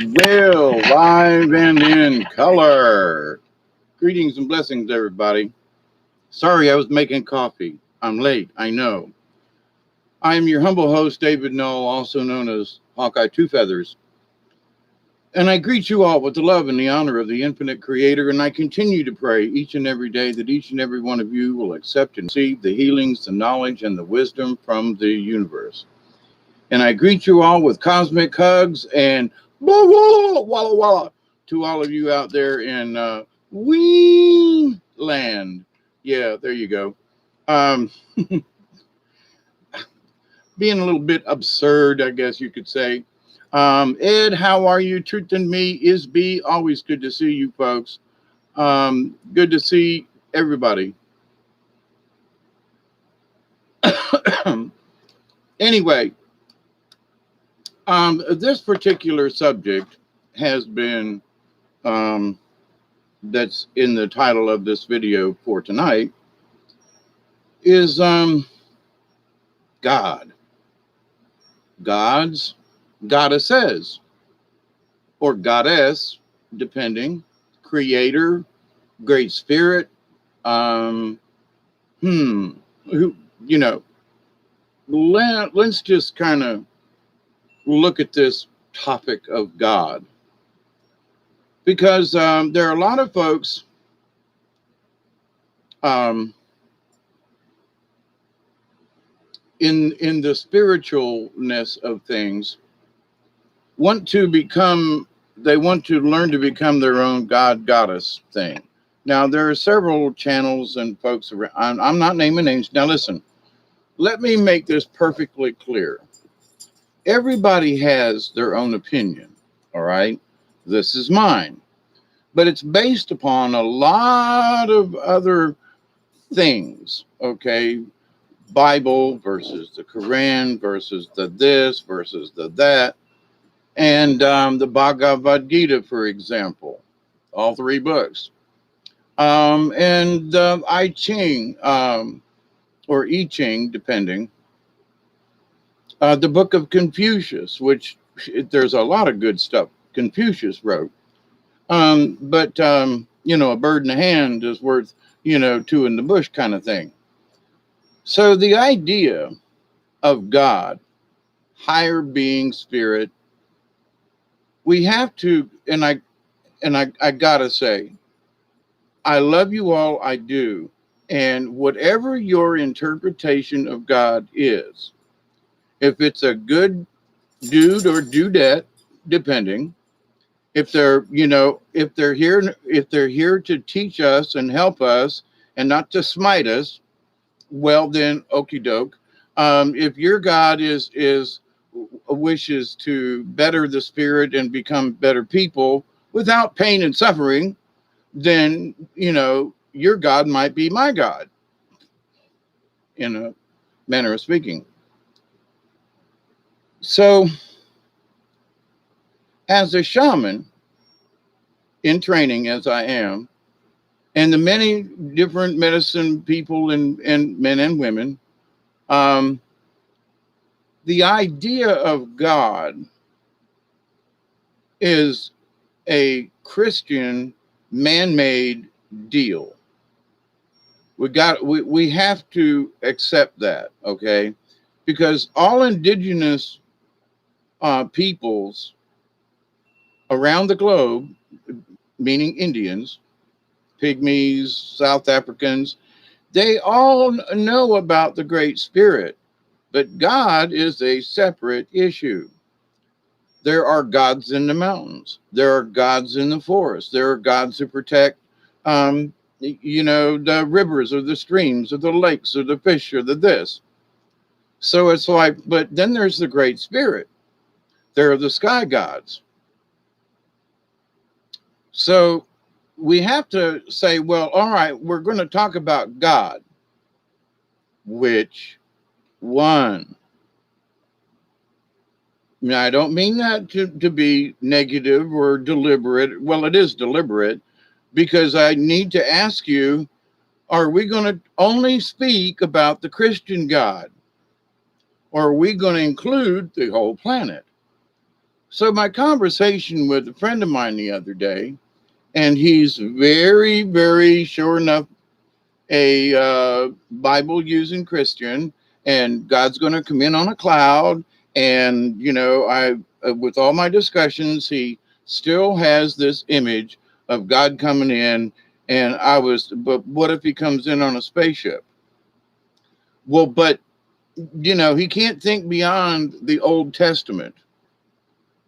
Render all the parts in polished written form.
Well, live and in color. Greetings and blessings, everybody. Sorry I was making coffee. I'm late, I know. I am your humble host, David Knoll, also known as Hawkeye Two Feathers. And I greet you all with the love and the honor of the infinite creator. And I continue to pray each and every day that each and every one of you will accept and receive the healings, the knowledge, and the wisdom from the universe. And I greet you all with cosmic hugs and walla walla walla to all of you out there in Wee land. Yeah, there you go. Um, Being a little bit absurd, I guess you could say. Ed, how are you? Truth and me is B. Always good to see you folks. Good to see everybody. Anyway, this particular subject has been um, that's in the title of this video for tonight is God, gods, goddesses, or goddess, depending, creator, great spirit, um, who, you know, let's just kind of look at this topic of God because there are a lot of folks um, in the spiritualness of things want to become they want to learn to become their own god goddess thing. Now there are several channels and folks around. I'm not naming names. Now listen, let me make this perfectly clear. Everybody has their own opinion, all right? This is mine, but it's based upon a lot of other things, okay? Bible versus the Quran versus the this versus the that. And the Bhagavad Gita, for example, all three books. And I Ching, or I Ching, depending, the book of Confucius, which there's a lot of good stuff Confucius wrote. But a bird in the hand is worth, two in the bush kind of thing. So the idea of God, higher being, spirit, we have to, and I gotta say, I love you all, I do. And whatever your interpretation of God is, if it's a good dude or dudette, depending, if they're here to teach us and help us and not to smite us, well then, okie doke. If your God is wishes to better the spirit and become better people without pain and suffering, then your God might be my God, in a manner of speaking. So, as a shaman in training, as I am, and the many different medicine people and men and women, um, the idea of God is a Christian man-made deal. We have to accept that, okay? Because all indigenous peoples around the globe, meaning Indians, Pygmies, South Africans, they all know about the Great Spirit, but God is a separate issue. There are gods in the mountains. There are gods in the forest. There are gods who protect, the rivers or the streams or the lakes or the fish or the this. So it's like, but then there's the Great Spirit. There are the sky gods. So we have to say, well, all right, we're going to talk about God. Which one? Now, I don't mean that to be negative or deliberate. Well, it is deliberate because I need to ask you, are we going to only speak about the Christian God? Or are we going to include the whole planet? So my conversation with a friend of mine the other day, and he's very, very sure enough a Bible using Christian, and God's going to come in on a cloud. And I with all my discussions, he still has this image of God coming in. And but what if he comes in on a spaceship? Well, but he can't think beyond the Old Testament,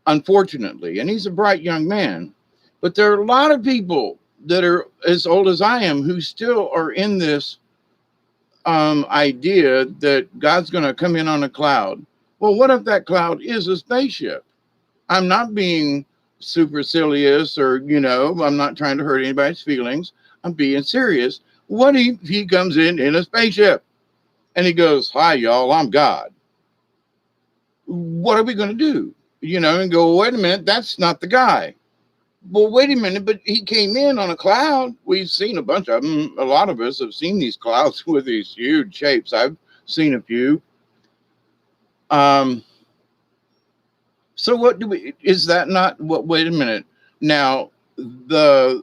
unfortunately. And he's a bright young man. But there are a lot of people that are as old as I am who still are in this idea that God's going to come in on a cloud. Well, what if that cloud is a spaceship? I'm not being supercilious or, I'm not trying to hurt anybody's feelings. I'm being serious. What if he comes in a spaceship and he goes, "Hi, y'all, I'm God." What are we going to do? And go, "Wait a minute, that's not the guy." Well, wait a minute, but he came in on a cloud. We've seen a bunch of them. A lot of us have seen these clouds with these huge shapes. I've seen a few. Um, so what is that not what, wait a minute. Now, the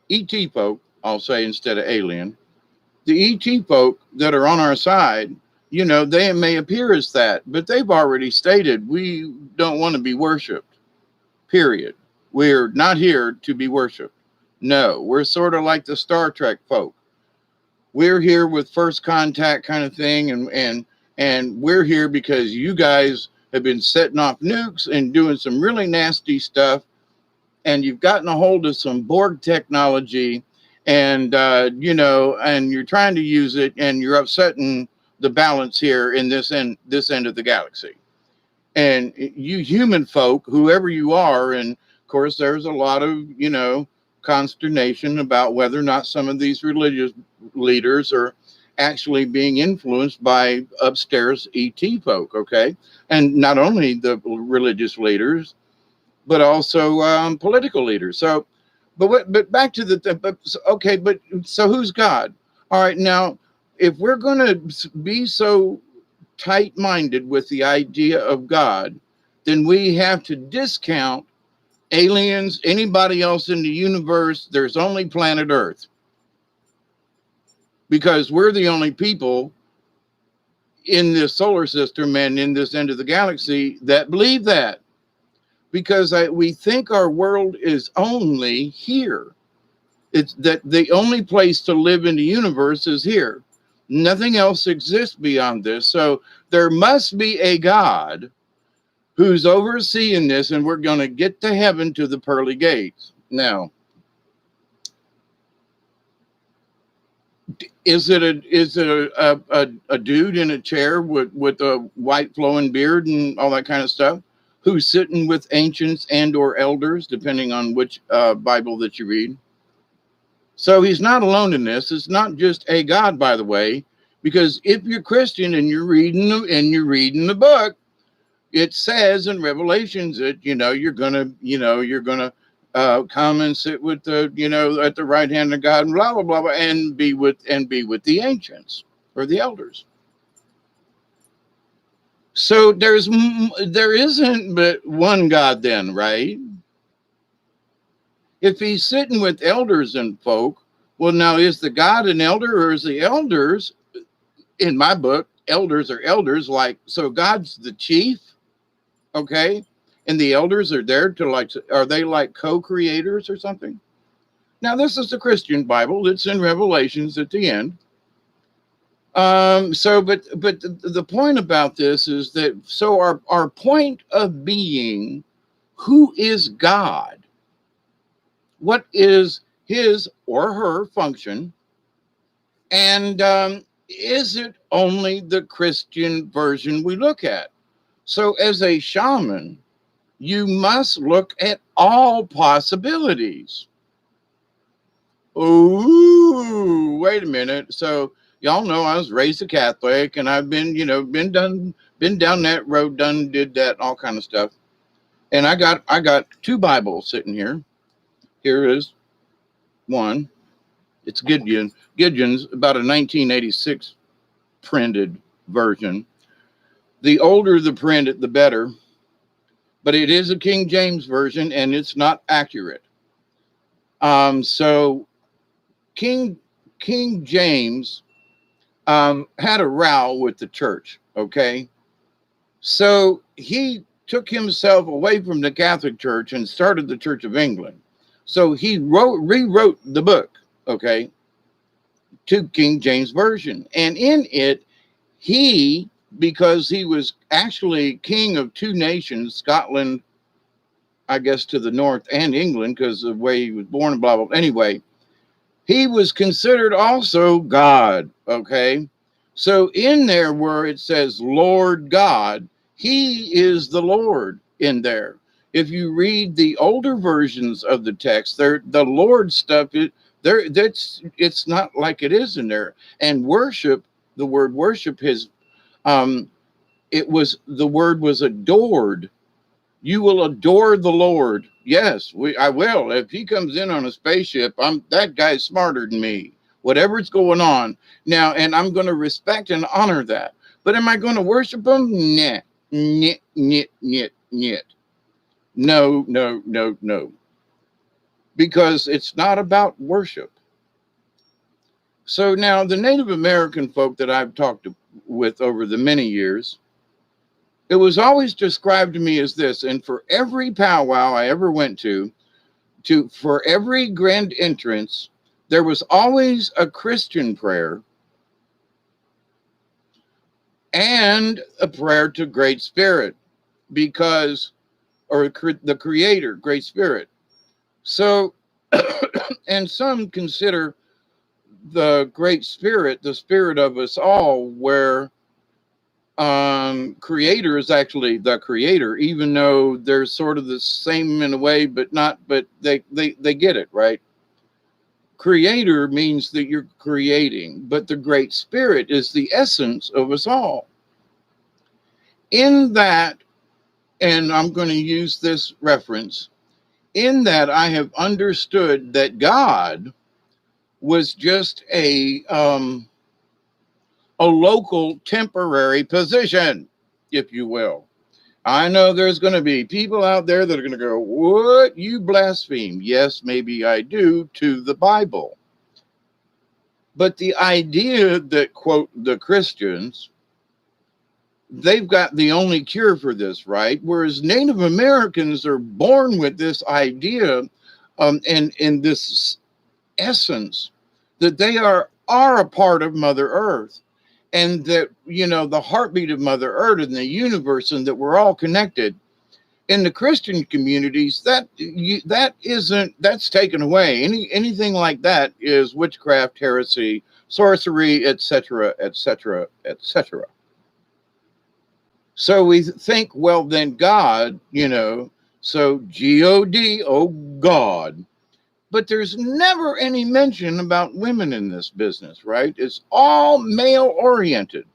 ET folk, I'll say instead of alien, the ET folk that are on our side, they may appear as that, but they've already stated we don't want to be worshiped. Period. We're not here to be worshiped. No, we're sort of like the Star Trek folk. We're here with first contact kind of thing, and we're here because you guys have been setting off nukes and doing some really nasty stuff, and you've gotten a hold of some Borg technology, and and you're trying to use it, and you're upsetting the balance here in this end of the galaxy. And you human folk, whoever you are, and of course there's a lot of consternation about whether or not some of these religious leaders are actually being influenced by upstairs ET folk. Okay, and not only the religious leaders but also political leaders. So but back to okay, but so who's God? All right, now if we're going to be so tight minded with the idea of God, then we have to discount aliens, anybody else in the universe. There's only planet Earth because we're the only people in this solar system and in this end of the galaxy that believe that. Because we think our world is only here. It's that the only place to live in the universe is here. Nothing else exists beyond this. So there must be a God who's overseeing this, and we're going to get to heaven to the pearly gates. Now, is it a dude in a chair with a white flowing beard and all that kind of stuff, who's sitting with ancients and or elders, depending on which Bible that you read? So he's not alone in this. It's not just a God, by the way, because if you're Christian and you're reading the book, it says in Revelations that you're gonna come and sit with the at the right hand of God and blah blah blah, blah and be with the ancients or the elders. So there isn't but one God then, right? If he's sitting with elders and folk, well, now is the God an elder, or is the elders, in my book, elders are elders, like, so God's the chief, okay? And the elders are there to are they like co-creators or something? Now, this is the Christian Bible. It's in Revelations at the end. But the point about this is that, so our point of being, who is God? What is his or her function? And is it only the Christian version we look at? So as a shaman, you must look at all possibilities. Oh, wait a minute. So y'all know I was raised a Catholic, and I've been down that road, did that, all kind of stuff. And I got two Bibles sitting here. Here is one. It's Gideon's, about a 1986 printed version. The older the print, the better. But it is a King James version, and it's not accurate. So King James had a row with the church. Okay, so he took himself away from the Catholic Church and started the Church of England. So he rewrote the book. Okay, to King James version, and in it, he, because he was actually king of two nations, Scotland, I guess, to the north, and England, because of the way he was born and blah, blah, blah. Anyway, he was considered also God, okay? So in there where it says Lord God, he is the Lord in there. If you read the older versions of the text, the Lord stuff, it's not like it is in there. And worship, the word worship um the word was adored. You will adore the Lord. Yes, I will. If he comes in on a spaceship, that guy's smarter than me. Whatever's going on now, and I'm going to respect and honor that. But am I going to worship him? Nah, nyet, nyet, nyet, nyet. No, no, no, no. Because it's not about worship. So now the Native American folk that I've talked with over the many years, it was always described to me as this, and for every powwow I ever went to for every grand entrance, there was always a Christian prayer and a prayer to Great Spirit, because, or the Creator, Great Spirit. So, and some consider the Great Spirit the spirit of us all, where Creator is actually the creator, even though they're sort of the same in a way, but not, but they get it, right? Creator means that you're creating, but the Great Spirit is the essence of us all. In that, and I'm going to use this reference, in that I have understood that God was just a local temporary position, if you will. I know there's going to be people out there that are going to go, what? You blaspheme. Yes, maybe I do, to the Bible. But the idea that, quote, the Christians, they've got the only cure for this, right? Whereas Native Americans are born with this idea and this essence that they are a part of Mother Earth, and that, you know, the heartbeat of Mother Earth and the universe, and that we're all connected. In the Christian communities, that's taken away. Anything like that is witchcraft, heresy, sorcery, etc., etc., etc. So we think, well, then God, you know, so God, oh God. But there's never any mention about women in this business, right? It's all male oriented.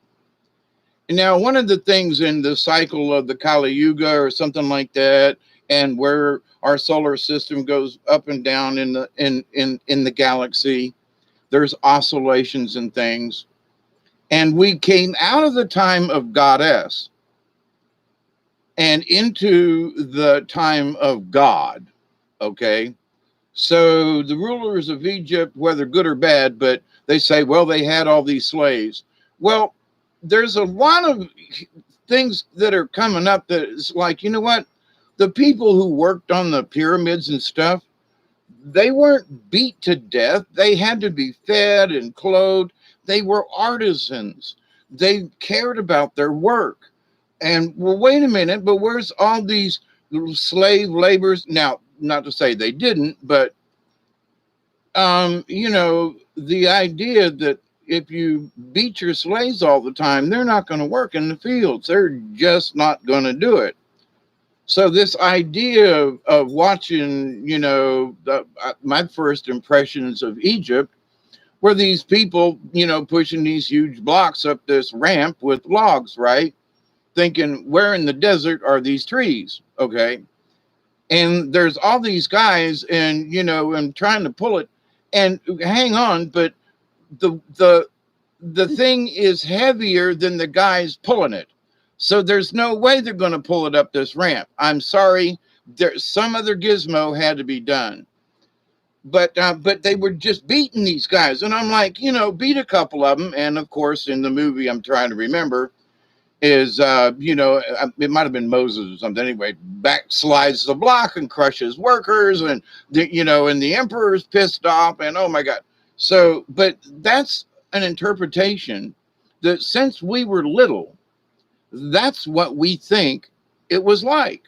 Now, one of the things in the cycle of the Kali Yuga or something like that, and where our solar system goes up and down in the galaxy, there's oscillations and things. And we came out of the time of goddess and into the time of God. Okay. So the rulers of Egypt, whether good or bad, but they say, well, they had all these slaves. Well, there's a lot of things that are coming up that is like, you know what? The people who worked on the pyramids and stuff, they weren't beat to death. They had to be fed and clothed. They were artisans. They cared about their work. And well, wait a minute, but where's all these slave laborers? Now, not to say they didn't, but you know, the idea that if you beat your slaves all the time, they're not going to work in the fields. They're just not going to do it. So this idea of watching, you know, my first impressions of Egypt were these people, you know, pushing these huge blocks up this ramp with logs, right? Thinking, where in the desert are these trees? Okay. And there's all these guys, and, you know, and trying to pull it and hang on, but the thing is heavier than the guys pulling it. So there's no way they're going to pull it up this ramp. I'm sorry. There's some other gizmo had to be done. But they were just beating these guys. And I'm like, beat a couple of them. And of course, in the movie I'm trying to remember is, it might have been Moses or something. Anyway, backslides the block and crushes workers. And, and the emperor's pissed off. And oh my God. So, but that's an interpretation that since we were little, that's what we think it was like.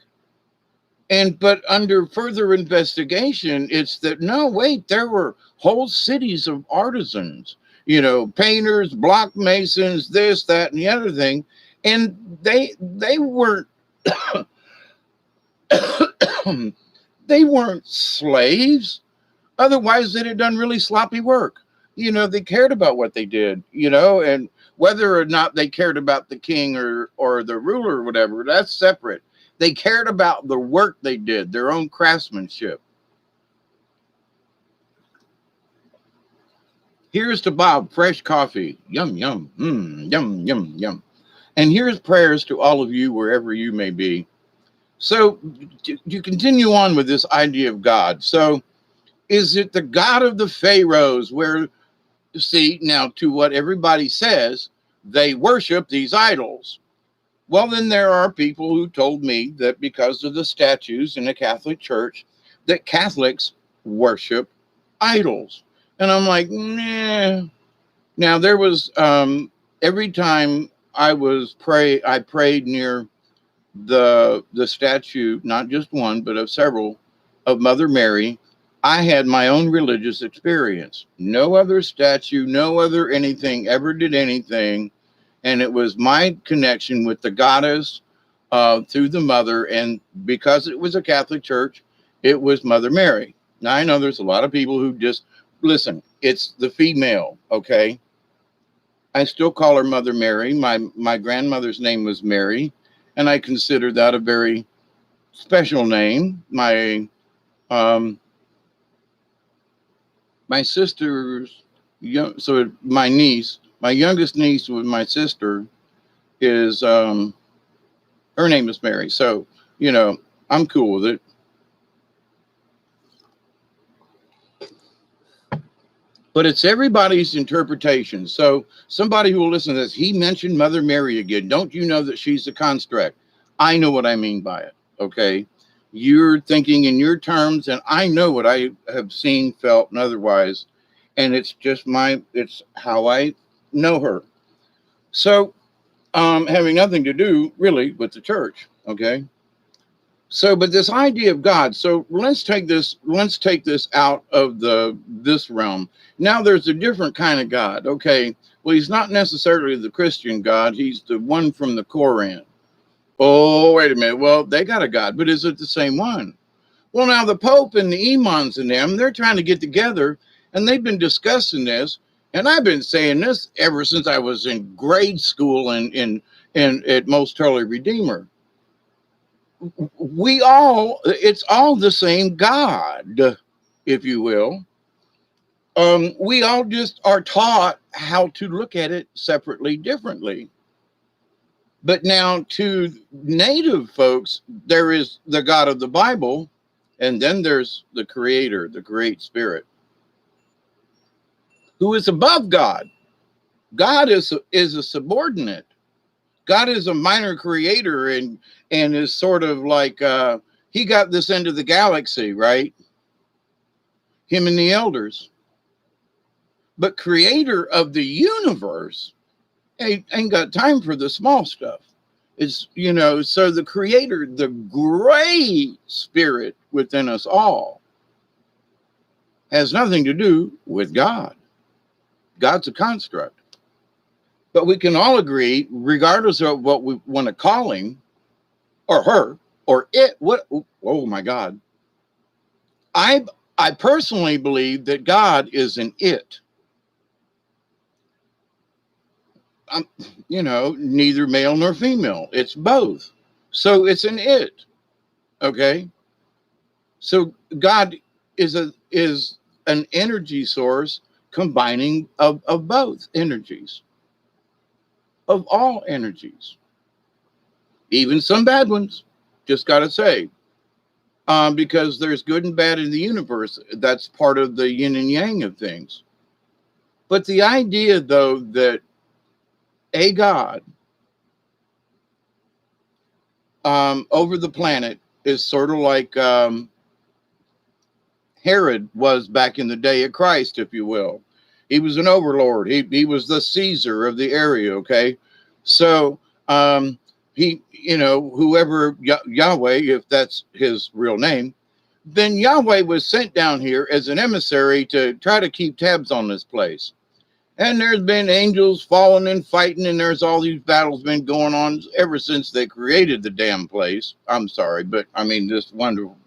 But under further investigation, it's that no, wait, there were whole cities of artisans, painters, block masons, this, that, and the other thing. And they weren't they weren't slaves. Otherwise, they'd have done really sloppy work. They cared about what they did, and whether or not they cared about the king or the ruler or whatever, that's separate. They cared about the work they did, their own craftsmanship. Here's to Bob, fresh coffee. Yum, yum, yum, yum, yum. And here's prayers to all of you, wherever you may be. So you continue on with this idea of God. So is it the God of the Pharaohs where, see, now to what everybody says, they worship these idols? Well, then there are people who told me that because of the statues in the Catholic Church, that Catholics worship idols. And I'm like, nah. Now there was every time I prayed near the statue, not just one, but of several, of Mother Mary. I had my own religious experience. No other statue, no other anything ever did anything. And it was my connection with the goddess through the mother. And because it was a Catholic church, it was Mother Mary. Now, I know there's a lot of people who just, listen, it's the female, okay? I still call her Mother Mary. My grandmother's name was Mary, and I consider that a very special name. My sister's, my niece, my youngest niece with my sister is, her name is Mary. So, I'm cool with it. But it's everybody's interpretation. So somebody who will listen to this, he mentioned Mother Mary again. Don't you know that she's a construct? I know what I mean by it. Okay. You're thinking in your terms, and I know what I have seen, felt, and otherwise. And it's just it's how I know her. So, having nothing to do really with the church. Okay. So, but this idea of God. So let's take this out of this realm. Now there's a different kind of God. Okay. Well, he's not necessarily the Christian God. He's the one from the Koran. Oh, wait a minute. Well, they got a God, but is it the same one? Well, now the Pope and the imams and them, they're trying to get together, and they've been discussing this. And I've been saying this ever since I was in grade school and at Most Holy Redeemer. It's all the same God, if you will. We all just are taught how to look at it separately, differently. But now to native folks, there is the God of the Bible, and then there's the Creator, the Great Spirit, who is above God. God is a subordinate. God is a minor creator and is sort of like he got this end of the galaxy, right? Him and the elders. But creator of the universe ain't got time for the small stuff. It's, so the creator, the great spirit within us all, has nothing to do with God. God's a construct. But we can all agree, regardless of what we want to call him or her or it, oh my God. I personally believe that God is an it. Neither male nor female. It's both. So it's an it. Okay. So God is an energy source combining of both energies, of all energies. even some bad ones, just got to say, because there's good and bad in the universe. That's part of the yin and yang of things. But the idea, though, that a God over the planet is sort of like Herod was back in the day of Christ, if you will. He was an overlord. He was the Caesar of the area, okay? So he, whoever, Yahweh, if that's his real name, then Yahweh was sent down here as an emissary to try to keep tabs on this place. And there's been angels falling and fighting, and there's all these battles been going on ever since they created the damn place. I'm sorry, but I mean, this wonderful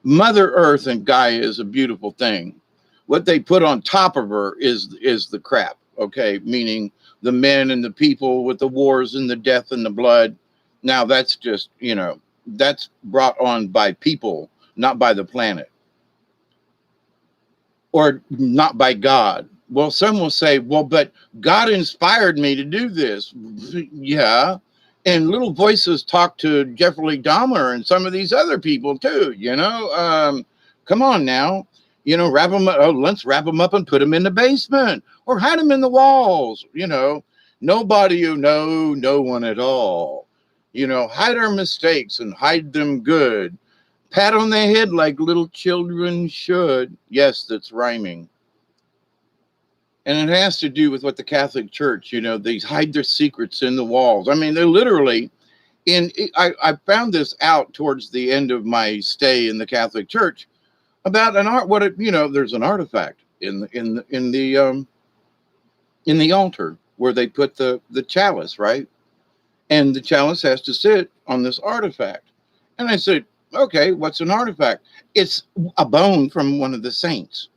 Mother Earth and Gaia is a beautiful thing. What they put on top of her is the crap, okay? Meaning the men and the people with the wars and the death and the blood. Now that's just, that's brought on by people, not by the planet. Or not by God. Well, some will say, well, but God inspired me to do this. Yeah. And little voices talk to Jeffrey Dahmer and some of these other people too, come on now, wrap them up. Oh, let's wrap them up and put them in the basement or hide them in the walls. Nobody who know, no one at all, hide our mistakes and hide them good. Pat on the head like little children should. Yes, that's rhyming. And it has to do with what the Catholic Church, they hide their secrets in the walls. I mean, they literally, I found this out towards the end of my stay in the Catholic Church about there's an artifact in the altar where they put the chalice, right? And the chalice has to sit on this artifact. And I said, okay, what's an artifact? It's a bone from one of the saints.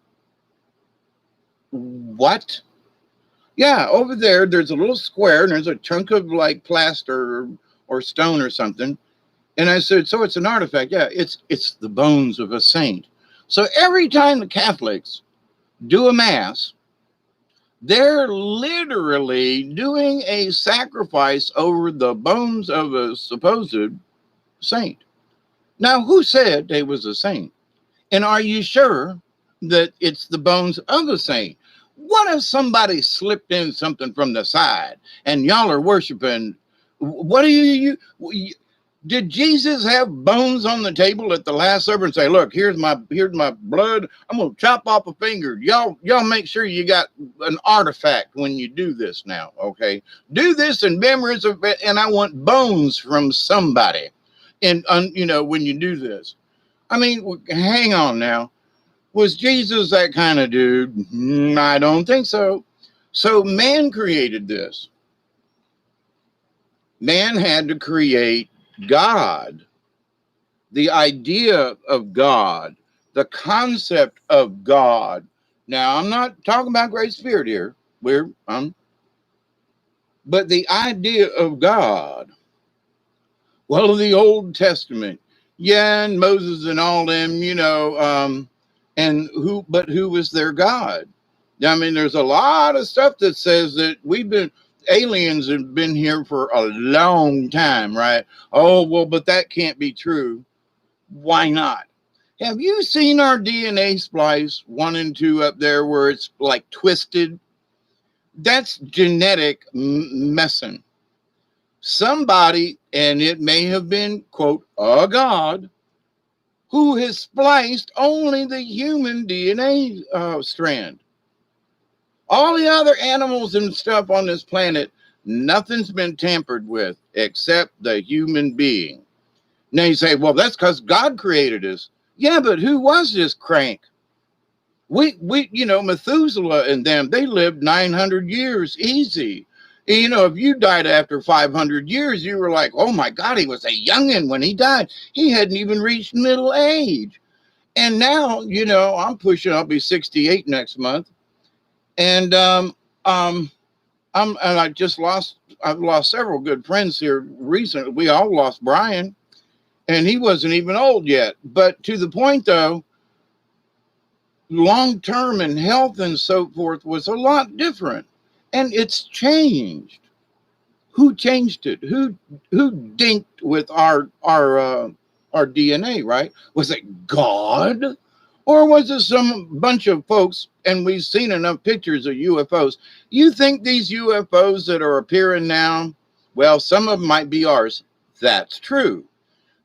What? Yeah, over there's a little square and there's a chunk of like plaster or stone or something. And I said, so it's an artifact. Yeah, it's the bones of a saint. So every time the Catholics do a mass, they're literally doing a sacrifice over the bones of a supposed saint. Now, who said they was a saint? And are you sure that it's the bones of a saint? What if somebody slipped in something from the side and y'all are worshiping? What do you did Jesus have bones on the table at the Last Supper and say, look, here's my blood. I'm going to chop off a finger. Y'all make sure you got an artifact when you do this now. Okay. Do this in memories of it. And I want bones from somebody. And, when you do this, I mean, hang on now. Was Jesus that kind of dude? I don't think so. So man created this. Man had to create God, the idea of God, the concept of God. Now, I'm not talking about Great Spirit here. But the idea of God. Well, the Old Testament, yeah, and Moses and all them, and who was their God? I mean, there's a lot of stuff that says that aliens have been here for a long time, right? Oh, well, but that can't be true. Why not? Have you seen our DNA splice 1 and 2 up there where it's like twisted? That's genetic messing. Somebody, and it may have been, quote, a God, who has spliced only the human DNA strand. All the other animals and stuff on this planet, nothing's been tampered with except the human being. Now you say, well, that's because God created us. Yeah, but who was this crank? Methuselah and them, they lived 900 years easy. If you died after 500 years, you were like, oh my God, he was a youngin' when he died. He hadn't even reached middle age. And now, I'll be 68 next month. And I've lost several good friends here recently. We all lost Brian, and he wasn't even old yet. But to the point though, long-term and health and so forth was a lot different. And it's changed. Who changed it? Who dinked with our DNA? Right? Was it God, or was it some bunch of folks? And we've seen enough pictures of UFOs. You think these UFOs that are appearing now? Well, some of them might be ours. That's true.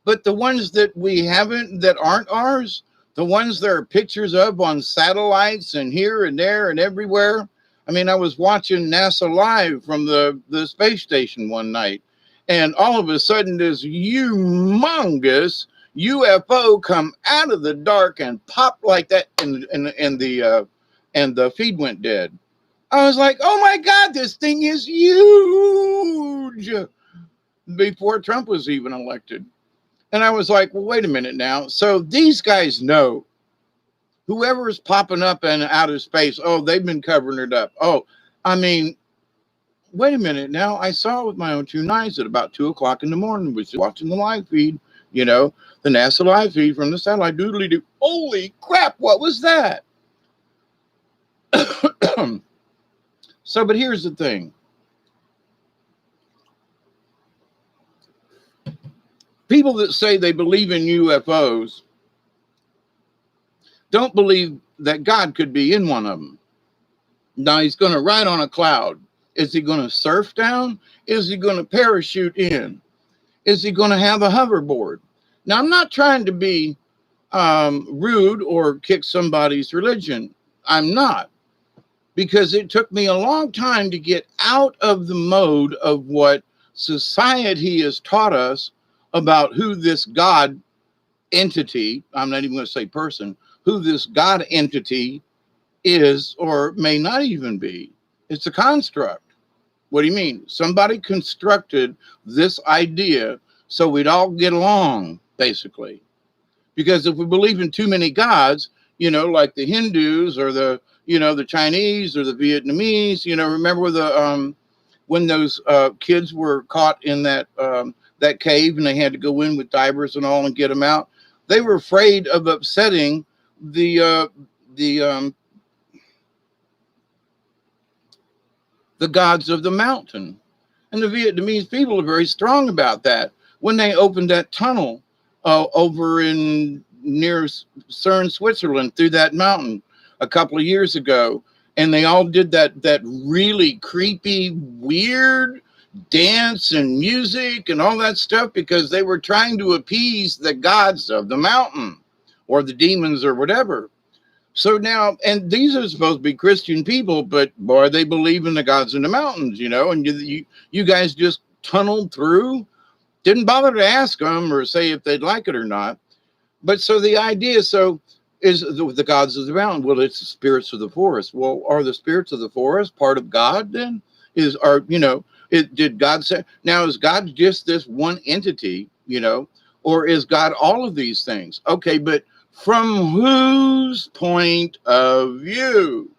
But the ones that we haven't, that aren't ours, the ones there are pictures of on satellites and here and there and everywhere. I mean, I was watching NASA Live from the space station one night, and all of a sudden this humongous UFO come out of the dark and pop like that, and the feed went dead. I was like, oh my God, this thing is huge, before Trump was even elected. And I was like, well, wait a minute now. So these guys know whoever is popping up in outer space, oh, they've been covering it up. Oh, I mean, wait a minute now. I saw with my own two eyes at about 2 o'clock in the morning, was watching the live feed, the NASA live feed from the satellite. Doodly doo. Holy crap, what was that? So, but here's the thing. People that say they believe in UFOs don't believe that God could be in one of them. Now, he's going to ride on a cloud. Is he going to surf down? Is he going to parachute in? Is he going to have a hoverboard? Now, I'm not trying to be rude or kick somebody's religion. I'm not. Because it took me a long time to get out of the mode of what society has taught us about who this God entity, I'm not even going to say person, who this God entity is or may not even be. It's a construct. What do you mean? Somebody constructed this idea so we'd all get along, basically. Because if we believe in too many gods, like the Hindus or the Chinese or the Vietnamese, remember when those kids were caught in that cave and they had to go in with divers and all and get them out. They were afraid of upsetting the gods of the mountain. And the Vietnamese people are very strong about that. When they opened that tunnel over in near Cern, Switzerland, through that mountain a couple of years ago, and they all did that really creepy, weird dance and music and all that stuff because they were trying to appease the gods of the mountain or the demons or whatever. So now, and these are supposed to be Christian people, but boy, they believe in the gods in the mountains, and you guys just tunneled through, didn't bother to ask them or say if they'd like it or not. But so the idea, is the gods of the mountain. Well, it's the spirits of the forest. Well, are the spirits of the forest part of God then? Did God say, now is God just this one entity, or is God all of these things? Okay, but from whose point of view?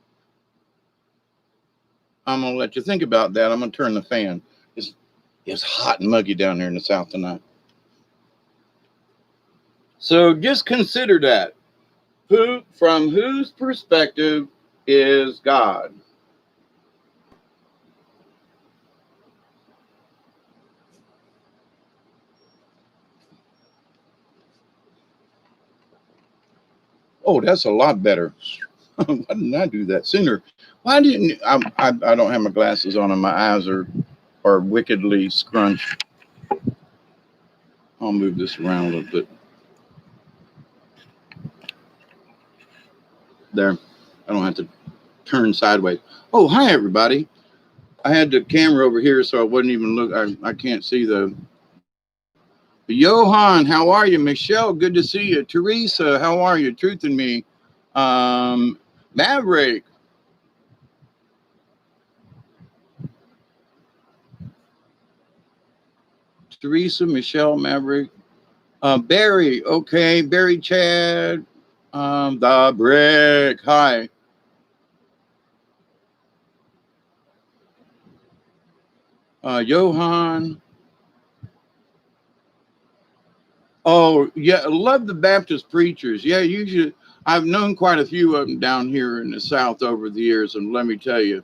I'm going to let you think about that. I'm going to turn the fan. It's hot and muggy down there in the south tonight. So just consider that. From whose perspective is God? Oh, that's a lot better. Why didn't I do that sooner? Why didn't I don't have my glasses on and my eyes are wickedly scrunched. I'll move this around a little bit. There. I don't have to turn sideways. Oh, hi, everybody. I had the camera over here, so I wouldn't even look. I can't see the... Johan, how are you? Michelle, good to see you. Teresa, how are you? Truth in me. Maverick. Teresa, Michelle, Maverick. Barry, okay. Barry, Chad. The Brick, hi. Johan. Oh, yeah, I love the Baptist preachers. Yeah, usually I've known quite a few of them down here in the South over the years, and let me tell you,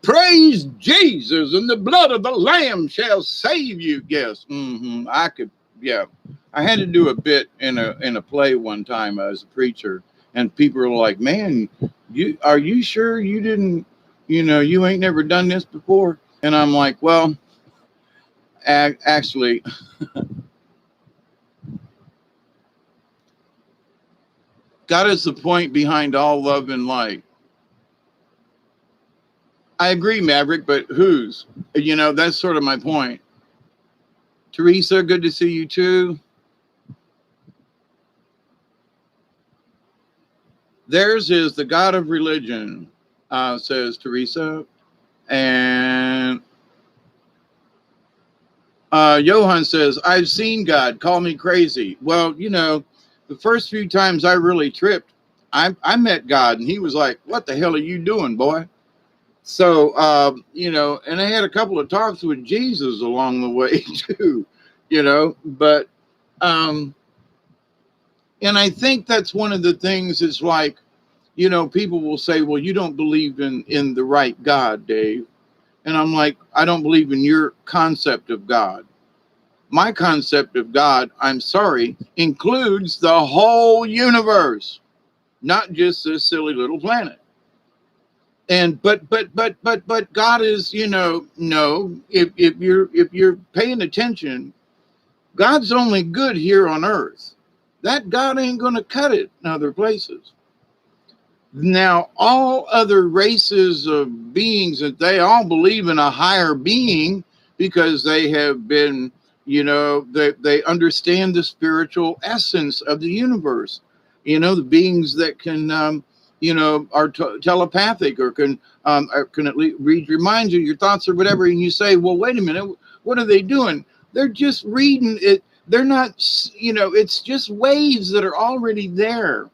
Praise Jesus, and the blood of the Lamb shall save you. Yes, I could. Yeah, I had to do a bit in a play one time as a preacher, and people were like, "Man, are you sure you didn't? You ain't never done this before?" And I'm like, "Well, actually, God is the point behind all love and light." I agree, Maverick, but whose? That's sort of my point. Teresa, good to see you too. Theirs is the God of religion, says Teresa. And Johan says, I've seen God, call me crazy. Well, the first few times I really tripped, I met God and he was like, what the hell are you doing, boy? So, and I had a couple of talks with Jesus along the way too, but, and I think that's one of the things is like, people will say, well, you don't believe in the right God, Dave. And I'm like, I don't believe in your concept of God. My concept of God, I'm sorry, includes the whole universe, not just this silly little planet. And but God is, no, if you're paying attention, God's only good here on earth. That God ain't gonna cut it in other places. Now, all other races of beings that they all believe in a higher being because they have been, they understand the spiritual essence of the universe. The beings that can, are telepathic or can at least remind you your thoughts or whatever. And you say, well, wait a minute, what are they doing? They're just reading it. They're not, it's just waves that are already there.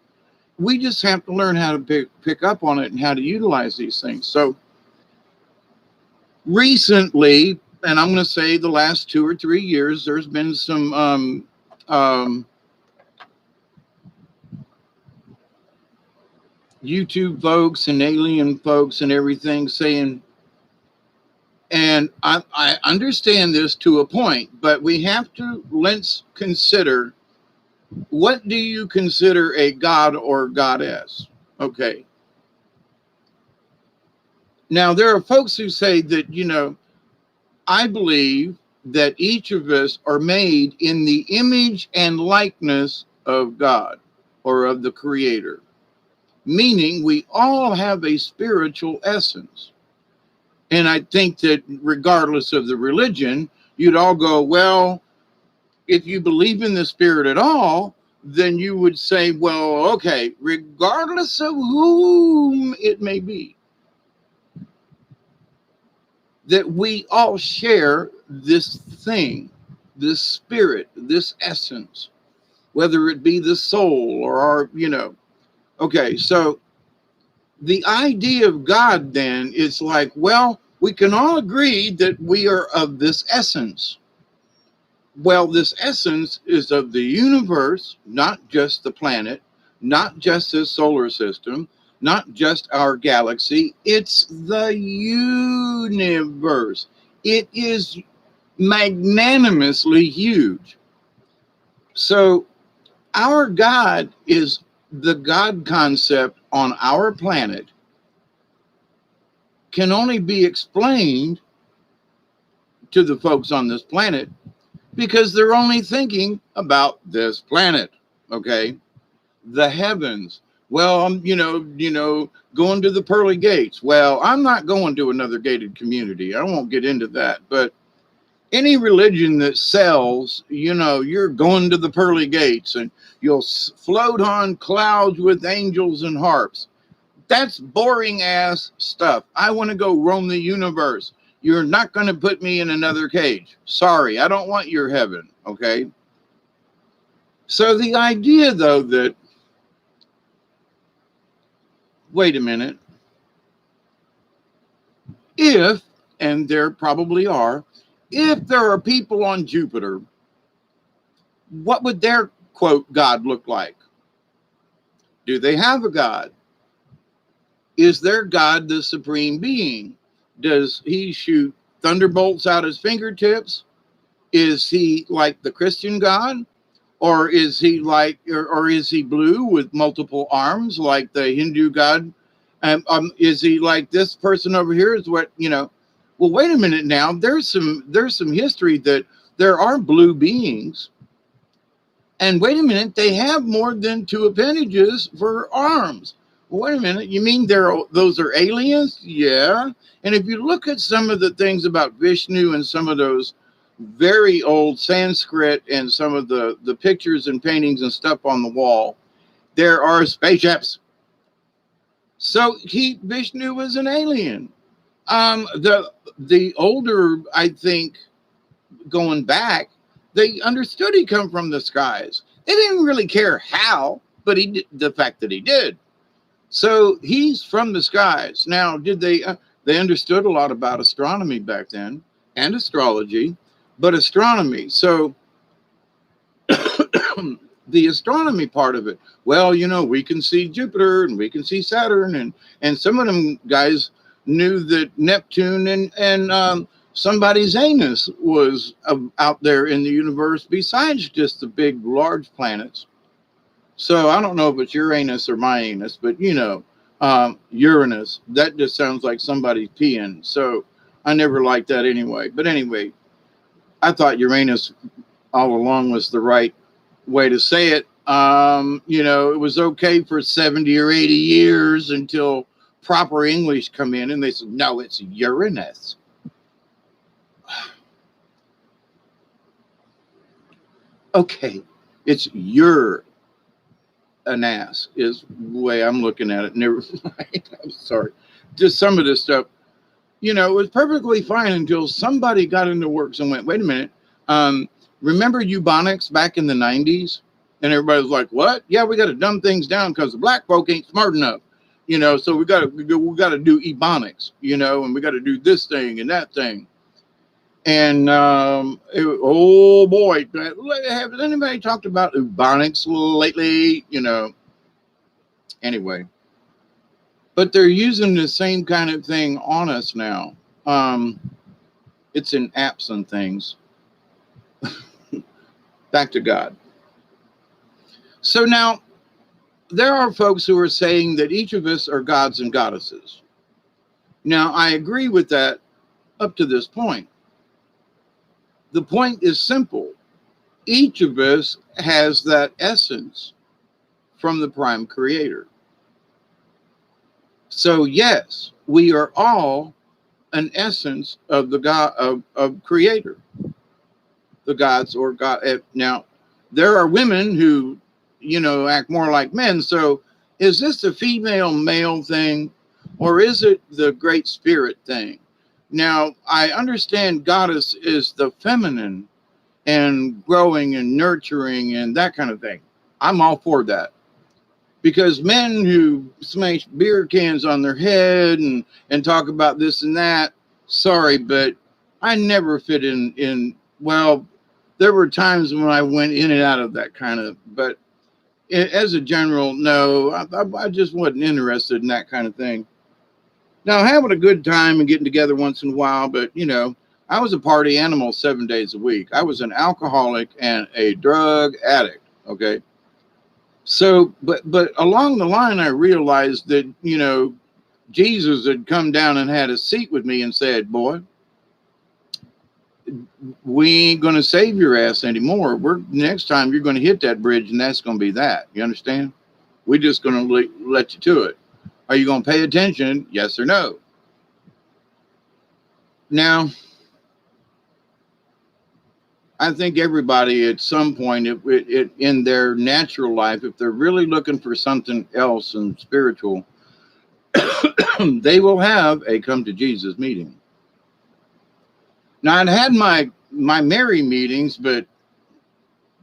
We just have to learn how to pick up on it and how to utilize these things. So recently, and I'm going to say the last 2 or 3 years, there's been some YouTube folks and alien folks and everything saying, and I understand this to a point, but we have to, let's consider, what do you consider a god or goddess? Okay. Now, there are folks who say that, I believe that each of us are made in the image and likeness of God or of the Creator, meaning we all have a spiritual essence. And I think that regardless of the religion, you'd all go, well, if you believe in the Spirit at all, then you would say, well, okay, regardless of whom it may be, that we all share this thing, this spirit, this essence, whether it be the soul or our, Okay, so the idea of God then is like, well, we can all agree that we are of this essence. Well, this essence is of the universe, not just the planet, not just the solar system, not just our galaxy. It's the universe. It is magnanimously huge. So our God is the God concept on our planet can only be explained to the folks on this planet because they're only thinking about this planet. Okay. The heavens. Well, I'm, going to the pearly gates. Well, I'm not going to another gated community. I won't get into that. But any religion that sells, you're going to the pearly gates and you'll float on clouds with angels and harps. That's boring ass stuff. I want to go roam the universe. You're not going to put me in another cage. Sorry, I don't want your heaven. Okay. So the idea, though, that, wait a minute, if, and there probably are, if there are people on Jupiter, what would their, quote, God look like? Do they have a God? Is their God the supreme being? Does he shoot thunderbolts out his fingertips? Is he like the Christian God? Or is he like, or is he blue with multiple arms like the Hindu God? Is he like this person over here? Is what, you know? Well, wait a minute now. There's some history that there are blue beings, and wait a minute, they have more than two appendages for arms. Well, wait a minute, you mean those are aliens? Yeah. And if you look at some of the things about Vishnu and some of those very old Sanskrit and some of the pictures and paintings and stuff on the wall, there are spaceships. So Vishnu was an alien. The older, I think, going back, they understood he come from the skies. They didn't really care how, but he did, the fact that he did. So he's from the skies. Now, did they understood a lot about astronomy back then and astrology, but astronomy. So the astronomy part of it, well, you know, we can see Jupiter and we can see Saturn, and some of them guys knew that Neptune and somebody's anus was out there in the universe besides just the big, large planets. So I don't know if it's Uranus or my anus, but you know, Uranus, that just sounds like somebody's peeing. So I never liked that anyway. But anyway, I thought Uranus all along was the right way to say it. You know, it was okay for 70 or 80 years until proper English come in and they said, no, it's Uranus. Okay, it's your an ass is the way I'm looking at it. Never mind. I'm sorry. Just some of this stuff, you know, it was perfectly fine until somebody got into works and went, wait a minute. Remember eubonics back in the 90s? And everybody was like, what? Yeah, we got to dumb things down because the black folk ain't smart enough. You know, so we got to do ebonics, you know, and we got to do this thing and that thing. And oh boy, has anybody talked about ebonics lately? You know, anyway, but they're using the same kind of thing on us now. It's in apps and things. Back to God. So now there are folks who are saying that each of us are gods and goddesses. Now, I agree with that up to this point. The point is simple. Each of us has that essence from the prime creator. So yes, we are all an essence of the God of creator, the gods or God. Now, there are women who, you know, act more like men. So is this a female male thing, or is it the great spirit thing? Now, I understand goddess is the feminine and growing and nurturing and that kind of thing. I'm all for that. Because men who smash beer cans on their head and talk about this and that, sorry, but I never fit in. Well, there were times when I went in and out of that kind of, but as a general, no, I just wasn't interested in that kind of thing. Now, having a good time and getting together once in a while, but, you know, I was a party animal 7 days a week. I was an alcoholic and a drug addict, okay? So, but along the line, I realized that, you know, Jesus had come down and had a seat with me and said, boy, we ain't going to save your ass anymore. Next time you're going to hit that bridge and that's going to be that. You understand? We're just going to let you to it. Are you going to pay attention? Yes or no? Now, I think everybody at some point in their natural life, if they're really looking for something else and spiritual, they will have a come to Jesus meeting. Now, I'd had my Mary meetings, but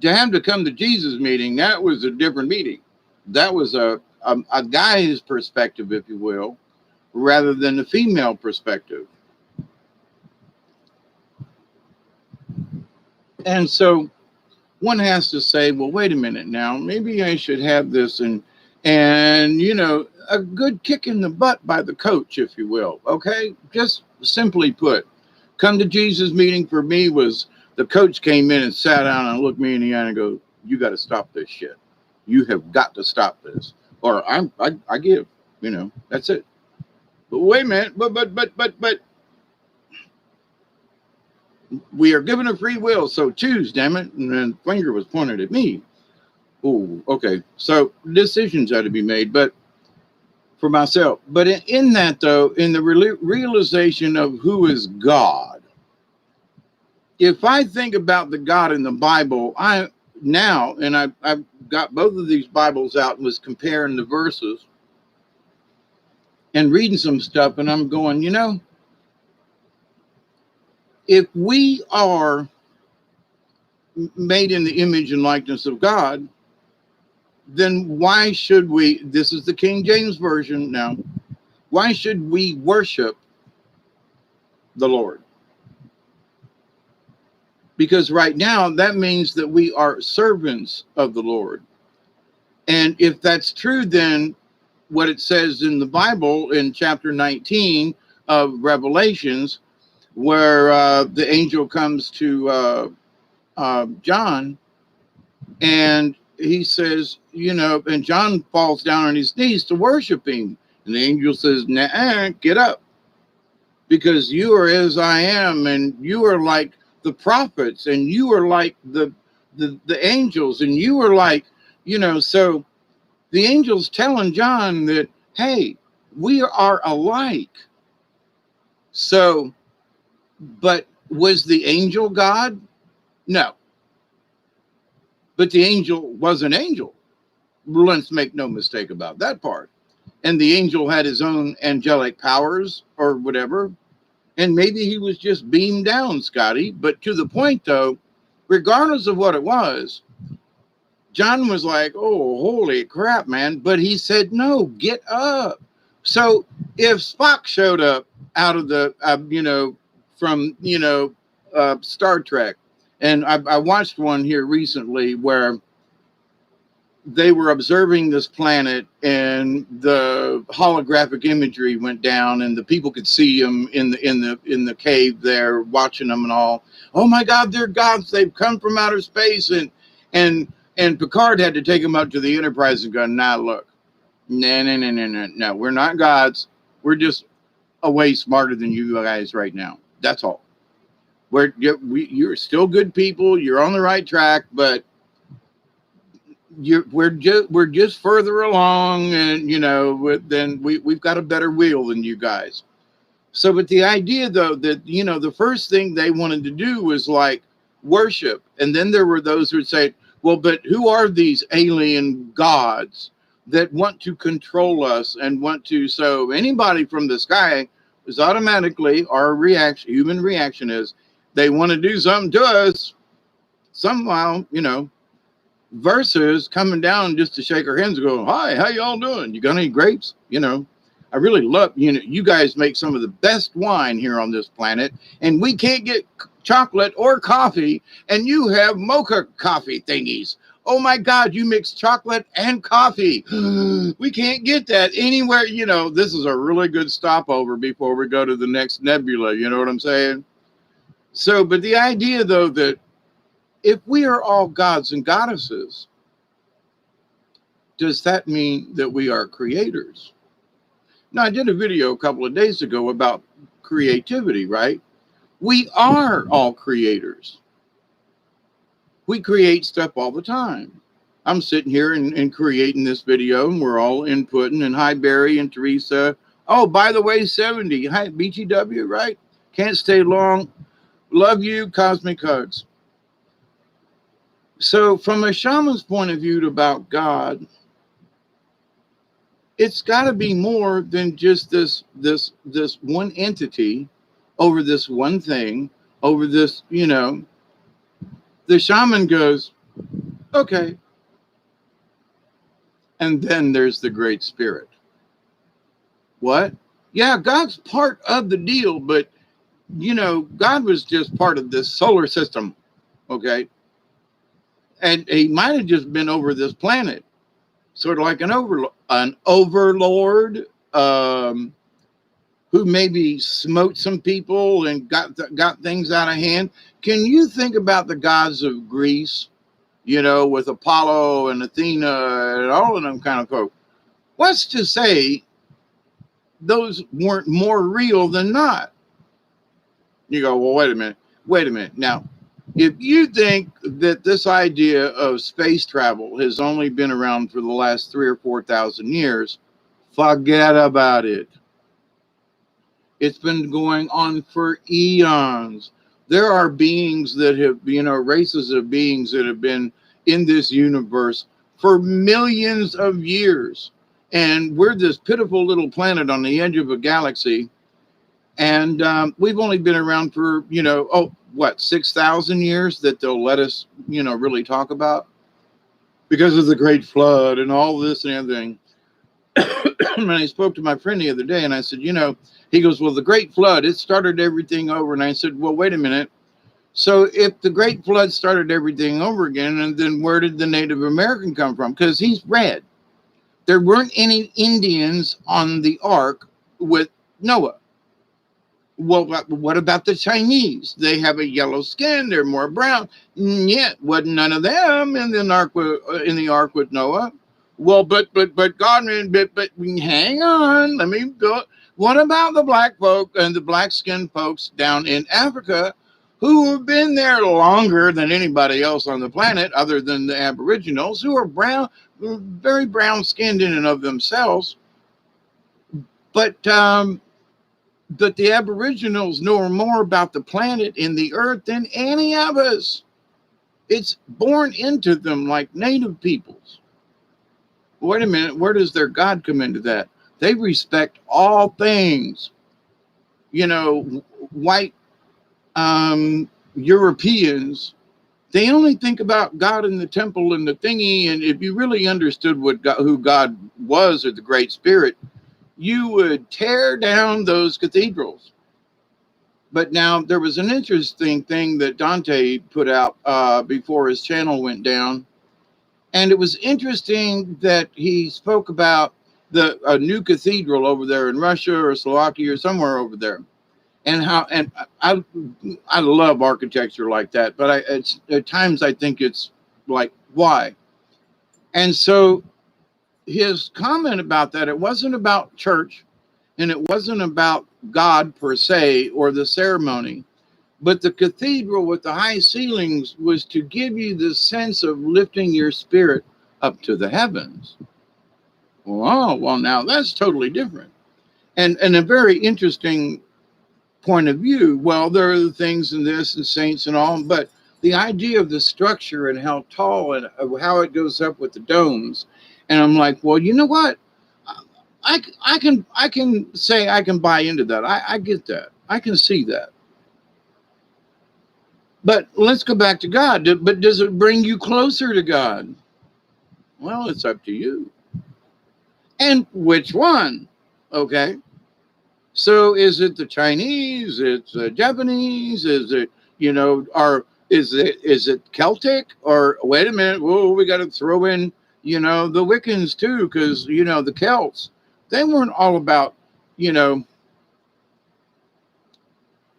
to have to come to Jesus meeting, that was a different meeting. That was a guy's perspective, if you will, rather than the female perspective. And so one has to say, well, wait a minute now, maybe I should have this and you know, a good kick in the butt by the coach, if you will. Okay, just simply put, come to Jesus meeting for me was the coach came in and sat down and looked me in the eye and go, you got to stop this shit. You have got to stop this. Or I give, that's it. But wait a minute, but we are given a free will, so choose, damn it. And then finger was pointed at me. Oh, okay. So decisions had to be made, but for myself. But in that, though, in the realization of who is God, if I think about the God in the Bible, I've got both of these Bibles out and was comparing the verses and reading some stuff, and I'm going, if we are made in the image and likeness of God, then why should we, this is the King James Version now, why should we worship the Lord? Because right now, that means that we are servants of the Lord. And if that's true, then what it says in the Bible in chapter 19 of Revelations, where the angel comes to John, and he says, and John falls down on his knees to worship him. And the angel says, nah, get up, because you are as I am, and you are like the prophets, and you are like the angels, and you are like, so the angel's telling John that, hey, we are alike. So, but was the angel God? No. But the angel was an angel. Let's make no mistake about that part. And the angel had his own angelic powers or whatever. And maybe he was just beamed down, Scotty. But to the point, though, regardless of what it was, John was like, oh, holy crap, man. But he said, no, get up. So if Spock showed up out of the, from, Star Trek, and I watched one here recently where they were observing this planet and the holographic imagery went down and the people could see them in the cave there watching them and all. Oh my God, they're gods. They've come from outer space. And Picard had to take them up to the Enterprise and go, nah, look, no, we're not gods. We're just a way smarter than you guys right now. That's all. You're still good people. You're on the right track, but we're just further along, and then we've got a better wheel than you guys. So, but the idea, though, that the first thing they wanted to do was like worship, and then there were those who would say, well, but who are these alien gods that want to control us and want to? So anybody from the sky is automatically, our human reaction is they want to do something to us somehow, versus coming down just to shake our hands and go, hi, how y'all doing? You got any grapes? I really love, you guys make some of the best wine here on this planet, and we can't get chocolate or coffee, and you have mocha coffee thingies. Oh my God, you mix chocolate and coffee. We can't get that anywhere. This is a really good stopover before we go to the next nebula. You know what I'm saying? So, but the idea, though, that if we are all gods and goddesses, does that mean that we are creators? Now, I did a video a couple of days ago about creativity, right? We are all creators. We create stuff all the time. I'm sitting here and creating this video, and we're all inputting. And hi, Barry and Teresa. Oh, by the way, 70. Hi, BTW, right? Can't stay long. Love you, Cosmic Hugs. So from a shaman's point of view about God, it's got to be more than just this one entity over this one thing, over this, the shaman goes, okay. And then there's the Great Spirit. What? Yeah, God's part of the deal, but, God was just part of this solar system, okay? And he might have just been over this planet, sort of like an overlord, who who maybe smote some people and got things out of hand. Can you think about the gods of Greece, with Apollo and Athena and all of them kind of folk? What's to say those weren't more real than not? You go, well, wait a minute. Now, if you think that this idea of space travel has only been around for the last 3,000 or 4,000 years, forget about it. It's been going on for eons. There are beings that have, races of beings that have been in this universe for millions of years. And we're this pitiful little planet on the edge of a galaxy. And we've only been around for, 6,000 years that they'll let us, really talk about because of the Great Flood and all this and everything. And I spoke to my friend the other day and I said, he goes, well, the Great Flood, it started everything over. And I said, well, wait a minute. So if the Great Flood started everything over again, and then where did the Native American come from? Because he's red. There weren't any Indians on the ark with Noah. Well, what about the Chinese? They have a yellow skin. They're more brown. Yet, wasn't none of them in the ark with Noah. Well, but God, but hang on. Let me go. What about the black folk and the black skinned folks down in Africa who have been there longer than anybody else on the planet, other than the Aboriginals, who are brown, very brown skinned in and of themselves? But the Aboriginals know more about the planet and the earth than any of us. It's born into them like native peoples. Wait a minute, where does their God come into that? They respect all things. White Europeans, they only think about God in the temple and the thingy. And if you really understood who God was, or the Great Spirit, you would tear down those cathedrals. But now there was an interesting thing that Dante put out before his channel went down. And it was interesting that he spoke about a new cathedral over there in Russia or Slovakia or somewhere over there. And I love architecture like that, but at times I think it's like, why? And so his comment about that, it wasn't about church and it wasn't about God per se or the ceremony, but the cathedral with the high ceilings was to give you the sense of lifting your spirit up to the heavens. Well, now that's totally different. And a very interesting point of view. Well, there are the things in this and saints and all, but the idea of the structure and how tall and how it goes up with the domes. And I'm like, well, you know what? I can say I can buy into that. I get that. I can see that. But let's go back to God. But does it bring you closer to God? Well, it's up to you. And which one? Okay. So is it the Chinese? It's the Japanese? Is it, is it Celtic? Or wait a minute, whoa, we got to throw in, the Wiccans too, because, the Celts, they weren't all about,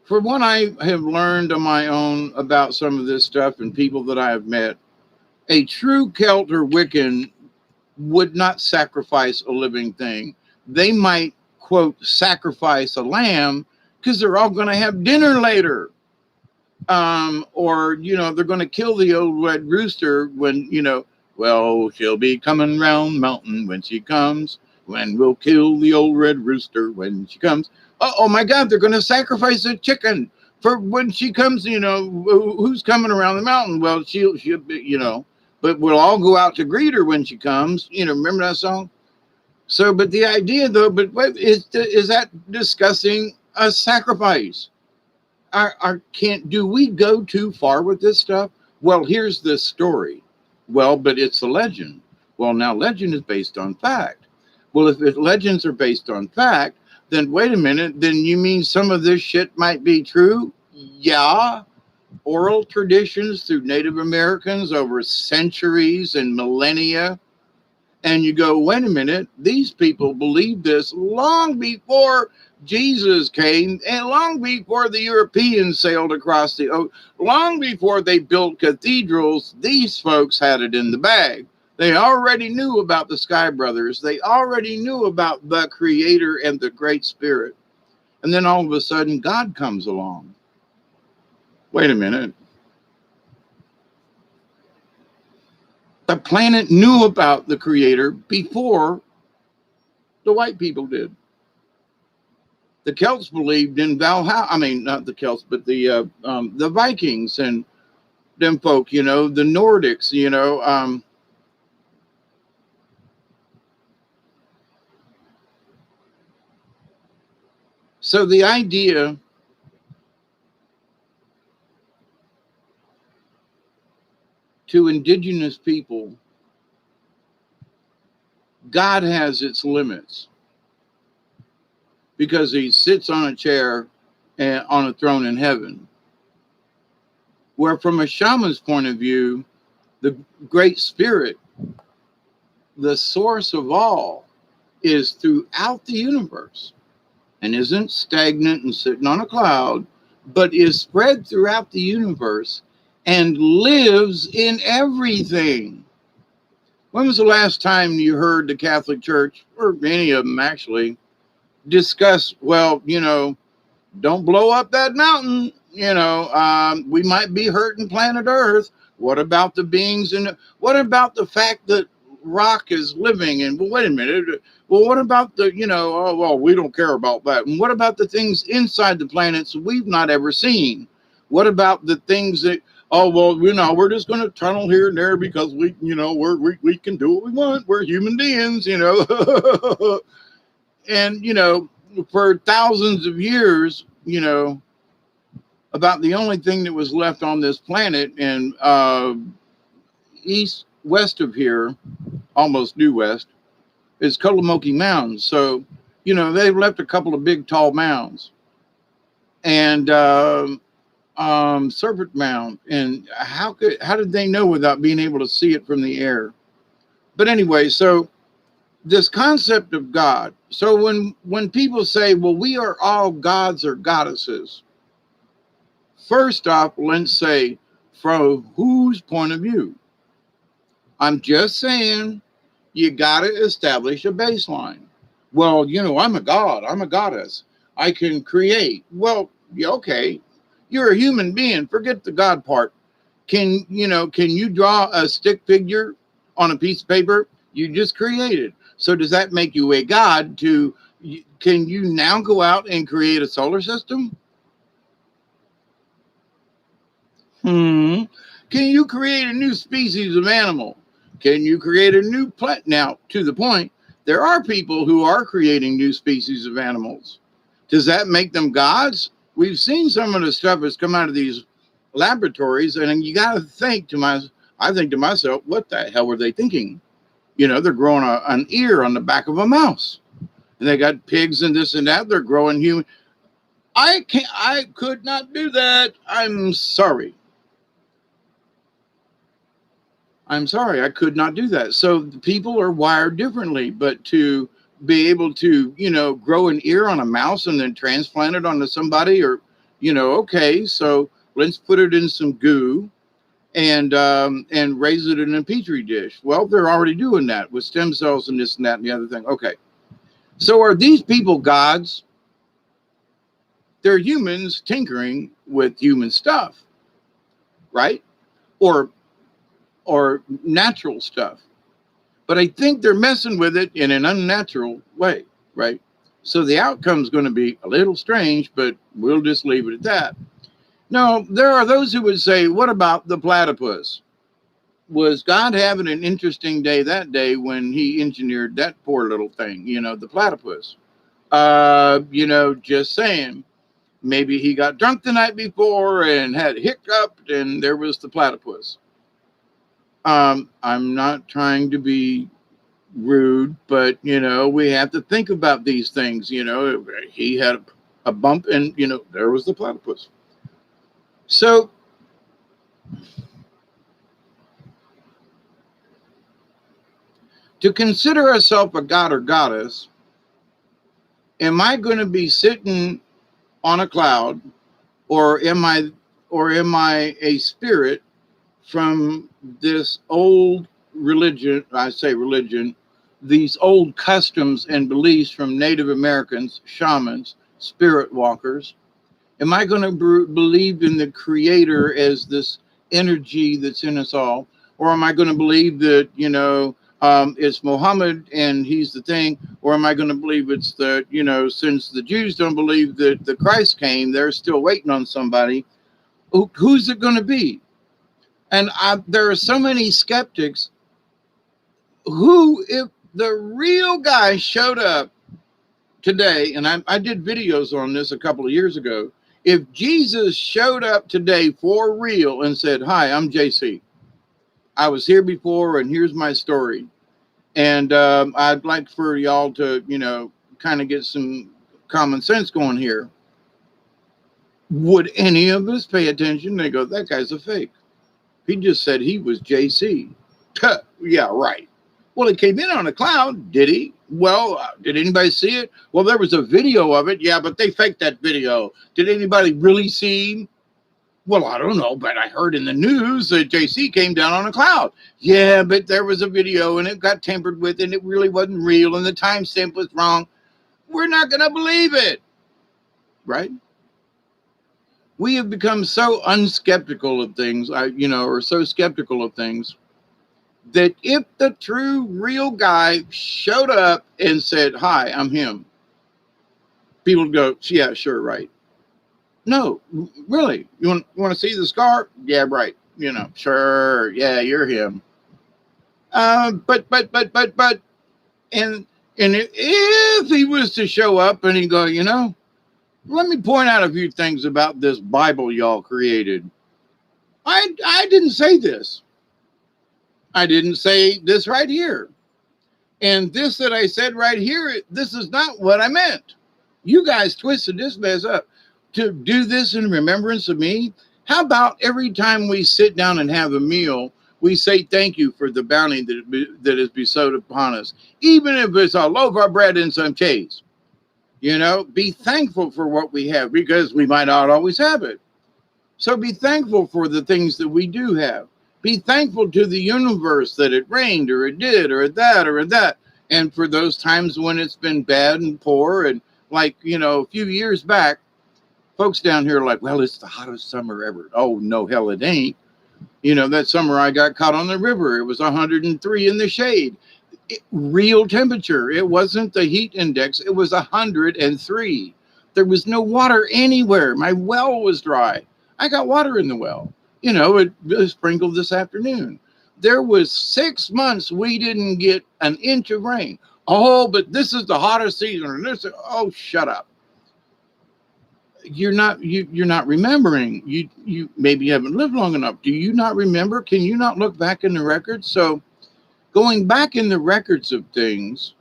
for what I have learned on my own about some of this stuff and people that I have met, a true Celt or Wiccan would not sacrifice a living thing. They might, quote, sacrifice a lamb because they're all going to have dinner later. Or, they're going to kill the old red rooster when, well, she'll be coming round mountain when she comes, when we'll kill the old red rooster when she comes. Oh my God, they're going to sacrifice a chicken for when she comes, who's coming around the mountain? Well, she'll be, but we'll all go out to greet her when she comes. Remember that song? So, but the idea though, but what is that discussing a sacrifice? Do we go too far with this stuff? Well, here's the story. Well, but it's a legend. Well, now legend is based on fact. Well, if legends are based on fact, then wait a minute, then you mean some of this shit might be true? Yeah. Oral traditions through Native Americans over centuries and millennia. And you go, wait a minute, these people believed this long before Jesus came, and long before the Europeans sailed across the ocean, long before they built cathedrals, these folks had it in the bag. They already knew about the Sky Brothers. They already knew about the Creator and the Great Spirit. And then all of a sudden, God comes along. Wait a minute. The planet knew about the Creator before the white people did. The Celts believed in Valhalla. I mean, not the Celts, but the Vikings and them folk, the Nordics, So the idea to indigenous people, God has its limits because he sits on a chair and on a throne in heaven. Where from a shaman's point of view, the Great Spirit, the source of all, is throughout the universe and isn't stagnant and sitting on a cloud, but is spread throughout the universe and lives in everything. When was the last time you heard the Catholic Church, or any of them actually, discuss, well, don't blow up that mountain, we might be hurting planet Earth. What about the beings what about the fact that rock is living? And well, wait a minute. Well, what about the, oh, well, we don't care about that. And what about the things inside the planets we've not ever seen? What about the things that, oh, well, we're just going to tunnel here and there because we can do what we want. We're human beings, and, for thousands of years, about the only thing that was left on this planet and west of here, almost due west, is Kolomoki Mountains. So, they've left a couple of big tall mounds and Serpent Mound. And how did they know without being able to see it from the air? But anyway, so this concept of God. So when people say, well, we are all gods or goddesses, first off, let's say, from whose point of view? I'm just saying you got to establish a baseline. Well, I'm a god, I'm a goddess, I can create. Well, okay, you're a human being. Forget the god part. Can you draw a stick figure on a piece of paper you just created? So does that make you a god? Can you now go out and create a solar system? Can you create a new species of animal? Can you create a new plant? Now, to the point, there are people who are creating new species of animals. Does that make them gods? We've seen some of the stuff that's come out of these laboratories, and you got to I think to myself, what the hell were they thinking? They're growing an ear on the back of a mouse, and they got pigs and this and that. They're growing human. I could not do that. I'm sorry. I could not do that. So people are wired differently, but to be able to, grow an ear on a mouse and then transplant it onto somebody, or, okay, so let's put it in some goo and raise it in a petri dish. Well, they're already doing that with stem cells and this and that and the other thing. Okay. So are these people gods? They're humans tinkering with human stuff, right? Or natural stuff. But I think they're messing with it in an unnatural way, right? So the outcome's going to be a little strange, but we'll just leave it at that. No, there are those who would say, what about the platypus? Was God having an interesting day that day when he engineered that poor little thing, the platypus? Just saying. Maybe he got drunk the night before and had hiccup, and there was the platypus. I'm not trying to be rude, but we have to think about these things. He had a bump, and there was the platypus. So to consider ourselves a god or goddess Am I going to be sitting on a cloud, or am I a spirit from this old religion? I say religion, these old customs and beliefs from Native Americans, shamans, spirit walkers. Am I going to believe in the creator as this energy that's in us all? Or am I going to believe that, it's Muhammad and he's the thing? Or am I going to believe it's since the Jews don't believe that the Christ came, they're still waiting on somebody. Who's it going to be? And there are so many skeptics who, if the real guy showed up today, and I did videos on this a couple of years ago, if Jesus showed up today for real and said, "Hi, I'm JC. I was here before, and here's my story." And I'd like for y'all to, kind of get some common sense going here. Would any of us pay attention? They go, "That guy's a fake. He just said he was JC." Yeah, right. Well, he came in on a cloud, did he? Well, did anybody see it? Well, there was a video of it. Yeah, but they faked that video. Did anybody really see him? Well, I don't know, but I heard in the news that JC came down on a cloud. Yeah, but there was a video and it got tampered with and it really wasn't real and the timestamp was wrong. We're not going to believe it, right? We have become so unskeptical of things, or so skeptical of things, that if the true, real guy showed up and said, "Hi, I'm him," people would go, "Yeah, sure, right." No, really. You want to see the scar? Yeah, right. Sure. Yeah, you're him. But, and if he was to show up and he'd go, let me point out a few things about this Bible y'all created. I didn't say this. I didn't say this right here. And this that I said right here, this is not what I meant. You guys twisted this mess up to do this in remembrance of me. How about every time we sit down and have a meal, we say thank you for the bounty that is bestowed upon us, even if it's a loaf of bread and some cheese. Be thankful for what we have because we might not always have it. So be thankful for the things that we do have. Be thankful to the universe that it rained or it did or that or that. And for those times when it's been bad and poor, and like, a few years back, folks down here are like, well, it's the hottest summer ever. Oh, no, hell, it ain't. That summer I got caught on the river. It was 103 in the shade. Real temperature. It wasn't the heat index. It was 103. There was no water anywhere. My well was dry. I got water in the well. It was sprinkled this afternoon. There was 6 months we didn't get an inch of rain. Oh, but this is the hottest season. Oh, shut up. You're not remembering. You maybe haven't lived long enough. Do you not remember? Can you not look back in the records? So going back in the records of things,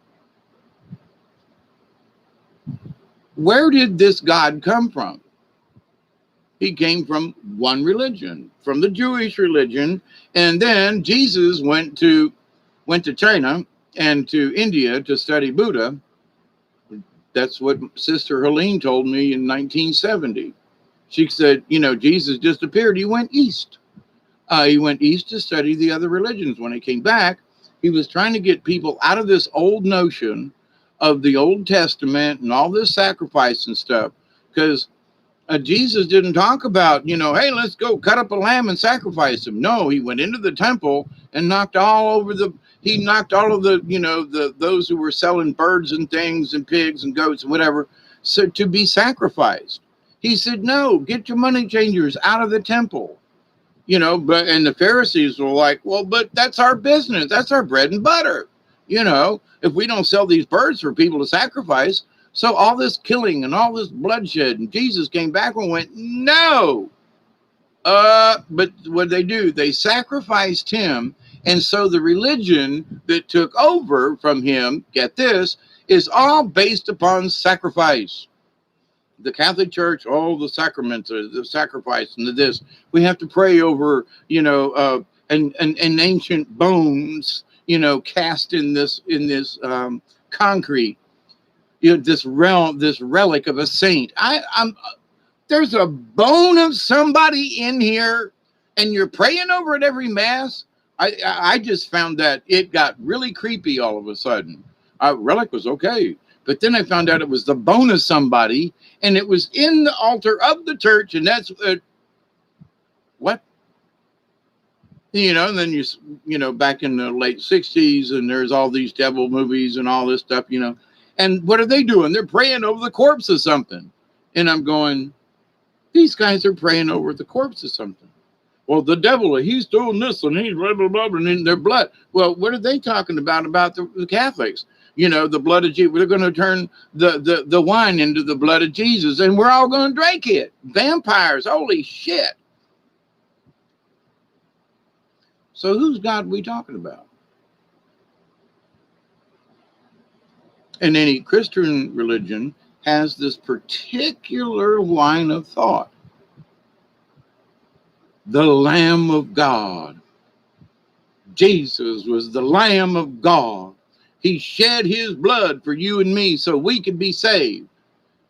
where did this God come from? He came from one religion, from the Jewish religion, and then Jesus went to China and to India to study Buddha. That's what Sister Helene told me in 1970. She said, Jesus disappeared. He went east. He went east to study the other religions. When he came back, he was trying to get people out of this old notion of the Old Testament and all this sacrifice and stuff. Because Jesus didn't talk about, hey, let's go cut up a lamb and sacrifice him. No, he went into the temple and knocked all of the those who were selling birds and things and pigs and goats and whatever, so to be sacrificed. He said, no, get your money changers out of the temple. And the Pharisees were like, well, but that's our business. That's our bread and butter. If we don't sell these birds for people to sacrifice. So all this killing and all this bloodshed, and Jesus came back and went, no. But what they do, they sacrificed him. And so the religion that took over from him, get this, is all based upon sacrifice. The Catholic Church, all the sacraments, the sacrifice, and this. We have to pray over, and ancient bones, cast in this concrete. this realm, this relic of a saint. There's a bone of somebody in here, and you're praying over it every mass. I just found that it got really creepy all of a sudden. Relic was okay, but then I found out it was the bone of somebody, and it was in the altar of the church, and that's what. And then back in the late 60s, and there's all these devil movies and all this stuff, and what are they doing? They're praying over the corpse of something. And I'm going, these guys are praying over the corpse of something. Well, the devil, he's doing this, and he's blah, blah, blah, and in their blood. Well, what are they talking about the Catholics? The blood of Jesus. We're going to turn the wine into the blood of Jesus, and we're all going to drink it. Vampires, holy shit. So whose God are we talking about? And any Christian religion has this particular line of thought. The Lamb of God. Jesus was the Lamb of God. He shed his blood for you and me so we could be saved.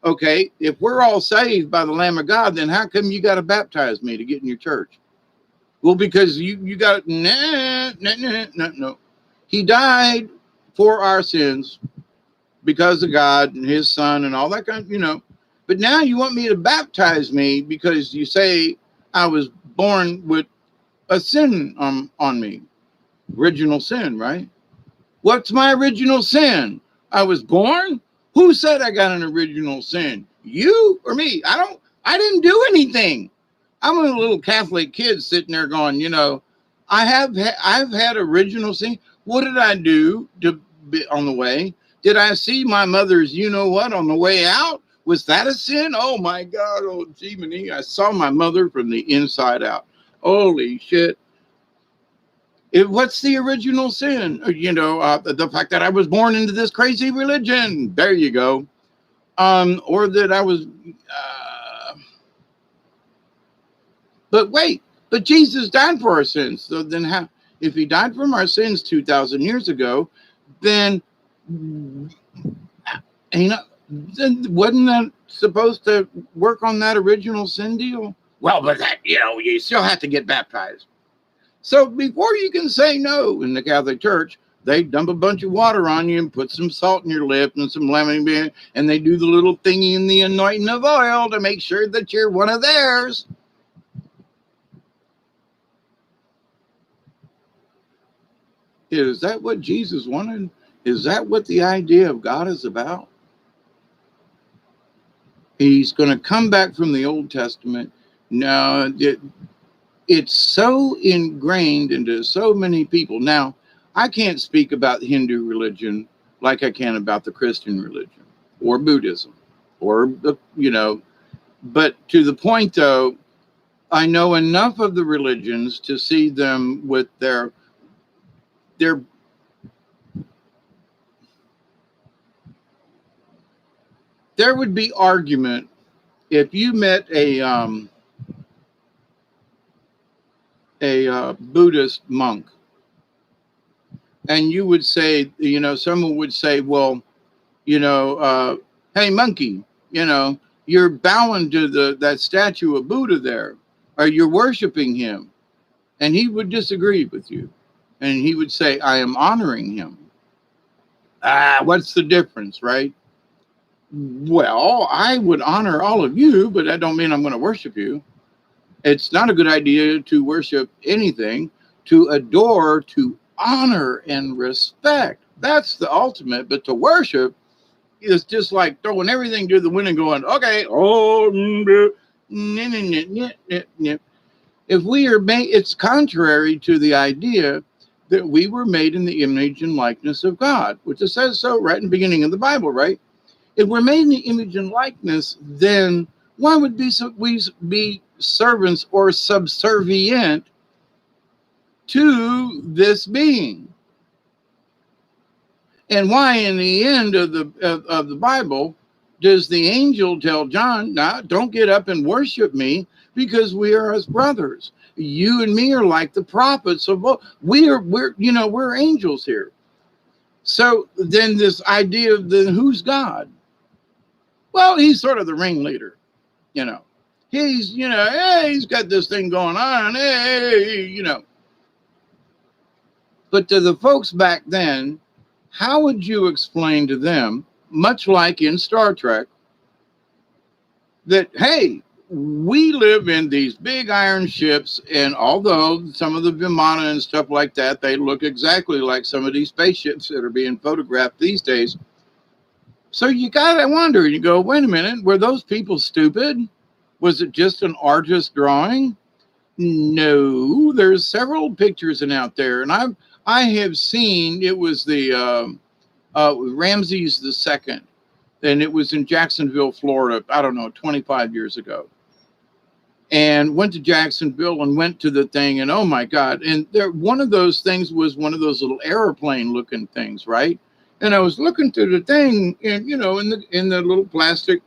Okay, if we're all saved by the Lamb of God, then how come you got to baptize me to get in your church? Well, because you got, no. He died for our sins because of God and his son and all that kind of, But now you want me to baptize me because you say I was born with a sin on me. Original sin, right? What's my original sin? I was born? Who said I got an original sin? You or me? I didn't do anything. I'm a little Catholic kid sitting there going, I've had original sin. What did I do to be on the way? Did I see my mother's what on the way out? Was that a sin? Oh my God, oh Jiminy. I saw my mother from the inside out. Holy shit. What's the original sin? The fact that I was born into this crazy religion. There you go. Or that I was... But Jesus died for our sins. So then how, if he died from our sins 2,000 years ago, then, then wasn't that supposed to work on that original sin deal? Well, but that, you still have to get baptized. So before you can say no in the Catholic Church, they dump a bunch of water on you and put some salt in your lip and some lemon beer, and they do the little thingy in the anointing of oil to make sure that you're one of theirs. Is that what Jesus wanted? Is that what the idea of God is about? He's going to come back from the Old Testament. No, it's so ingrained into so many people. Now, I can't speak about Hindu religion like I can about the Christian religion or Buddhism or, but to the point, though, I know enough of the religions to see them with their there would be argument if you met a Buddhist monk, and you would say, someone would say, well, hey, monkey, you're bowing to that statue of Buddha there, or you're worshiping him, and he would disagree with you. And he would say, I am honoring him. What's the difference, right? Well, I would honor all of you, but that don't mean I'm going to worship you. It's not a good idea to worship anything, to adore, to honor and respect. That's the ultimate. But to worship is just like throwing everything to the wind and going, okay, if we are made, it's contrary to the idea that we were made in the image and likeness of God, which it says so right in the beginning of the Bible, right? If we're made in the image and likeness, then why would we be servants or subservient to this being? And why, in the end of the Bible, does the angel tell John, "Nah, don't get up and worship me, because we are as brothers. You and me are like the prophets of both. We're angels here." So then this idea of who's God? Well, he's sort of the ringleader, you know. He's, hey, he's got this thing going on, hey. But to the folks back then, how would you explain to them, much like in Star Trek, that, hey, we live in these big iron ships, and although some of the Vimana and stuff like that, they look exactly like some of these spaceships that are being photographed these days. So you got to wonder, you go, wait a minute, were those people stupid? Was it just an artist drawing? No, there's several pictures out there, and I have seen, it was the Ramses II, and it was in Jacksonville, Florida, I don't know, 25 years ago. And went to Jacksonville and went to the thing, and oh my God. And there, one of those things was one of those little airplane looking things, right? And I was looking through the thing, and in the little plastic,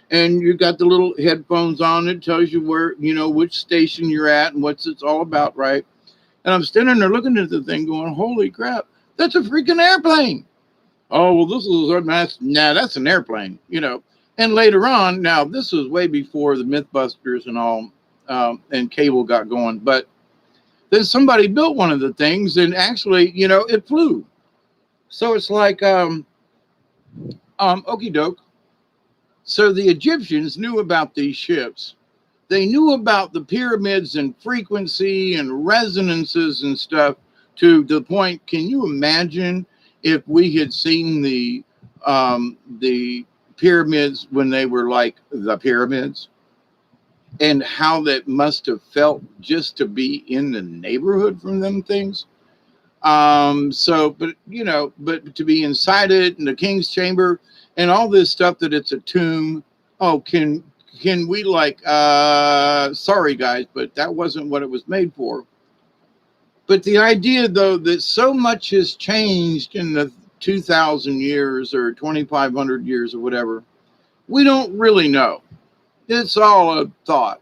and you got the little headphones on. It tells you where, which station you're at and what's it's all about, right? And I'm standing there looking at the thing going, holy crap, that's a freaking airplane. Oh, well, this is that's an airplane, And later on, now this was way before the Mythbusters and all, and cable got going. But then somebody built one of the things, and actually, it flew. So it's like, okie doke. So the Egyptians knew about these ships. They knew about the pyramids and frequency and resonances and stuff to the point. Can you imagine if we had seen the pyramids when they were like the pyramids, and how that must have felt just to be in the neighborhood from them things? But to be inside it in the king's chamber and all this stuff, that it's a tomb. Oh, can we sorry guys, but that wasn't what it was made for. But the idea, though, that so much has changed in the 2,000 years or 2,500 years or whatever, we don't really know. It's all a thought.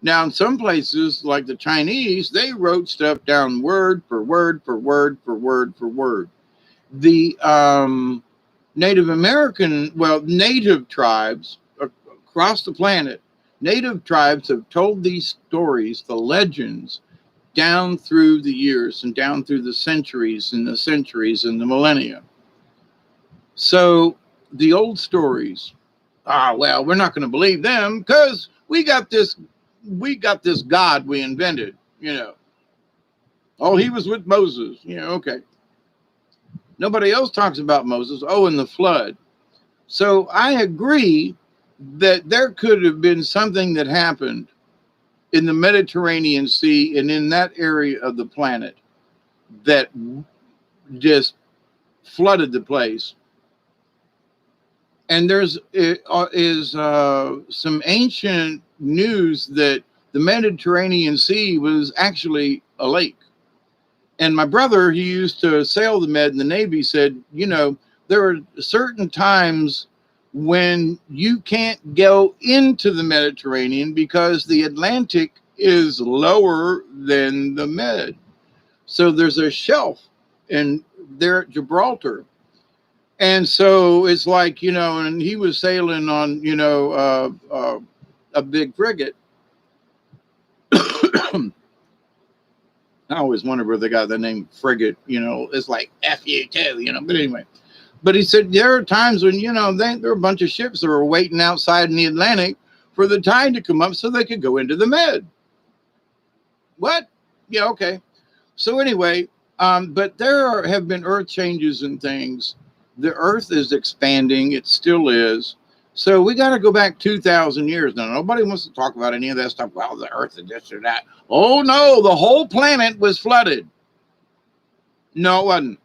Now, in some places, like the Chinese, they wrote stuff down word for word for word for word for word. The native tribes across the planet, native tribes have told these stories, the legends, down through the years and down through the centuries and the millennia. So the old stories, we're not going to believe them because we got this God we invented, Oh, he was with Moses, okay. Nobody else talks about Moses. Oh, and the flood. So I agree that there could have been something that happened in the Mediterranean Sea and in that area of the planet that just flooded the place. And there's some ancient news that the Mediterranean Sea was actually a lake. And my brother, he used to sail the Med in the Navy, said, there are certain times when you can't go into the Mediterranean because the Atlantic is lower than the Med. So there's a shelf there at Gibraltar. And so it's like, and he was sailing on, a big frigate. I always wonder where they got the name frigate, it's like F-U too, but anyway. But he said there are times when, there are a bunch of ships that were waiting outside in the Atlantic for the tide to come up so they could go into the Med. What? Yeah, okay. So anyway, but there have been earth changes and things. The earth is expanding. It still is. So we got to go back 2,000 years. Now, nobody wants to talk about any of that stuff. Well, the earth and this or that. Oh, no, the whole planet was flooded. No, it wasn't.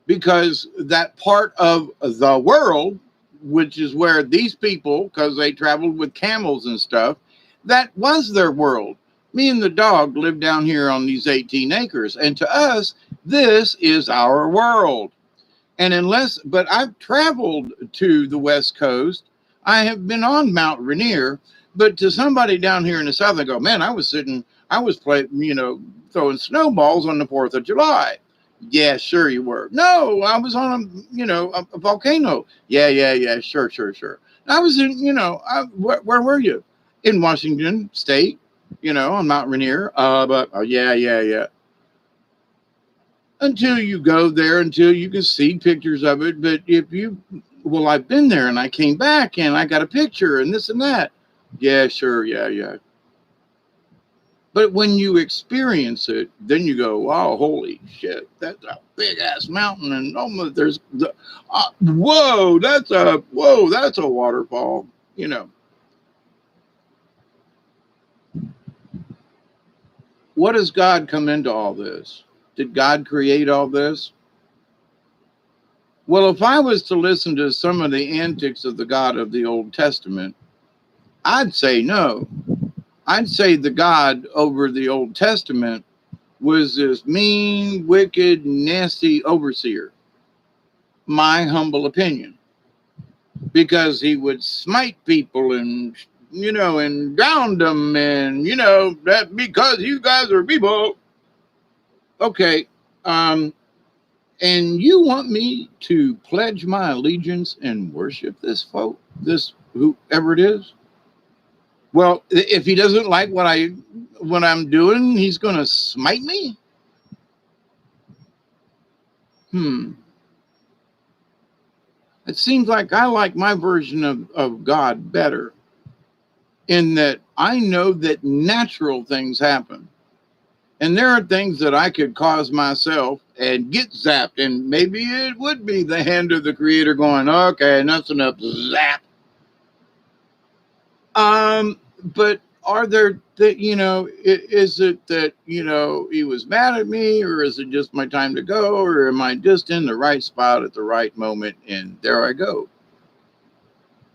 Because that part of the world, which is where these people, because they traveled with camels and stuff, that was their world. Me and the dog lived down here on these 18 acres. And to us, this is our world. But I've traveled to the West Coast. I have been on Mount Rainier, but to somebody down here in the South, I go, man, I was playing, throwing snowballs on the 4th of July. Yeah, sure you were. No, I was on a volcano. Yeah, yeah, yeah, sure, sure, sure. I was in, where were you? In Washington State, on Mount Rainier. But yeah, yeah, yeah. Until you go there, until you can see pictures of it. But well, I've been there and I came back and I got a picture and this and that. Yeah, sure, yeah, yeah. But when you experience it, then you go, "Wow, holy shit! That's a big ass mountain, and almost there's whoa, that's a waterfall." You know, what does God come into all this? Did God create all this? Well, if I was to listen to some of the antics of the God of the Old Testament, I'd say no. I'd say the God over the Old Testament was this mean, wicked, nasty overseer. My humble opinion, because he would smite people and and drown them, and that because you guys are people. Okay, um, and you want me to pledge my allegiance and worship this whoever it is? Well, if he doesn't like what I'm doing, he's gonna smite me. Hmm. It seems like I like my version of God better, in that I know that natural things happen. And there are things that I could cause myself and get zapped. And maybe it would be the hand of the creator going, okay, enough's enough, zap. But are there that, is it that, he was mad at me, or is it just my time to go? Or am I just in the right spot at the right moment? And there I go.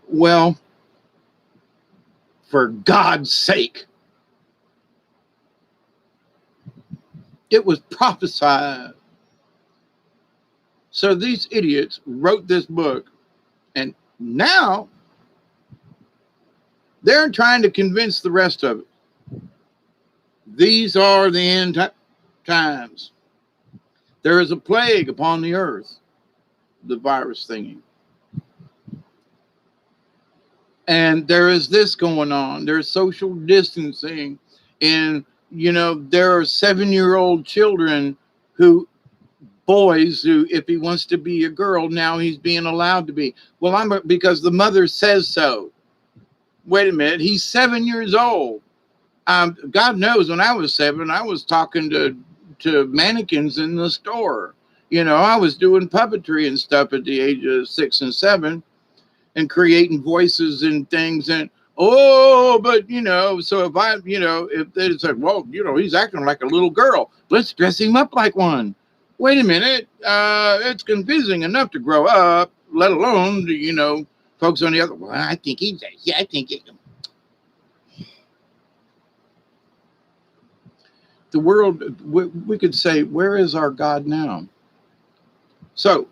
Well, for God's sake, it was prophesied. So these idiots wrote this book, and now they're trying to convince the rest of it. These are the end times. There is a plague upon the earth, the virus thingy. And there is this going on. There's social distancing. And, there are 7-year-old children boys who, if he wants to be a girl, now he's being allowed to be. Well, because the mother says so. Wait a minute. He's 7 years old. God knows when I was 7, I was talking to mannequins in the store. I was doing puppetry and stuff at the age of 6 and 7, and creating voices and things. And but so if they said, well, he's acting like a little girl, let's dress him up like one. Wait a minute, it's confusing enough to grow up, let alone folks on the other. Well, I think I think the world, we could say, where is our God now? So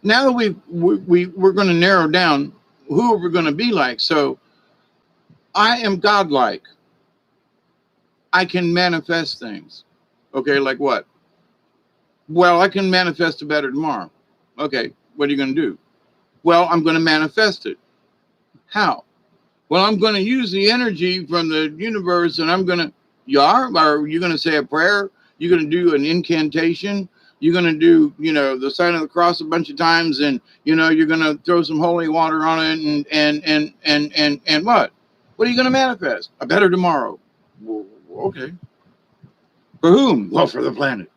now that we're going to narrow down who we're going to be like. So I am godlike. I can manifest things. Okay, like what? Well, I can manifest a better tomorrow. Okay, what are you going to do? Well, I'm going to manifest it. How? Well, I'm going to use the energy from the universe, and I'm going to, are you going to say a prayer? You're going to do an incantation? You're going to do, the sign of the cross a bunch of times, and, you're going to throw some holy water on it, and what? What are you going to manifest? A better tomorrow. Well, okay. For whom? Well, for the planet.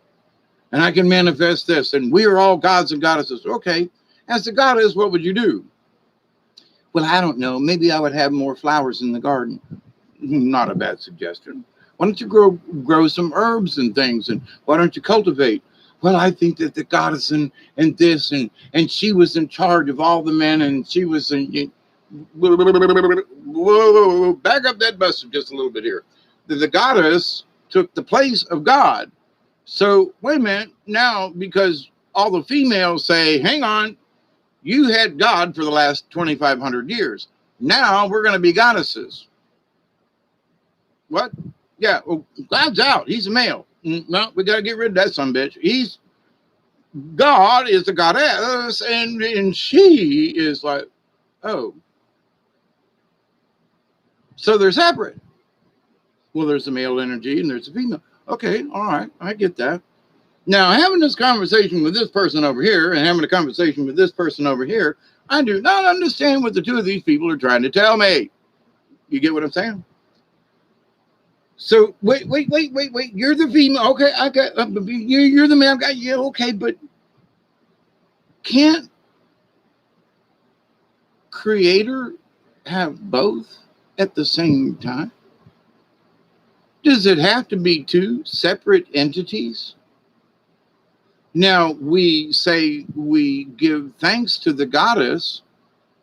And I can manifest this, and we are all gods and goddesses. Okay. As the goddess, what would you do? Well, I don't know. Maybe I would have more flowers in the garden. Not a bad suggestion. Why don't you grow some herbs and things, and why don't you cultivate? Well, I think that the goddess and this and she was in charge of all the men, and she was in. Whoa, back up that bus just a little bit here. The goddess took the place of God. So wait a minute now, because all the females say, hang on, you had God for the last 2,500 years. Now we're going to be goddesses. What? Yeah, well, God's out. He's a male. No, we got to get rid of that son bitch. God is the goddess, and she is like, oh, so they're separate. Well, there's a male energy and there's a female. Okay, all right, I get that. Now, having this conversation with this person over here and having a conversation with this person over here, I do not understand what the two of these people are trying to tell me. You get what I'm saying? So wait. You're the female. Okay, I got you're the male guy. Yeah, okay, but can't creator have both at the same time? Does it have to be two separate entities? Now we say we give thanks to the goddess,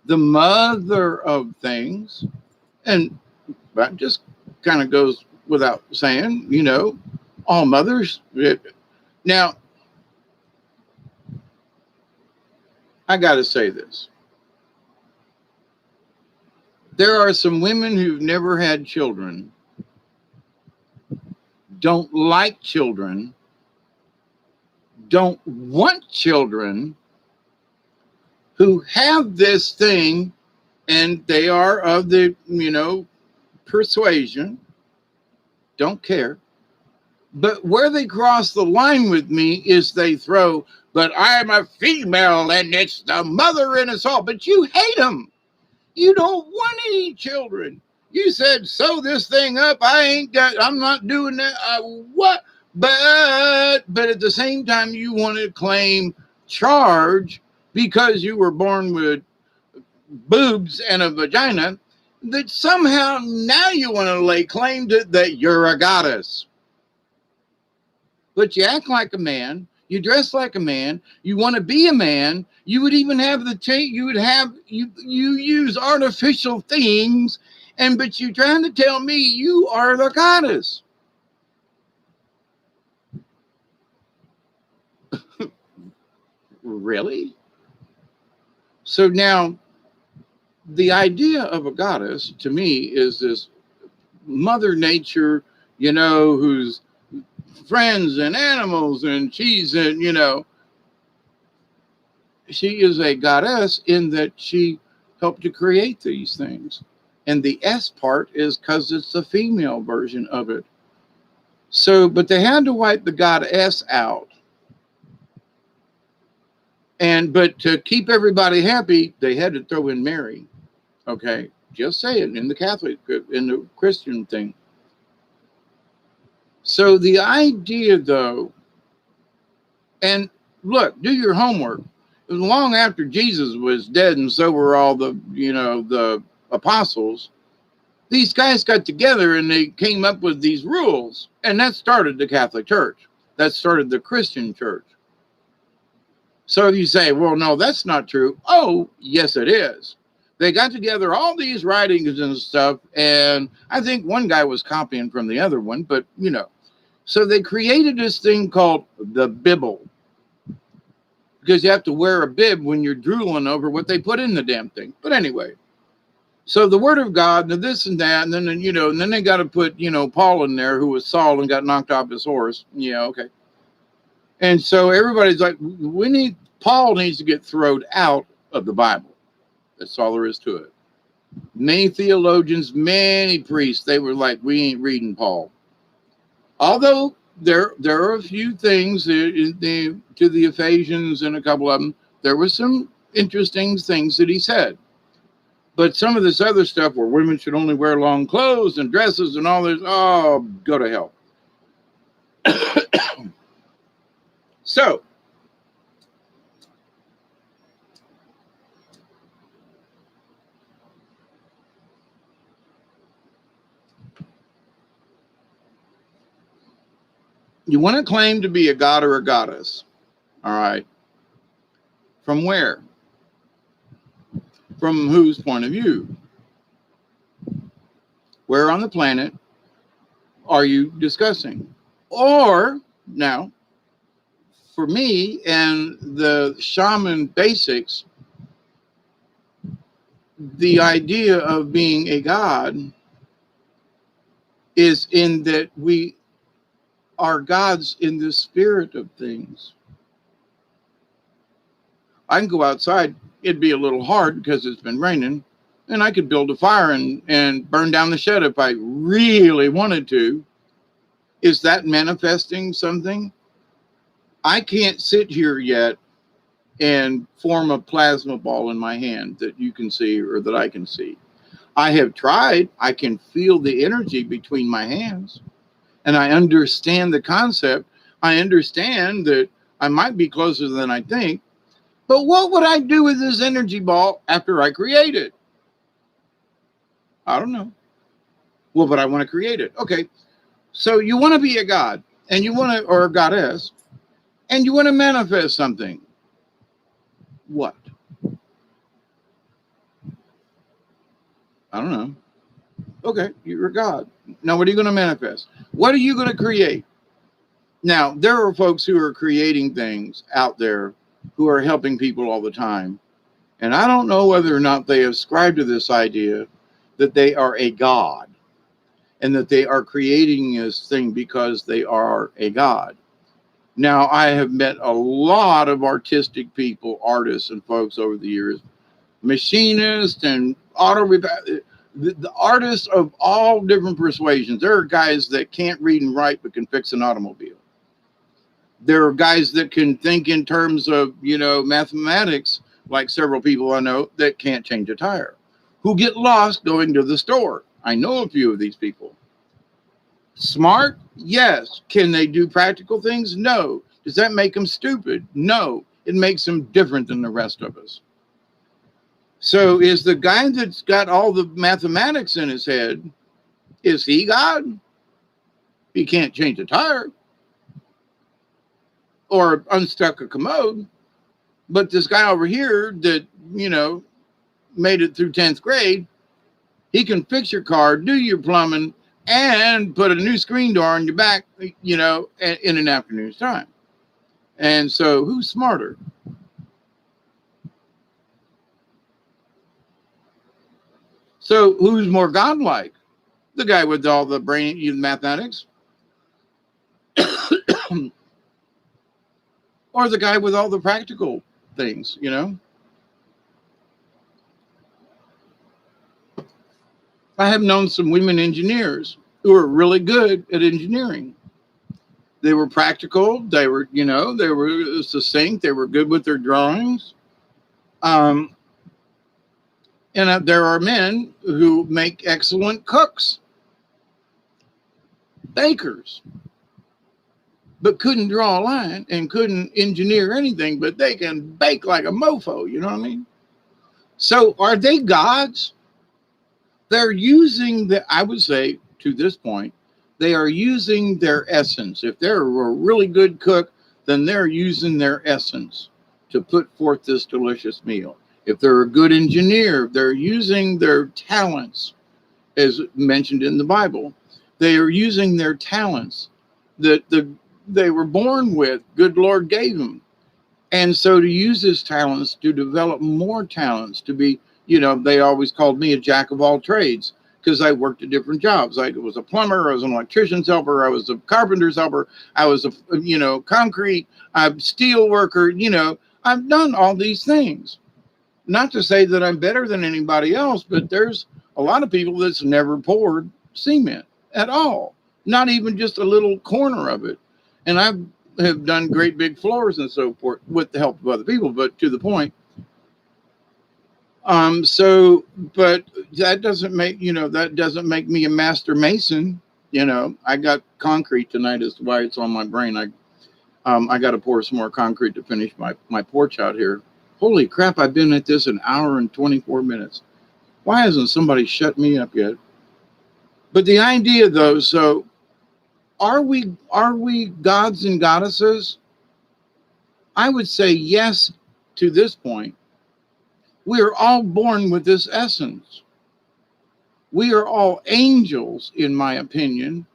the mother of things, and that just kind of goes without saying, all mothers. Now, I got to say this. There are some women who've never had children, don't like children, don't want children, who have this thing, and they are of the, persuasion, don't care. But where they cross the line with me is they throw, but I'm a female and it's the mother in us all. But you hate them. You don't want any children. You said, sew this thing up. I'm not doing that. What? But at the same time, you want to claim charge because you were born with boobs and a vagina, that somehow now you want to lay claim to that you're a goddess. But you act like a man, you dress like a man, you want to be a man, you would even have you use artificial things, but you're trying to tell me you are the goddess. Really? So now the idea of a goddess to me is this Mother Nature, who's friends and animals, and she's she is a goddess in that she helped to create these things. And the S part is because it's the female version of it. So, but they had to wipe the goddess out. But to keep everybody happy, they had to throw in Mary. Okay, just say it in the Christian thing. So the idea, though, and look, do your homework. It was long after Jesus was dead, and so were all the apostles. These guys got together and they came up with these rules, and that started the Catholic Church. That started the Christian Church. So if you say, well, no, that's not true. Oh, yes, it is. They got together all these writings and stuff, and I think one guy was copying from the other one, but so they created this thing called the Bible, because you have to wear a bib when you're drooling over what they put in the damn thing. But anyway, so the Word of God, and this and that, and then and then they got to put Paul in there, who was Saul and got knocked off his horse. Yeah, okay. And so everybody's like, Paul needs to get thrown out of the Bible. That's all there is to it. Many theologians, many priests, they were like, we ain't reading Paul. Although there are a few things to the Ephesians and a couple of them, there were some interesting things that he said. But some of this other stuff where women should only wear long clothes and dresses and all this, oh, go to hell. So, you want to claim to be a god or a goddess, all right? From where? From whose point of view? Where on the planet are you discussing? Or, now, for me and the shaman basics, the idea of being a god is in that we are gods in the spirit of things. I can go outside. It'd be a little hard because it's been raining, and I could build a fire and burn down the shed if I really wanted to. Is that manifesting something? I can't sit here yet and form a plasma ball in my hand that you can see or that I can see. I have tried. I can feel the energy between my hands, and I understand the concept. I understand that I might be closer than I think. But what would I do with this energy ball after I create it? I don't know. Well, but I want to create it. Okay. So you want to be a god and you want to, or a goddess, and you want to manifest something. What? I don't know. Okay. You're a god. Now, what are you going to manifest? What are you going to create? Now, there are folks who are creating things out there who are helping people all the time. And I don't know whether or not they ascribe to this idea that they are a god and that they are creating this thing because they are a god. Now, I have met a lot of artistic people, artists and folks over the years, machinists and auto repair, the artists of all different persuasions. There are guys that can't read and write but can fix an automobile. There are guys that can think in terms of, mathematics, like several people I know that can't change a tire, who get lost going to the store. I know a few of these people. Smart? Yes. Can they do practical things? No. Does that make them stupid? No. It makes them different than the rest of us. So is the guy that's got all the mathematics in his head, is he God? He can't change a tire or unstuck a commode. But this guy over here that, made it through 10th grade, he can fix your car, do your plumbing, and put a new screen door on your back, in an afternoon's time. And so who's smarter? So who's more godlike? The guy with all the brain mathematics? Or the guy with all the practical things, I have known some women engineers who are really good at engineering. They were practical. They were, they were succinct. They were good with their drawings. And there are men who make excellent cooks, bakers, but couldn't draw a line and couldn't engineer anything, but they can bake like a mofo. You know what I mean? So are they gods? They're using I would say to this point, they are using their essence. If they're a really good cook, then they're using their essence to put forth this delicious meal. If they're a good engineer, they're using their talents, as mentioned in the Bible. They are using their talents that they were born with. Good Lord gave them. And so to use his talents, to develop more talents, to be, they always called me a jack of all trades because I worked at different jobs. I was a plumber, I was an electrician's helper, I was a carpenter's helper, I was a, concrete, steel worker, I've done all these things. Not to say that I'm better than anybody else, but there's a lot of people that's never poured cement at all, not even just a little corner of it. And I have done great big floors and so forth with the help of other people, but to the point. But that doesn't make, me a master mason. I got concrete tonight is why it's on my brain. I got to pour some more concrete to finish my porch out here. Holy crap, I've been at this an hour and 24 minutes. Why hasn't somebody shut me up yet? But the idea though, so are we gods and goddesses? I would say yes to this point. We are all born with this essence. We are all angels, in my opinion.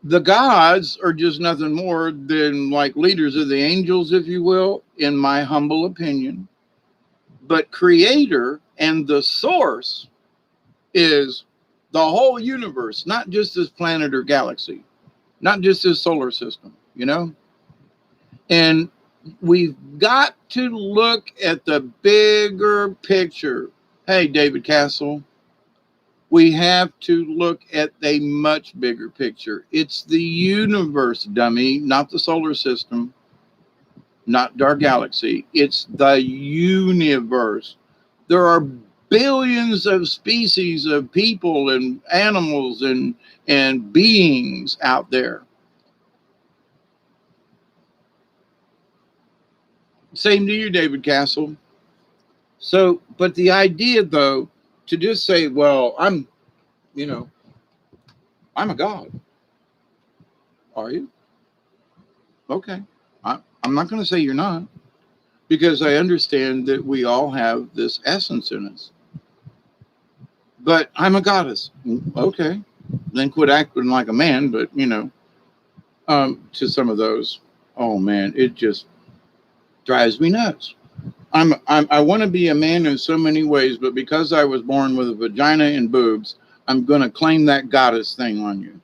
The gods are just nothing more than like leaders of the angels, if you will, in my humble opinion. But creator and the source is the whole universe, not just this planet or galaxy, not just this solar system, And We've got to look at the bigger picture. Hey, David Castle, we have to look at a much bigger picture. It's the universe, dummy, not the solar system, not our galaxy. It's the universe. There are billions of species of people and animals and beings out there. Same to you, David Castle. So, but the idea, though, to just say, well, you know, I'm a god. Are you? Okay. I'm not going to say you're not, because I understand that we all have this essence in us. But I'm a goddess. Okay. Then quit acting like a man, but, to some of those, oh man, it just drives me nuts. I want to be a man in so many ways, but because I was born with a vagina and boobs, I'm going to claim that goddess thing on you.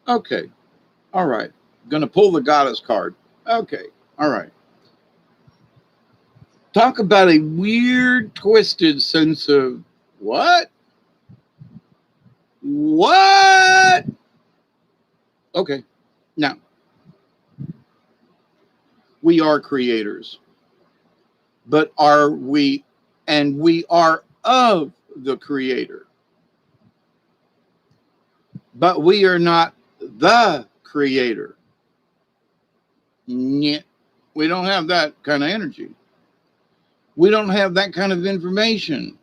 Okay. All right. Going to pull the goddess card. Okay. All right. Talk about a weird, twisted sense of what? What? Okay. Now, we are creators, but are we, and we are of the creator, but we are not the creator. Yeah. We don't have that kind of energy. We don't have that kind of information.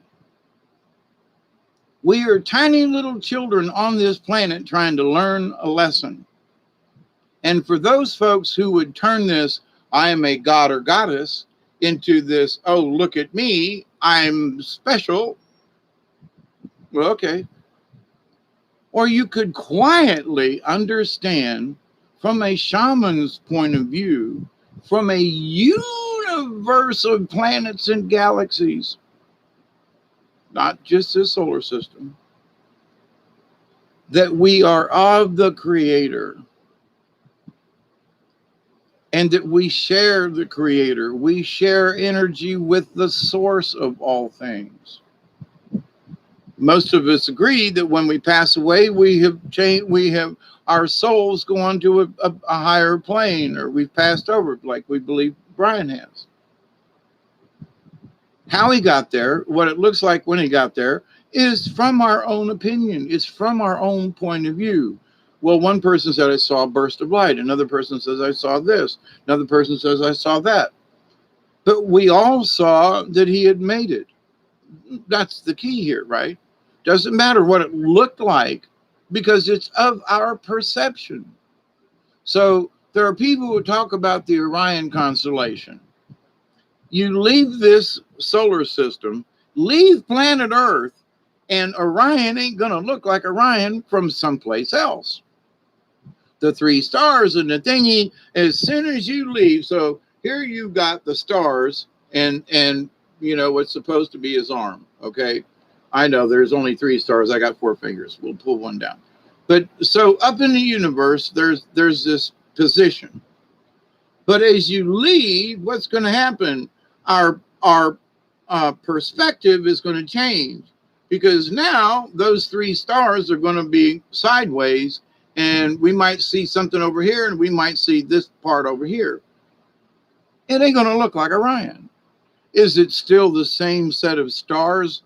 We are tiny little children on this planet trying to learn a lesson. And for those folks who would turn this, I am a god or goddess, into this, oh, look at me, I'm special. Well, okay. Or you could quietly understand from a shaman's point of view, from a universe of planets and galaxies, not just the solar system, that we are of the creator and that we share the creator. We share energy with the source of all things. Most of us agree that when we pass away, we have changed, we have our souls go on to a higher plane, or we've passed over, like we believe Brian has. How he got there, what it looks like when he got there, is from our own opinion. It's from our own point of view. Well, one person said, I saw a burst of light. Another person says, I saw this. Another person says, I saw that. But we all saw that he had made it. That's the key here, right? Doesn't matter what it looked like, because it's of our perception. So there are people who talk about the Orion constellation. You leave this solar system, leave planet Earth, and Orion ain't going to look like Orion from someplace else. The three stars and the thingy, as soon as you leave. So here you've got the stars and what's supposed to be his arm. Okay. I know there's only three stars. I got 4 fingers. We'll pull one down. But so up in the universe, there's this position. But as you leave, what's going to happen? Our perspective is going to change, because now those 3 stars are going to be sideways, and we might see something over here, and we might see this part over here. It ain't going to look like Orion. Is it still the same set of stars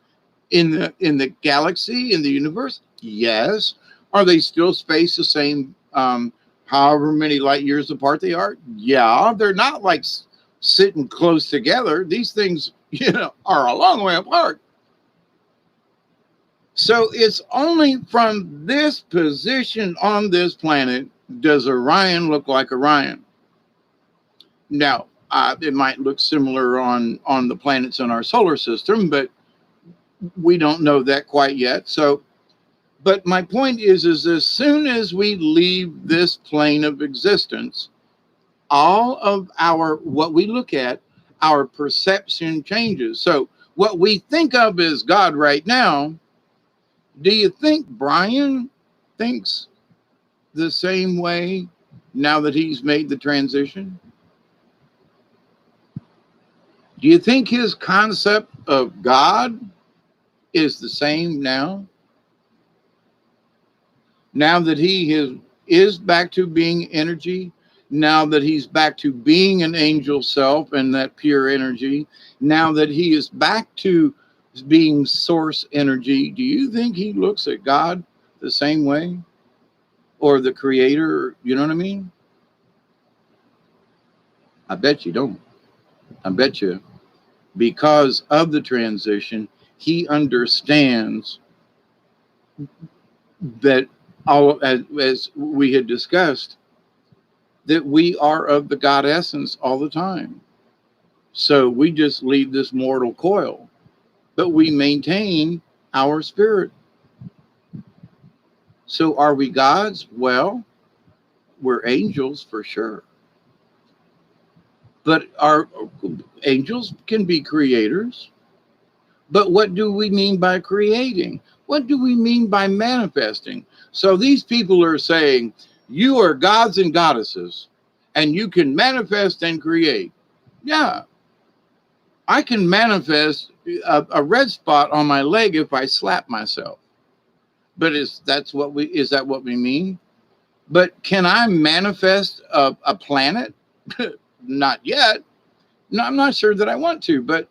in the galaxy, in the universe? Yes. Are they still spaced the same, however many light years apart they are? Yeah. They're not like sitting close together. These things, are a long way apart. So it's only from this position on this planet does Orion look like Orion. Now, it might look similar on the planets in our solar system, but we don't know that quite yet. So, but my point is as soon as we leave this plane of existence, all of what we look at, our perception changes. So what we think of as God right now, do you think Brian thinks the same way now that he's made the transition? Do you think his concept of God is the same now? Now that is back to being energy, now that he's back to being an angel self and that pure energy, now that he is back to being source energy, do you think he looks at God the same way? Or the creator? You know what I mean? I bet you don't. I bet you, because of the transition, he understands that, all as we had discussed, that we are of the God essence all the time. So we just leave this mortal coil, but we maintain our spirit. So are we gods? Well, we're angels for sure. But our angels can be creators. But what do we mean by creating? What do we mean by manifesting? So these people are saying, you are gods and goddesses, and you can manifest and create. Yeah, I can manifest a red spot on my leg if I slap myself. But is that what we mean? But can I manifest a planet? Not yet. No, I'm not sure that I want to, but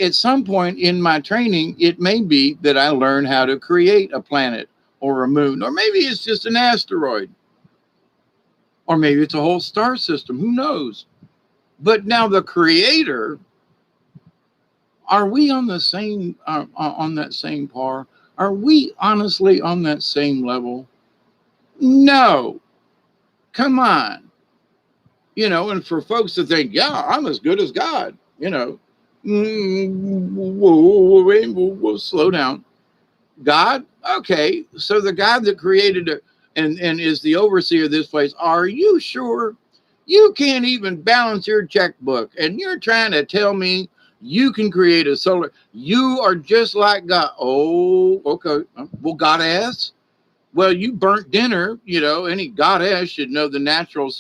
at some point in my training, it may be that I learn how to create a planet or a moon, or maybe it's just an asteroid, or maybe it's a whole star system. Who knows? But now the creator, are we on the same on that same par? Are we honestly on that same level? No. Come on. And for folks to think, yeah, I'm as good as God, we'll slow down. God, okay, so the God that created it and is the overseer of this place, are you sure? You can't even balance your checkbook, and you're trying to tell me you can create a solar. You are just like God. Oh, okay. Well, goddess. Well, you burnt dinner. Any goddess should know the natural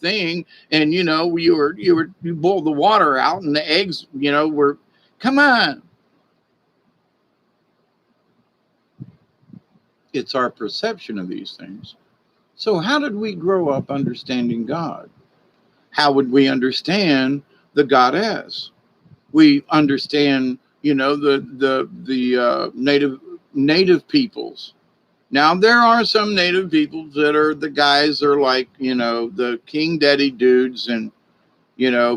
thing. And you boiled the water out, and the eggs, were. Come on. It's our perception of these things. So how did we grow up understanding God? How would we understand the goddess? We understand, the native peoples. Now there are some native peoples that are the guys are like, the king daddy dudes, and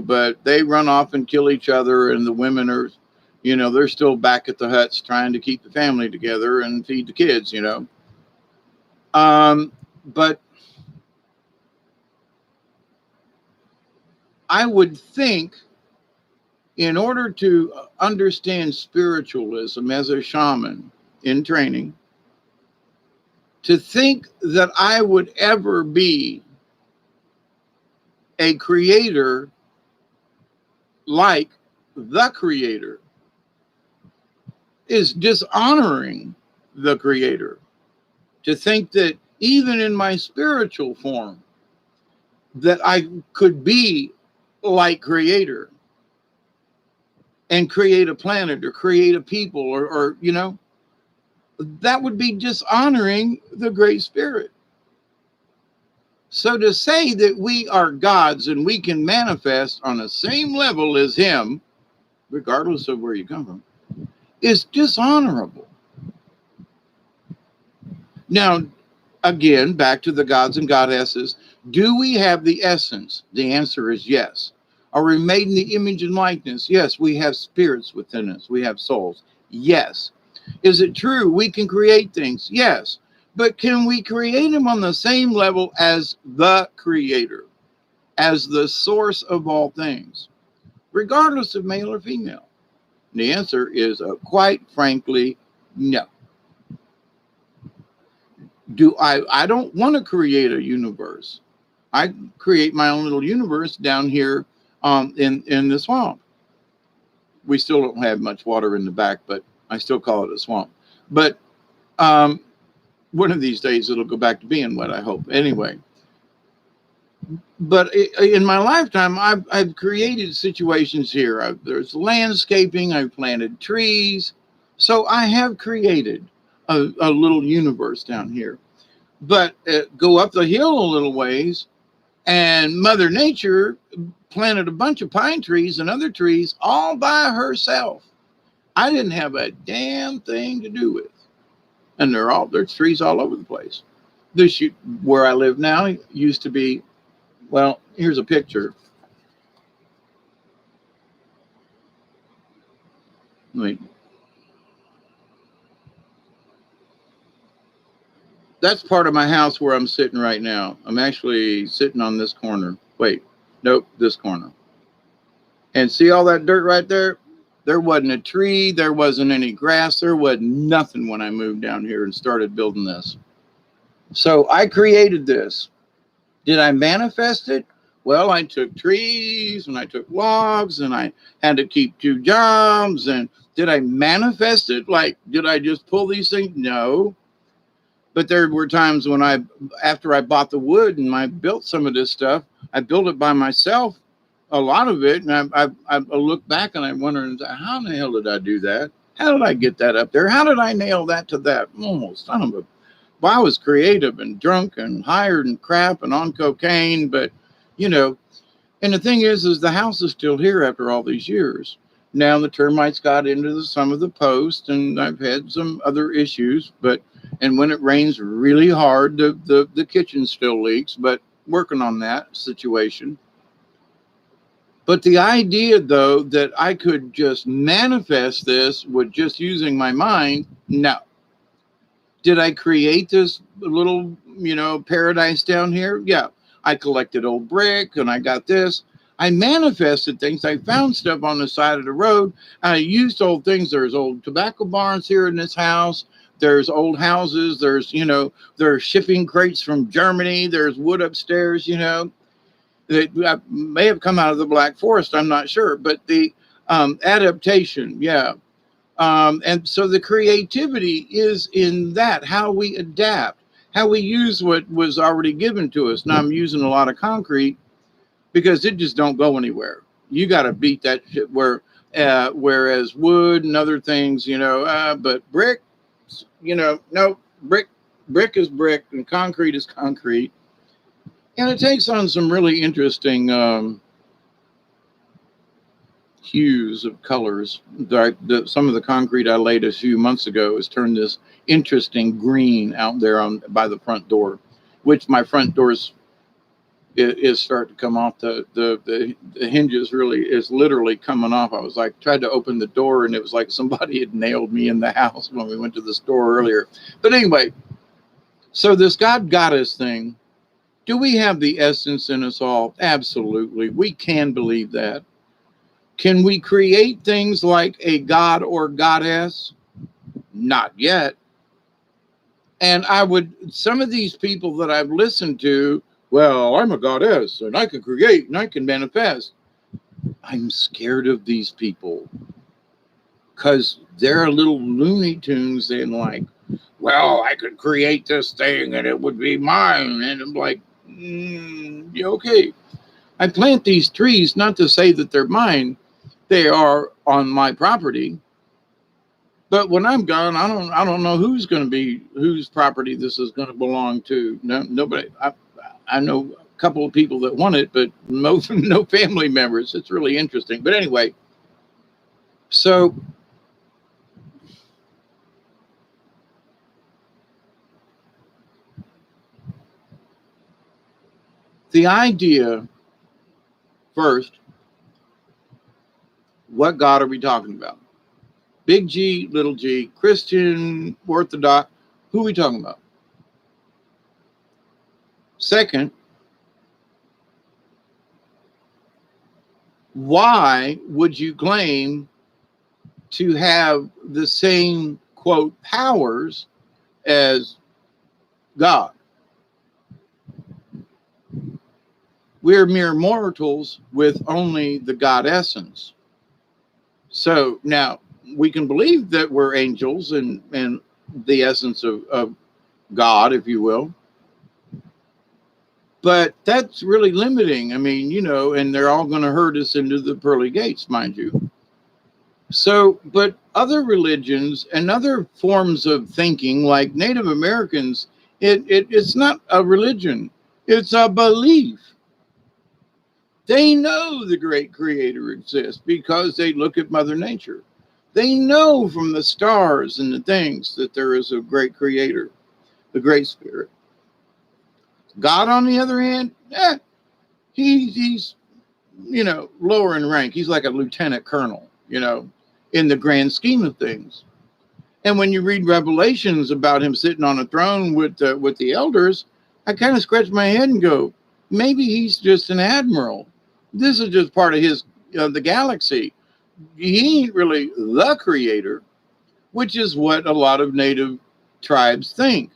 but they run off and kill each other, and the women are, they're still back at the huts trying to keep the family together and feed the kids. But I would think, in order to understand spiritualism as a shaman in training, to think that I would ever be a creator like the creator is dishonoring the creator. To think that even in my spiritual form, that I could be like creator and create a planet or create a people or that would be dishonoring the great spirit. So to say that we are gods and we can manifest on the same level as him, regardless of where you come from, is dishonorable. Now, again, back to the gods and goddesses, do we have the essence? The answer is yes. Are we made in the image and likeness? Yes. We have spirits within us. We have souls. Yes. Is it true we can create things? Yes. But can we create them on the same level as the creator, as the source of all things, regardless of male or female? And the answer is quite frankly, no. I don't want to create a universe. I create my own little universe down here in the swamp. We still don't have much water in the back, but I still call it a swamp. But one of these days it'll go back to being wet, I hope. Anyway, But in my lifetime, I've created situations here. There's landscaping. I've planted trees. So I have created a little universe down here. But go up the hill a little ways, and Mother Nature planted a bunch of pine trees and other trees all by herself. I didn't have a damn thing to do with. And there's trees all over the place. This where I live now used to be, well, here's a picture. Wait. That's part of my house where I'm sitting right now. I'm actually sitting on this corner. Wait, nope, this corner. And see all that dirt right there? There wasn't a tree. There wasn't any grass. There was nothing when I moved down here and started building this. So I created this. Did I manifest it? Well, I took trees and I took logs and I had to keep 2 jobs. And did I manifest it? Like, did I just pull these things? No. But there were times when after I bought the wood and I built some of this stuff, I built it by myself, a lot of it. And I look back and I wonder, how in the hell did I do that? How did I get that up there? How did I nail that to that? Almost, son of a. Well, I was creative and drunk and hired and crap and on cocaine, but and the thing is the house is still here after all these years. Now the termites got into some of the posts, and I've had some other issues, and when it rains really hard, the kitchen still leaks, but working on that situation. But the idea, though, that I could just manifest this with just using my mind, no. Did I create this little, paradise down here? Yeah. I collected old brick and I got this. I manifested things. I found stuff on the side of the road. I used old things. There's old tobacco barns here in this house. There's old houses. There's shipping crates from Germany. There's wood upstairs, that may have come out of the Black Forest. I'm not sure. But the adaptation, yeah. And so the creativity is in that, how we adapt, how we use what was already given to us. Now I'm using a lot of concrete because it just don't go anywhere. You got to beat that shit. Whereas wood and other things, but brick, no, brick is brick and concrete is concrete. And it takes on some really interesting hues of colors. Some of the concrete I laid a few months ago has turned this interesting green out there by the front door, which my front doors is starting to come off. The hinges really is literally coming off. I was like, tried to open the door and it was like somebody had nailed me in the house when we went to the store earlier. But anyway, so this God goddess thing, do we have the essence in us all? Absolutely. We can believe that. Can we create things like a god or goddess? Not yet. And some of these people that I've listened to, well, I'm a goddess and I can create and I can manifest. I'm scared of these people because they're little Looney Tunes and like, well, I could create this thing and it would be mine. And I'm like, okay. I plant these trees not to say that they're mine. They are on my property. But when I'm gone, I don't know whose property this is going to belong to. No, nobody. I know a couple of people that want it, but no family members. It's really interesting. But anyway, so the idea first, what God are we talking about? Big G, little g, Christian, Orthodox, who are we talking about? Second, why would you claim to have the same, quote, powers as God? We're mere mortals with only the God essence. So now we can believe that we're angels and the essence of God, if you will. But that's really limiting. I mean, you know, and they're all going to herd us into the pearly gates, mind you. So, but other religions and other forms of thinking, like Native Americans, it's not a religion, it's a belief. They know the great creator exists because they look at Mother Nature. They know from the stars and the things that there is a great creator, the great spirit. God, on the other hand, he's, you know, lower in rank. He's like a lieutenant colonel, you know, in the grand scheme of things. And when you read Revelations about him sitting on a throne with the elders, I kind of scratch my head and go, maybe he's just an admiral. This is just part of his the galaxy. He ain't really the creator, which is what a lot of native tribes think.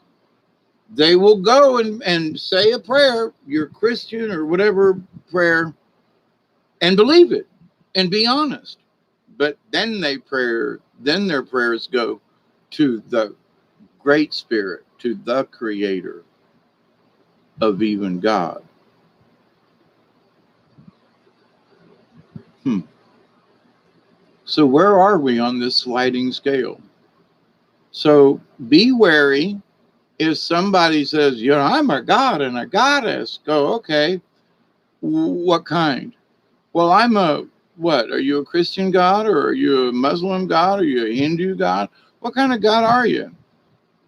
They will go and say a prayer, your Christian or whatever prayer, and believe it and be honest. But then their prayers go to the great spirit, to the creator of even God. So where are we on this sliding scale? So be wary if somebody says, you know, I'm a god and a goddess. Go, okay, what kind? Well, I'm a, what? Are you a Christian god, or are you a Muslim god? Are you a Hindu god? What kind of god are you?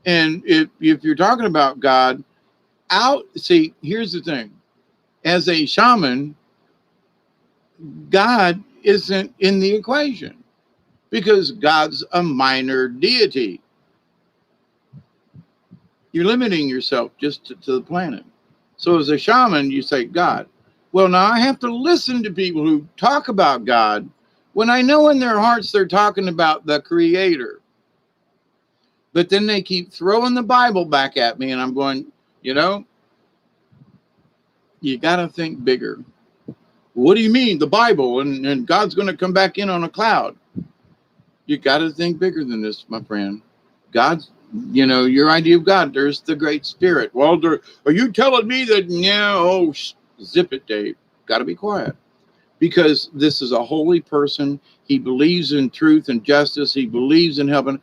And if you're talking about God, see, here's the thing. As a shaman, God isn't in the equation because God's a minor deity. You're limiting yourself just to the planet. So as a shaman, you say God. Well, now I have to listen to people who talk about God when I know in their hearts they're talking about the creator. But then they keep throwing the Bible back at me and I'm going, you know, you got to think bigger. What do you mean, the Bible, and God's going to come back in on a cloud? You got to think bigger than this, my friend. God's, you know, your idea of God, there's the great spirit. Well, are you telling me that, yeah, oh, zip it, Dave. Got to be quiet. Because this is a holy person. He believes in truth and justice. He believes in heaven.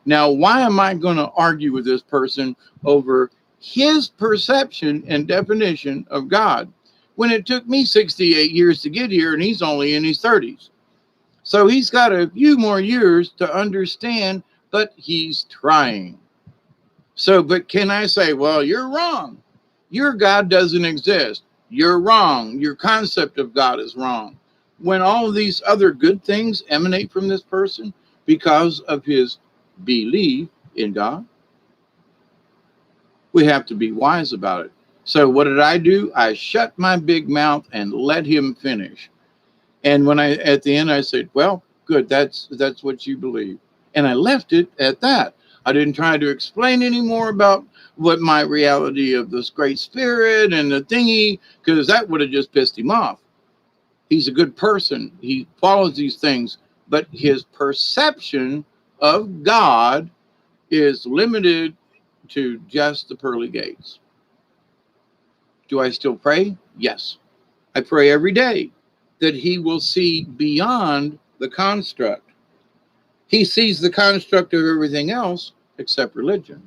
Now, why am I going to argue with this person over his perception and definition of God when it took me 68 years to get here and he's only in his 30s? So he's got a few more years to understand, but he's trying. So, but can I say, well, you're wrong. Your God doesn't exist. You're wrong. Your concept of God is wrong. When all of these other good things emanate from this person because of his belief in God, we have to be wise about it. So what did I do? I shut my big mouth and let him finish. And when at the end, I said, well, good, that's what you believe. And I left it at that. I didn't try to explain any more about what my reality of this great spirit and the thingy, because that would have just pissed him off. He's a good person. He follows these things, but his perception of God is limited to just the pearly gates. Do I still pray? Yes. I pray every day that he will see beyond the construct. He sees the construct of everything else except religion.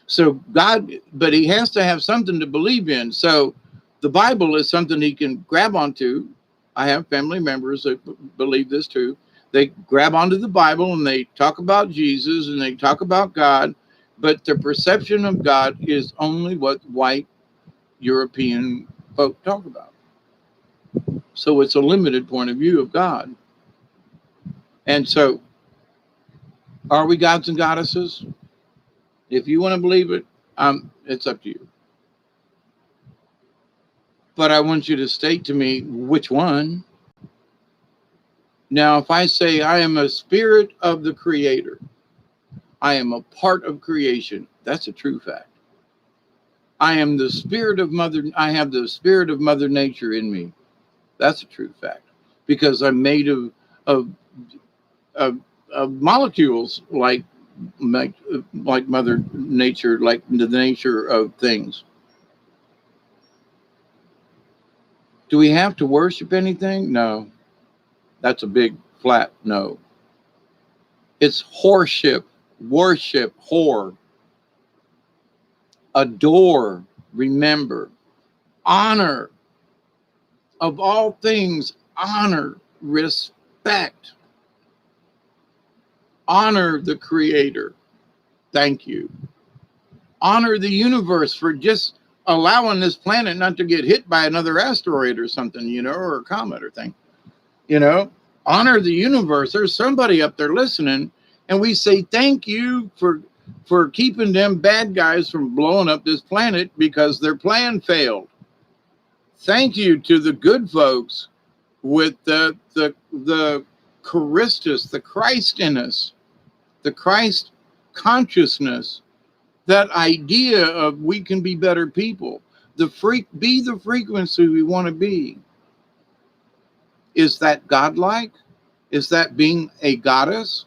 So God, but he has to have something to believe in. So the Bible is something he can grab onto. I have family members that believe this too. They grab onto the Bible and they talk about Jesus and they talk about God, but their perception of God is only what white European folk talk about. So it's a limited point of view of God. And so, are we gods and goddesses? If you want to believe it, it's up to you. But I want you to state to me which one. Now, if I say I am a spirit of the creator, I am a part of creation, that's a true fact. I am the spirit of I have the spirit of Mother Nature in me. That's a true fact. Because I'm made of molecules like Mother Nature, like the nature of things. Do we have to worship anything? No. That's a big flat no. It's worship, whore, adore, remember, honor, of all things, honor, respect, honor the creator. Thank you. Honor the universe for just allowing this planet not to get hit by another asteroid or something, you know, or a comet or thing, you know. Honor the universe. There's somebody up there listening, and we say thank you for keeping them bad guys from blowing up this planet because their plan failed. Thank you to the good folks with the Christus, the Christ in us, the Christ consciousness, that idea of we can be better people, be the frequency we want to be. Is that godlike? Is that being a goddess?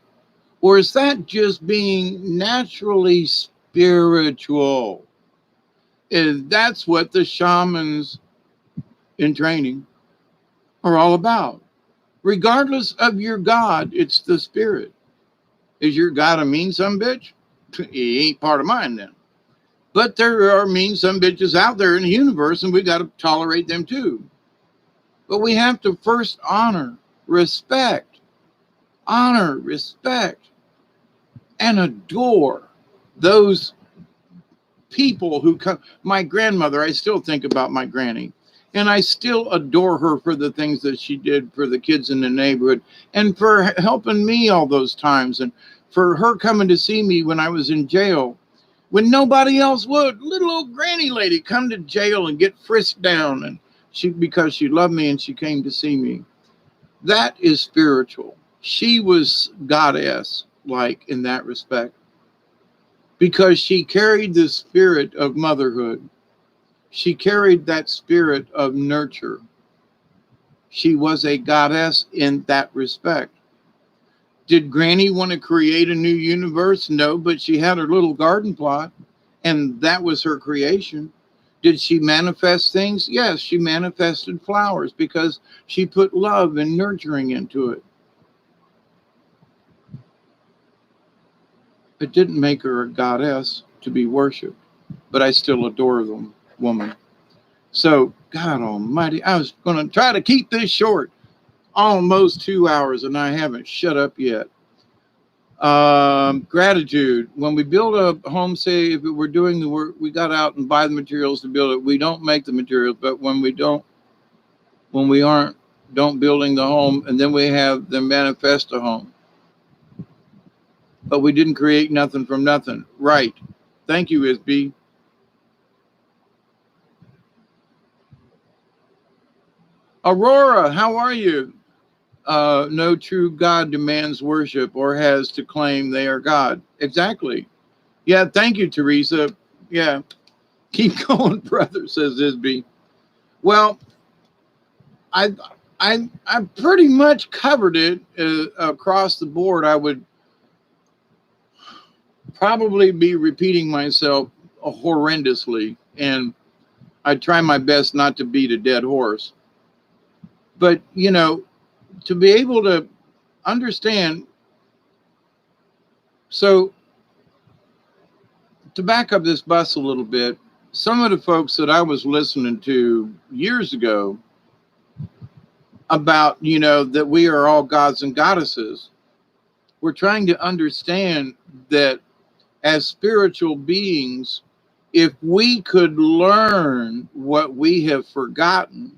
Or is that just being naturally spiritual? And that's what the shamans in training are all about. Regardless of your God, it's the spirit. Is your God a mean some bitch? He ain't part of mine then. But there are mean some bitches out there in the universe, and we got to tolerate them too. But we have to first honor, respect, and adore those people who come. My grandmother, I still think about my granny, and I still adore her for the things that she did for the kids in the neighborhood and for helping me all those times, and for her coming to see me when I was in jail when nobody else would. Little old granny lady come to jail and get frisked down, and because she loved me and she came to see me. That is spiritual. She was goddess like in that respect because she carried the spirit of motherhood. She carried that spirit of nurture. She was a goddess in that respect. Did Granny want to create a new universe? No, but she had her little garden plot, and that was her creation. Did she manifest things? Yes, she manifested flowers because she put love and nurturing into it. It didn't make her a goddess to be worshipped, but I still adore the woman. So, God Almighty, I was going to try to keep this short. Almost 2 hours, and I haven't shut up yet. Gratitude. When we build a home, say if we're doing the work, we got out and buy the materials to build it. We don't make the materials, but when we don't building the home, and then we have the manifest a home. But we didn't create nothing from nothing. Right. Thank you, Isby. Aurora, how are you? No true God demands worship or has to claim they are God. Exactly. Yeah, thank you, Teresa. Yeah, keep going, brother, says Isby. Well, I pretty much covered it across the board. I would probably be repeating myself horrendously, and I try my best not to beat a dead horse. But, you know, to be able to understand, so to back up this bus a little bit, some of the folks that I was listening to years ago about, you know, that we are all gods and goddesses, we're trying to understand that as spiritual beings, if we could learn what we have forgotten,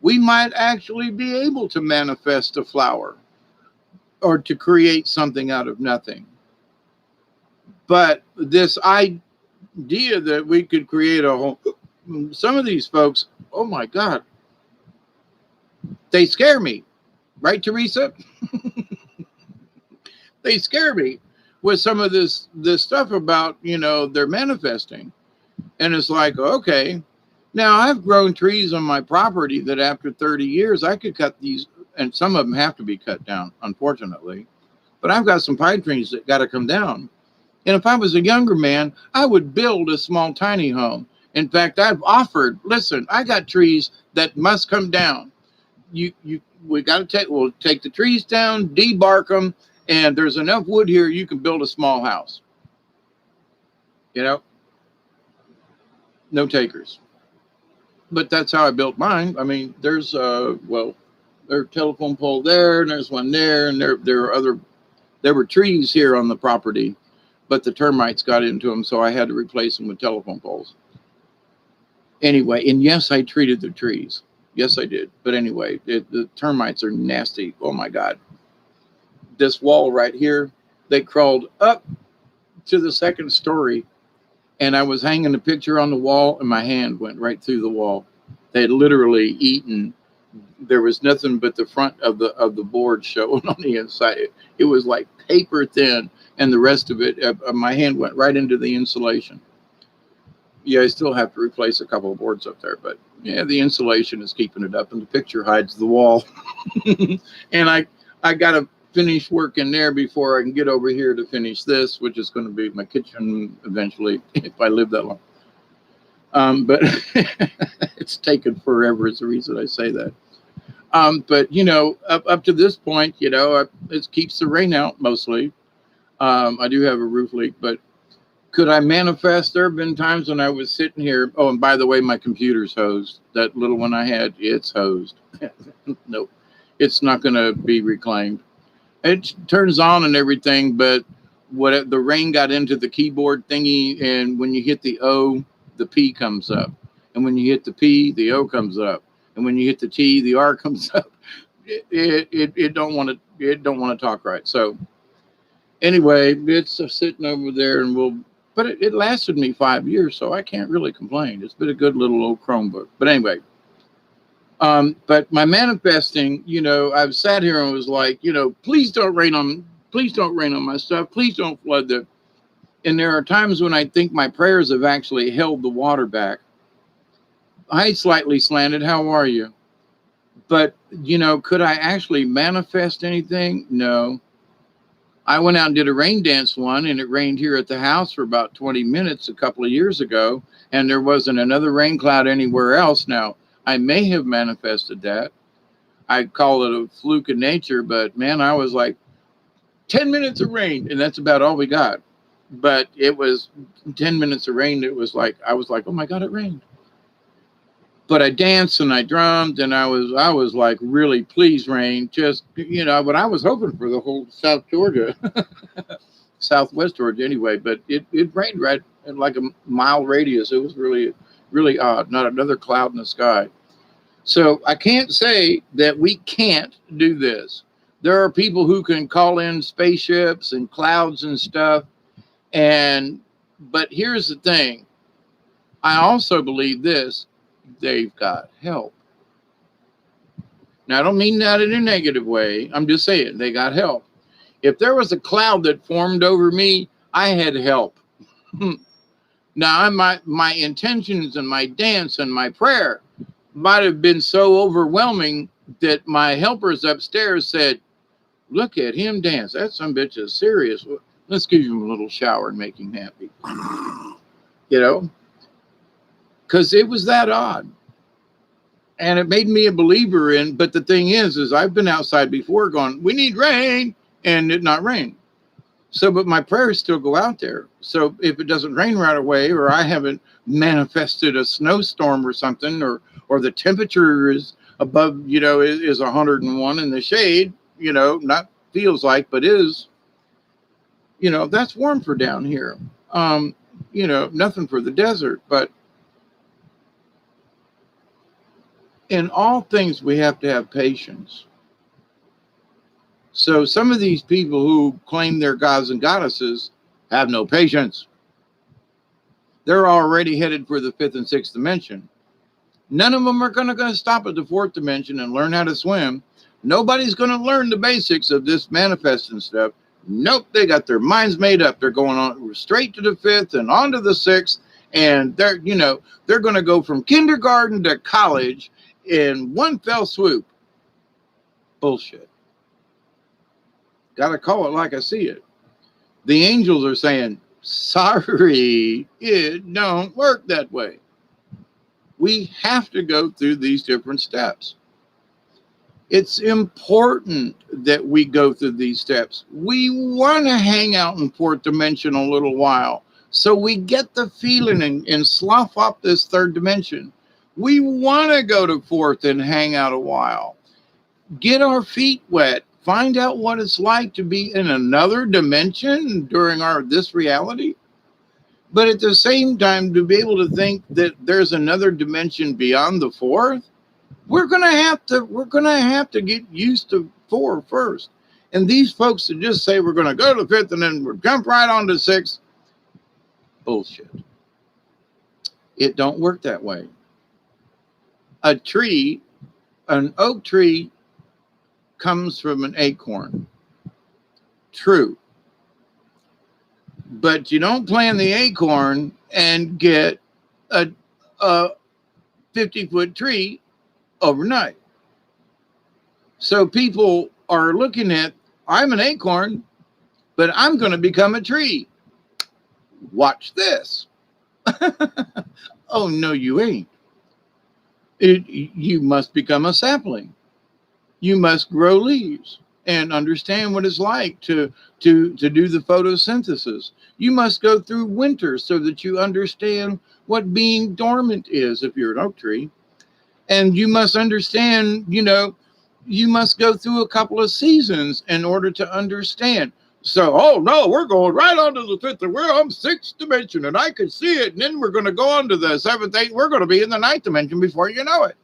we might actually be able to manifest a flower or to create something out of nothing. But this idea that we could create a whole, some of these folks, oh my God, they scare me. Right, Teresa? They scare me with some of this stuff about, you know, they're manifesting. And it's like, okay, now I've grown trees on my property that after 30 years, I could cut these, and some of them have to be cut down, unfortunately. But I've got some pine trees that got to come down. And if I was a younger man, I would build a small tiny home In fact, I've offered, listen, I got trees that must come down. We got to we'll take the trees down, debark them, and there's enough wood here, you can build a small house. You know, no takers. But that's how I built mine. I mean, there's, there's a telephone pole there, and there's one there, and there were trees here on the property, but the termites got into them, so I had to replace them with telephone poles. Anyway, and yes, I treated the trees. Yes, I did. But anyway, the termites are nasty. Oh my God. This wall right here, they crawled up to the second story, and I was hanging a picture on the wall, and my hand went right through the wall. They had literally eaten. There was nothing but the front of the board showing on the inside. It was like paper thin, and the rest of it, my hand went right into the insulation. Yeah, I still have to replace a couple of boards up there, but yeah, the insulation is keeping it up, and the picture hides the wall. And I got to finish work in there before I can get over here to finish this, which is going to be my kitchen eventually, if I live that long. But it's taken forever is the reason I say that. But, you know, up to this point, you know, it keeps the rain out mostly. I do have a roof leak, but could I manifest? There have been times when I was sitting here. Oh, and by the way, my computer's hosed. That little one I had, it's hosed. Nope. It's not going to be reclaimed. It turns on and everything, but the rain got into the keyboard thingy, and when you hit the O, the P comes up. And when you hit the P, the O comes up. And when you hit the T, the R comes up. It don't want to talk right. So anyway, it's sitting over there, and but it lasted me 5 years, so I can't really complain. It's been a good little old Chromebook. But anyway, but my manifesting, you know, I've sat here and was like, you know, please don't rain on my stuff. Please don't flood the. And there are times when I think my prayers have actually held the water back. Hi, slightly slanted. How are you? But, you know, could I actually manifest anything? No. I went out and did a rain dance one, and it rained here at the house for about 20 minutes a couple of years ago, and there wasn't another rain cloud anywhere else. Now, I may have manifested that. I call it a fluke of nature, but man, I was like 10 minutes of rain, and that's about all we got. But it was 10 minutes of rain. It was like, I was like, oh my God, it rained. But I danced and I drummed, and I was like, really, please rain. Just, you know, but I was hoping for the whole South Georgia, Southwest Georgia anyway. But it rained right in like a mile radius. It was really, really odd. Not another cloud in the sky. So I can't say that we can't do this. There are people who can call in spaceships and clouds and stuff. But here's the thing. I also believe this. They've got help. Now, I don't mean that in a negative way. I'm just saying they got help. If there was a cloud that formed over me, I had help. Now, my intentions and my dance and my prayer might have been so overwhelming that my helpers upstairs said, look at him dance. That some bitch is serious. Let's give him a little shower and make him happy. You know? Because it was that odd. And it made me a believer in, but the thing is I've been outside before going, we need rain, and it not rain. So, but my prayers still go out there. So if it doesn't rain right away, or I haven't manifested a snowstorm or something, or the temperature is above, you know, is 101 in the shade, you know, not feels like, but is, you know, that's warm for down here. You know, nothing for the desert, but in all things, we have to have patience. So some of these people who claim they're gods and goddesses have no patience. They're already headed for the 5th and 6th dimension. None of them are going to stop at the 4th dimension and learn how to swim. Nobody's going to learn the basics of this manifesting stuff. Nope, they got their minds made up. They're going on straight to the 5th and on to the 6th. And they're going to go from kindergarten to college in one fell swoop. Bullshit. Got to call it like I see it. The angels are saying, sorry, it don't work that way. We have to go through these different steps. It's important that we go through these steps. We want to hang out in fourth dimension a little while so we get the feeling and slough off this third dimension. We want to go to fourth and hang out a while, get our feet wet, find out what it's like to be in another dimension during this reality. But at the same time, to be able to think that there's another dimension beyond the fourth, we're gonna have to get used to four first. And these folks that just say we're gonna go to fifth and then we'll jump right on to sixth, bullshit. It don't work that way. A tree, an oak tree, comes from an acorn. True. But you don't plant the acorn and get a 50-foot tree overnight. So people are looking at, I'm an acorn, but I'm going to become a tree. Watch this. Oh, no, you ain't. You must become a sapling. You must grow leaves and understand what it's like to do the photosynthesis. You must go through winter so that you understand what being dormant is if you're an oak tree. And you must understand, you must go through a couple of seasons in order to understand. So, oh no, we're going right on to the fifth, and we're on sixth dimension, and I can see it. And then we're going to go on to the seventh, eighth. We're going to be in the ninth dimension before you know it.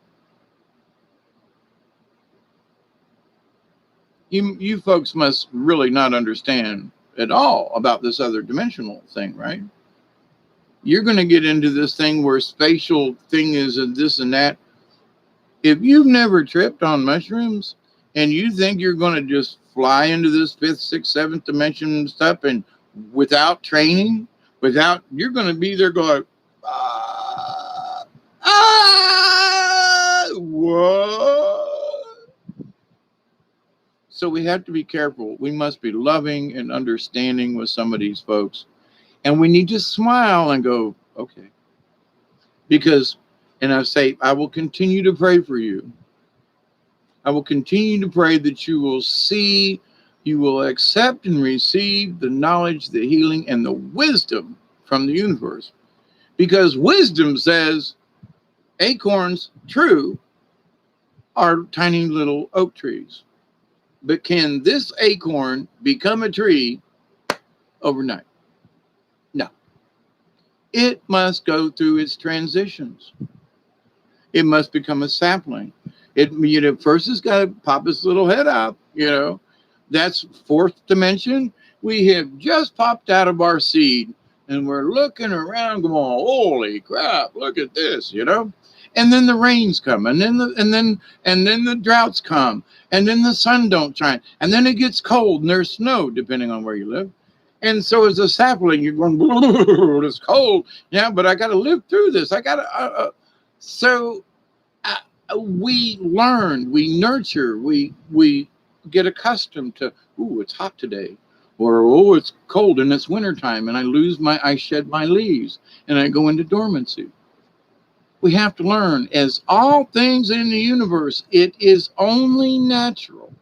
You folks must really not understand at all about this other dimensional thing, right? You're going to get into this thing where spatial thing is and this and that. If you've never tripped on mushrooms and you think you're going to just fly into this fifth, sixth, seventh dimension stuff and without training, you're going to be there going, what? So we have to be careful. We must be loving and understanding with some of these folks. And we need to smile and go, okay. Because, and I say, I will continue to pray for you. I will continue to pray that you will see, you will accept and receive the knowledge, the healing, and the wisdom from the universe. Because wisdom says acorns, true, are tiny little oak trees. But can this acorn become a tree overnight? No. It must go through its transitions. It must become a sapling. First it's got to pop its little head out, That's fourth dimension. We have just popped out of our seed and we're looking around going, holy crap, look at this, And then the rains come, and then the droughts come, and then the sun don't shine, and then it gets cold and there's snow, depending on where you live. And so as a sapling, you're going, it's cold, but I got to live through this. I got to. We learn, we nurture, we get accustomed to. Ooh, it's hot today, or oh, it's cold and it's wintertime, and I shed my leaves, and I go into dormancy. We have to learn, as all things in the universe, it is only natural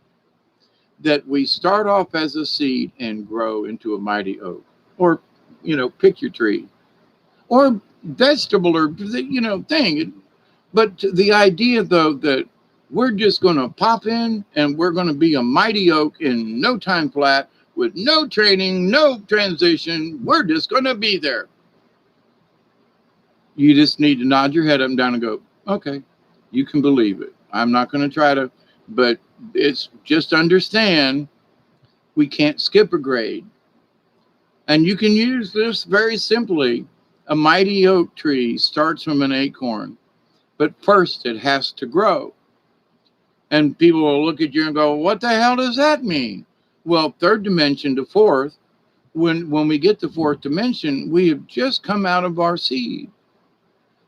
that we start off as a seed and grow into a mighty oak, or, pick your tree, or vegetable, or, thing. But the idea, though, that we're just going to pop in and we're going to be a mighty oak in no time flat with no training, no transition. We're just going to be there. You just need to nod your head up and down and go, okay, you can believe it. I'm not going to try to, but it's just understand we can't skip a grade. And you can use this very simply. A mighty oak tree starts from an acorn, but first it has to grow. And people will look at you and go, what the hell does that mean? Well, third dimension to fourth, when we get to fourth dimension, we have just come out of our seed.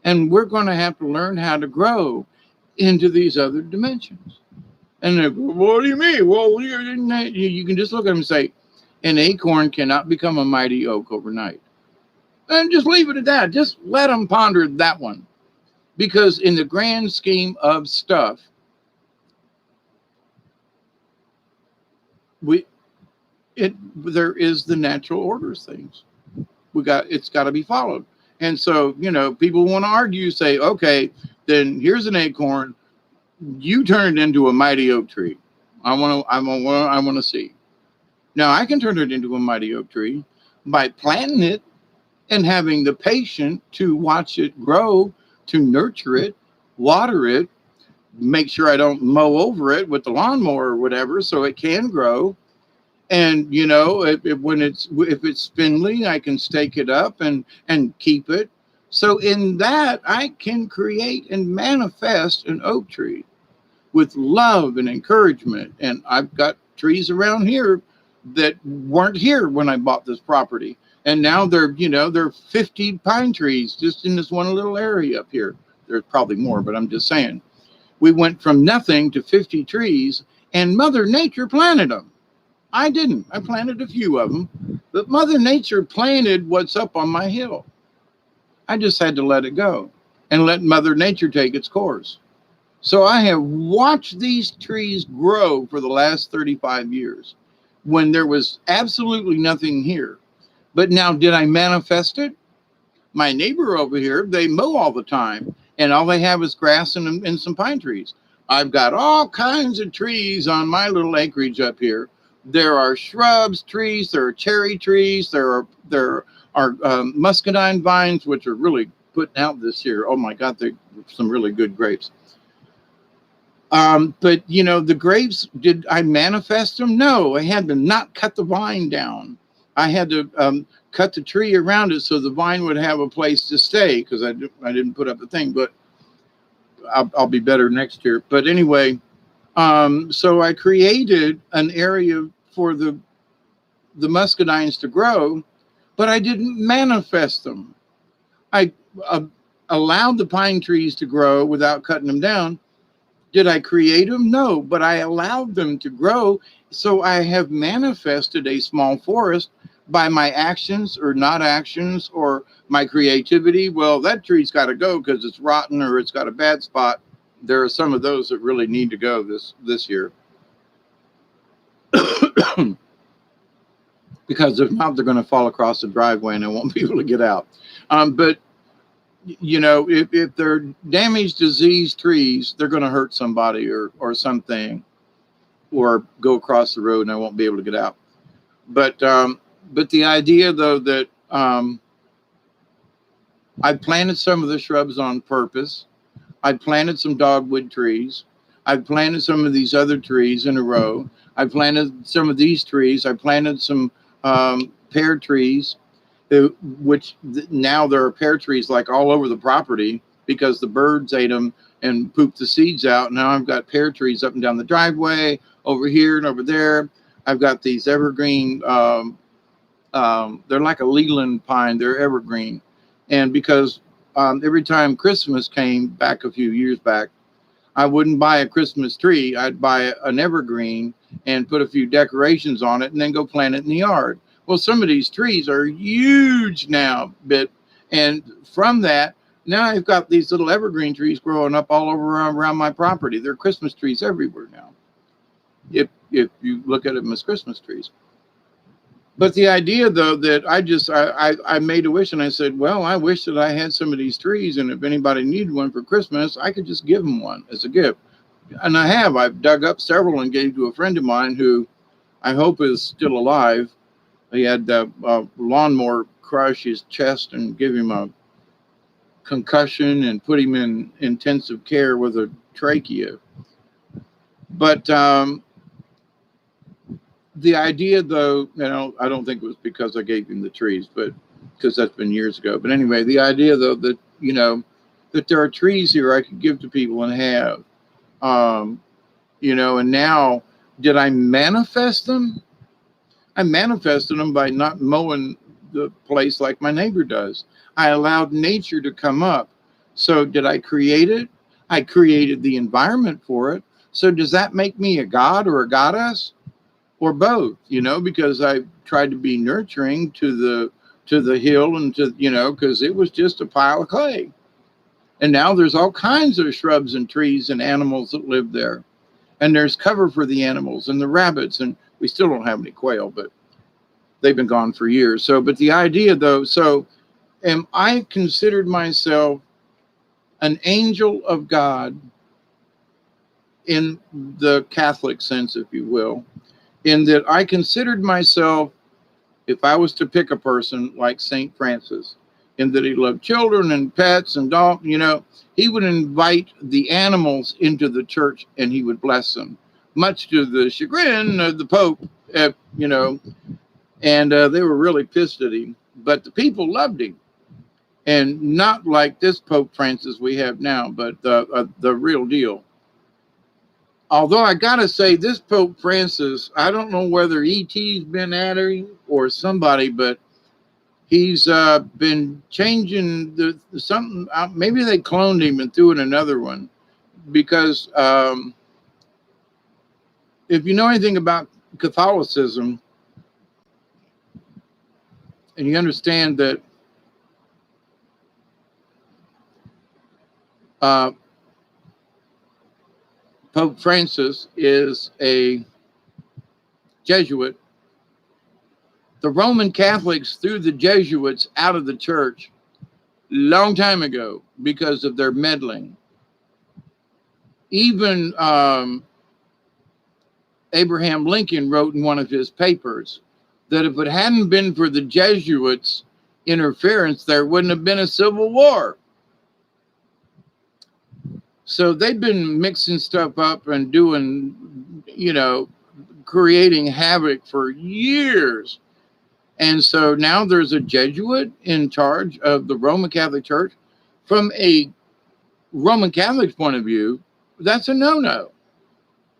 And we're going to have to learn how to grow into these other dimensions. And they go, what do you mean? Well, you can just look at them and say, an acorn cannot become a mighty oak overnight. And just leave it at that. Just let them ponder that one. Because in the grand scheme of stuff, there is the natural orders things. It's got to be followed. And so, people want to argue, say, okay, then here's an acorn, you turn it into a mighty oak tree. I want to see. Now I can turn it into a mighty oak tree by planting it and having the patience to watch it grow, to nurture it, water it, make sure I don't mow over it with the lawnmower or whatever, so it can grow. And if it's spindly, I can stake it up and keep it. So in that, I can create and manifest an oak tree with love and encouragement. And I've got trees around here that weren't here when I bought this property, and now they're 50 pine trees just in this one little area up here. There's probably more, but I'm just saying, we went from nothing to 50 trees, and Mother Nature planted them. I didn't. I planted a few of them, but Mother Nature planted what's up on my hill. I just had to let it go and let Mother Nature take its course. So I have watched these trees grow for the last 35 years when there was absolutely nothing here. But now, did I manifest it? My neighbor over here, they mow all the time, and all they have is grass and some pine trees. I've got all kinds of trees on my little acreage up here. There are shrubs, trees, there are cherry trees, there are muscadine vines, which are really putting out this year. Oh my God, they're some really good grapes. But the grapes, did I manifest them? No, I had to not cut the vine down. I had to cut the tree around it so the vine would have a place to stay, because I didn't put up the thing, but I'll be better next year. But anyway, so I created an area for the muscadines to grow, but I didn't manifest them. I allowed the pine trees to grow without cutting them down. Did I create them? No, but I allowed them to grow. So I have manifested a small forest by my actions or not actions or my creativity. Well, that tree's got to go because it's rotten or it's got a bad spot. There are some of those that really need to go this year. Because if not, they're going to fall across the driveway and I won't be able to get out. But if they're damaged, diseased trees, they're going to hurt somebody or something, or go across the road and I won't be able to get out. But the idea, though, that I planted some of the shrubs on purpose. I planted some dogwood trees. I planted some of these other trees in a row. I planted some of these trees. I planted some pear trees, which now there are pear trees like all over the property because the birds ate them and pooped the seeds out. Now I've got pear trees up and down the driveway, over here and over there. I've got these evergreen, they're like a Leland pine, they're evergreen. And because every time Christmas came back a few years back, I wouldn't buy a Christmas tree. I'd buy an evergreen and put a few decorations on it and then go plant it in the yard. Well, some of these trees are huge now, and from that, now I've got these little evergreen trees growing up all over around my property. There are Christmas trees everywhere now, if you look at them as Christmas trees. But the idea, though, that I made a wish and I said, well, I wish that I had some of these trees, and if anybody needed one for Christmas, I could just give them one as a gift. And I've dug up several and gave to a friend of mine who I hope is still alive. He had the lawnmower crush his chest and give him a concussion and put him in intensive care with a trachea. But the idea, though, I don't think it was because I gave him the trees, but because that's been years ago. But anyway, the idea, though, that, that there are trees here I could give to people and have, and now, did I manifest them? I manifested them by not mowing the place like my neighbor does. I allowed nature to come up. So did I create it? I created the environment for it. So does that make me a god or a goddess? Or both, because I tried to be nurturing to the hill and to, because it was just a pile of clay. And now there's all kinds of shrubs and trees and animals that live there. And there's cover for the animals and the rabbits. And we still don't have any quail, but they've been gone for years. So, but the idea though, so am I considered myself an angel of God in the Catholic sense, if you will, in that I considered myself, if I was to pick a person like St. Francis, in that he loved children and pets and dogs, you know, he would invite the animals into the church and he would bless them, much to the chagrin of the Pope, you know, and they were really pissed at him, but the people loved him. And not like this Pope Francis we have now, but the real deal. Although I gotta say, this Pope Francis, I don't know whether ET's been at him or somebody, but he's been changing something. Maybe they cloned him and threw in another one, because if you know anything about Catholicism, and you understand that Pope Francis is a Jesuit, the Roman Catholics threw the Jesuits out of the church long time ago because of their meddling. Even Abraham Lincoln wrote in one of his papers that if it hadn't been for the Jesuits' interference, there wouldn't have been a civil war. So they've been mixing stuff up and doing, you know, creating havoc for years. And so now there's a Jesuit in charge of the Roman Catholic Church. From a Roman Catholic point of view, that's a no-no.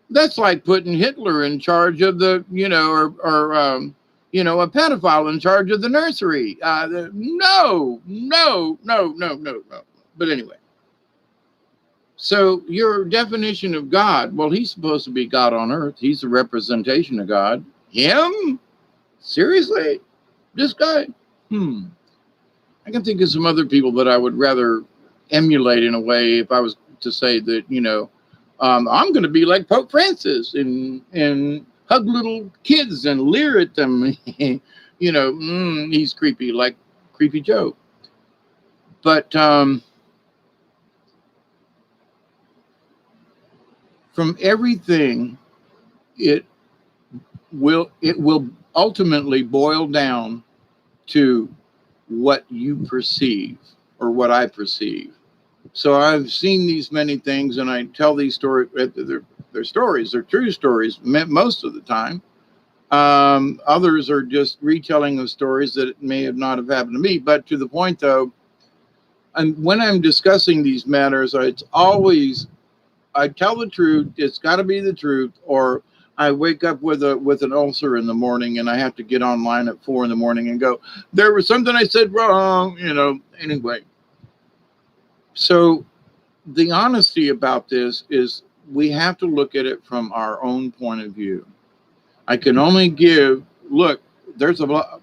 That's like putting Hitler in charge of the, you know, or you know, a pedophile in charge of the nursery. No. But anyway. So your definition of God, well, he's supposed to be God on earth. He's a representation of God. Him? Seriously? This guy? I can think of some other people that I would rather emulate in a way if I was to say that, you know, I'm going to be like Pope Francis and hug little kids and leer at them. You know, he's creepy, like Creepy Joe. But from everything, it will ultimately boil down to what you perceive or what I perceive. So I've seen these many things, and I tell these stories. They're stories. They're true stories most of the time. Others are just retelling of stories that may have not have happened to me. But to the point, though, and when I'm discussing these matters, it's always, I tell the truth. It's got to be the truth, or I wake up with an ulcer in the morning, and I have to get online at 4 a.m. and go, there was something I said wrong, you know. Anyway, so the honesty about this is we have to look at it from our own point of view. I can only look. There's a lot,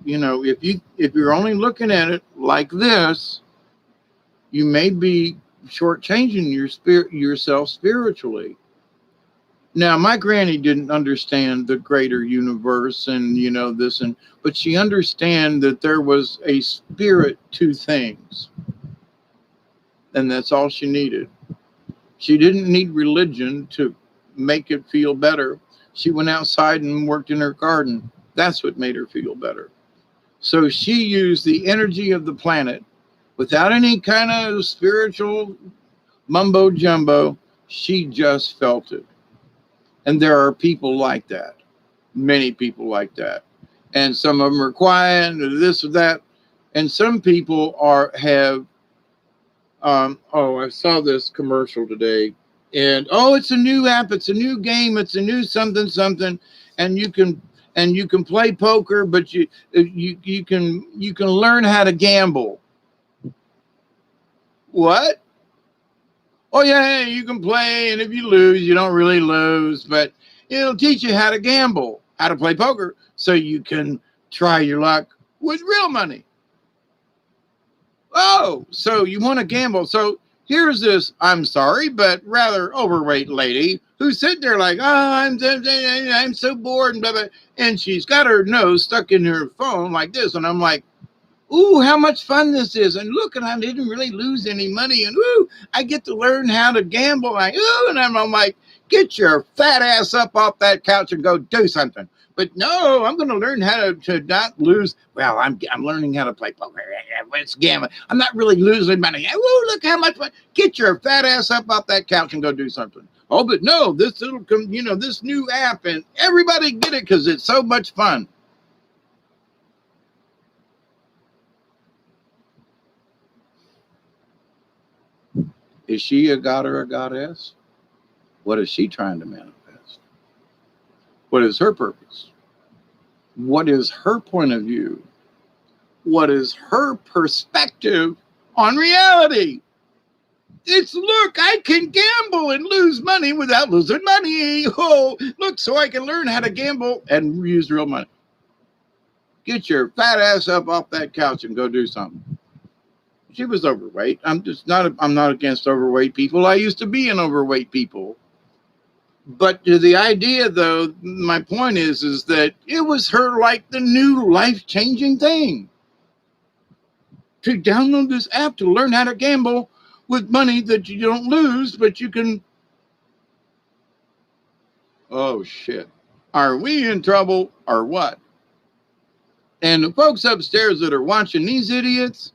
you know. If you're only looking at it like this, you may be shortchanging yourself spiritually. Now, my granny didn't understand the greater universe and, you know, but she understood that there was a spirit to things. And that's all she needed. She didn't need religion to make it feel better. She went outside and worked in her garden. That's what made her feel better. So she used the energy of the planet without any kind of spiritual mumbo jumbo. She just felt it. And there are people like that, many people like that. And some of them are quiet or this or that. And some people have, I saw this commercial today. And, it's a new app, it's a new game, it's a new something. And you can play poker, but you can learn how to gamble. What? Oh, yeah, you can play, and if you lose, you don't really lose, but it'll teach you how to gamble, how to play poker, so you can try your luck with real money. Oh, so you want to gamble. So here's this, I'm sorry, but rather overweight lady who's sitting there like, oh, I'm so bored and blah, blah. And she's got her nose stuck in her phone like this. And I'm like, ooh, how much fun this is. And look, and I didn't really lose any money. And ooh, I get to learn how to gamble. And I'm like, get your fat ass up off that couch and go do something. But no, I'm going to learn how to not lose. Well, I'm learning how to play poker. It's gambling. I'm not really losing money. Ooh, look how much fun. Get your fat ass up off that couch and go do something. Oh, but no, this little, this new app, and everybody get it because it's so much fun. Is she a god or a goddess? What is she trying to manifest? What is her purpose? What is her point of view? What is her perspective on reality? It's, look, I can gamble and lose money without losing money. Oh, look, so I can learn how to gamble and use real money. Get your fat ass up off that couch and go do something. She was overweight. I'm not against overweight people. I used to be an overweight people. But to the idea, though, my point is that it was her like the new life-changing thing. To download this app to learn how to gamble with money that you don't lose, but you can. Oh, shit. Are we in trouble or what? And the folks upstairs that are watching these idiots,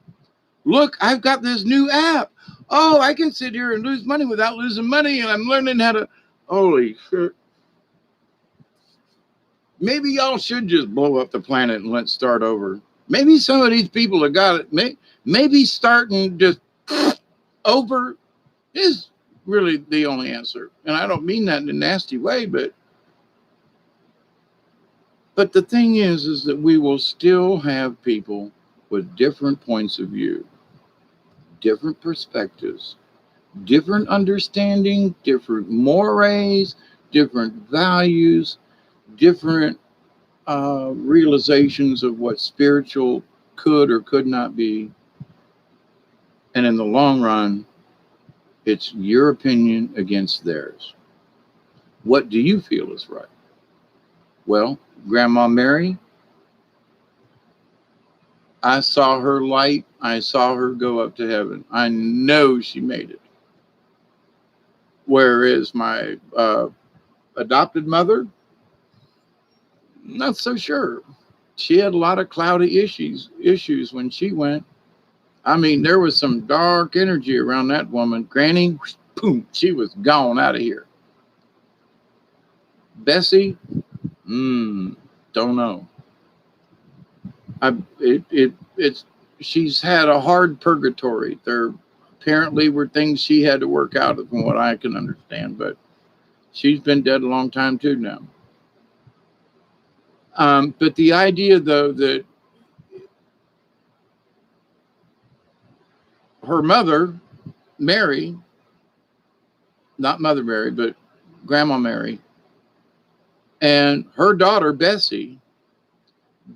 look, I've got this new app. Oh, I can sit here and lose money without losing money, and I'm learning how to. Holy shit. Maybe y'all should just blow up the planet and let's start over. Maybe some of these people have got it. Maybe starting just over is really the only answer. And I don't mean that in a nasty way, but the thing is that we will still have people with different points of view, different perspectives, different understanding, different mores, different values, different realizations of what spiritual could or could not be. And in the long run, it's your opinion against theirs. What do you feel is right? Well, Grandma Mary, I saw her light. I saw her go up to heaven. I know she made it. Whereas my adopted mother, not so sure. She had a lot of cloudy issues when she went. I mean, there was some dark energy around that woman. Granny, boom, she was gone out of here. Bessie, don't know. She's had a hard purgatory. There apparently were things she had to work out from what I can understand, but she's been dead a long time too now. But the idea, though, that her mother, Mary, not Mother Mary, but Grandma Mary, and her daughter, Bessie,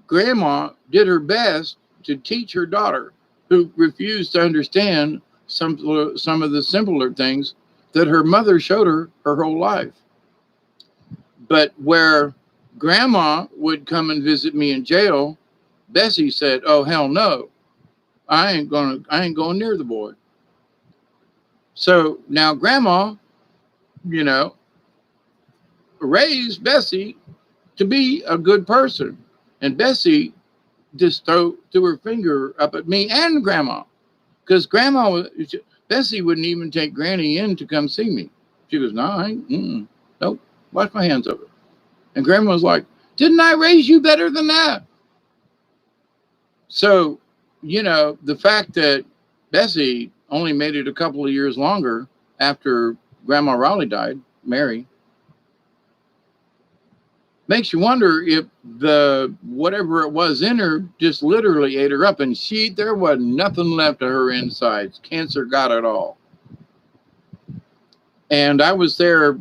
Grandma did her best to teach her daughter, who refused to understand some of the simpler things that her mother showed her whole life. But where Grandma would come and visit me in jail, Bessie said, "Oh, hell no. I ain't going near the boy." So now Grandma, raised Bessie to be a good person. And Bessie just threw her finger up at me and Grandma. Because Bessie wouldn't even take Granny in to come see me. She goes, "No, I ain't. Nope. Wash my hands of it." And Grandma was like, "Didn't I raise you better than that?" So, the fact that Bessie only made it a couple of years longer after Grandma Raleigh died, Mary, makes you wonder if the whatever it was in her just literally ate her up, and there was nothing left of her insides. Cancer got it all. And I was there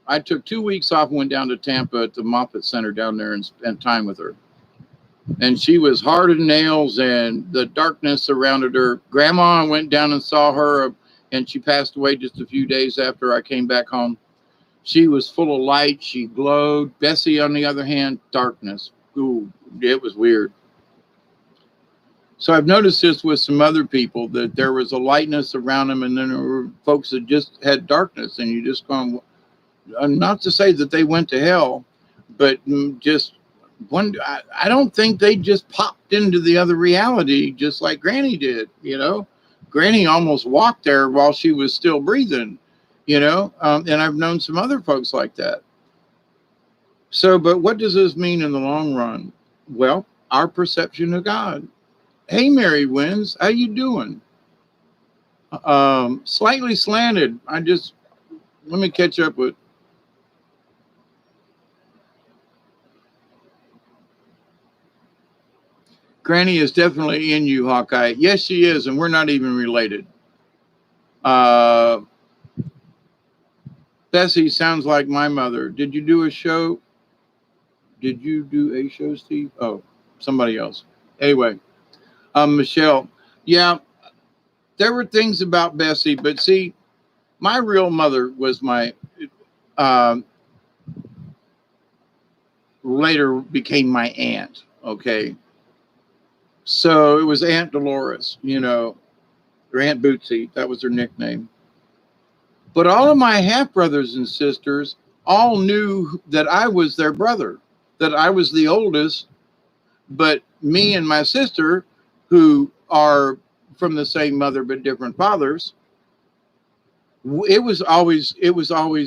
I took 2 weeks off and went down to Tampa at the Moffitt Center down there and spent time with her. And she was hard as nails, and the darkness surrounded her. Grandma went down and saw her, and she passed away just a few days after I came back home. She was full of light. She glowed. Bessie, on the other hand, darkness. Ooh, it was weird. So I've noticed this with some other people, that there was a lightness around them, and then there were folks that just had darkness, and you just gone. Not to say that they went to hell, but just one. I don't think they just popped into the other reality just like Granny did. You know, Granny almost walked there while she was still breathing. You know, and I've known some other folks like that. So, but what does this mean in the long run? Well, our perception of God. Hey, Mary Wins, how you doing? Slightly slanted. Let me catch up with. Granny is definitely in you, Hawkeye. Yes, she is, and we're not even related. Bessie sounds like my mother. Did you do a show? Did you do a show, Steve? Oh, somebody else. Anyway, Michelle. Yeah, there were things about Bessie, but see, my real mother was my um, later became my aunt. Okay, so it was Aunt Dolores, you know, or Aunt Bootsy. That was her nickname. But all of my half brothers and sisters all knew that I was their brother, that I was the oldest. But me and my sister, who are from the same mother but different fathers, it was always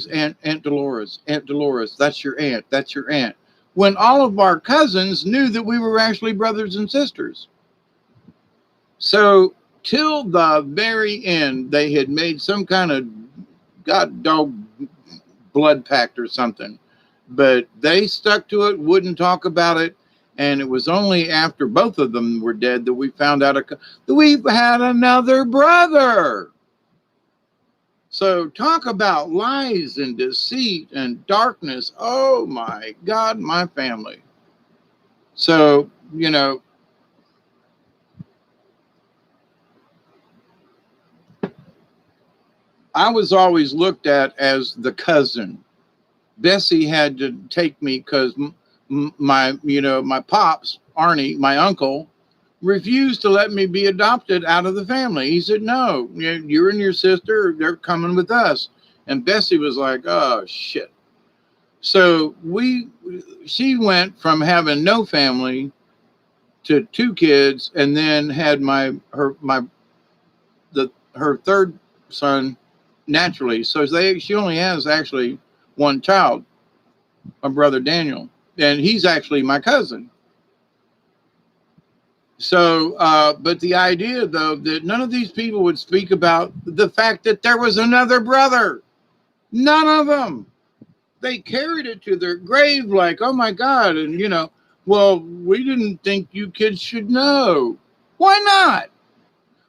Aunt Dolores. Aunt Dolores, that's your aunt. That's your aunt. When all of our cousins knew that we were actually brothers and sisters. So till the very end, they had made some kind of god dog blood pact or something, but they stuck to it, wouldn't talk about it. And it was only after both of them were dead that we found out that we've had another brother. So talk about lies and deceit and darkness. Oh my God, my family. So, you know, I was always looked at as the cousin. Bessie had to take me because my pops, Arnie, my uncle, refused to let me be adopted out of the family. He said, no, you and your sister, they're coming with us. And Bessie was like, oh, shit. So she went from having no family to 2 kids, and then had her third son naturally. So she only has actually 1 child, my brother Daniel, and he's actually my cousin. So, but the idea, though, that none of these people would speak about the fact that there was another brother. None of them. They carried it to their grave like, oh my God. And, well, we didn't think you kids should know. Why not?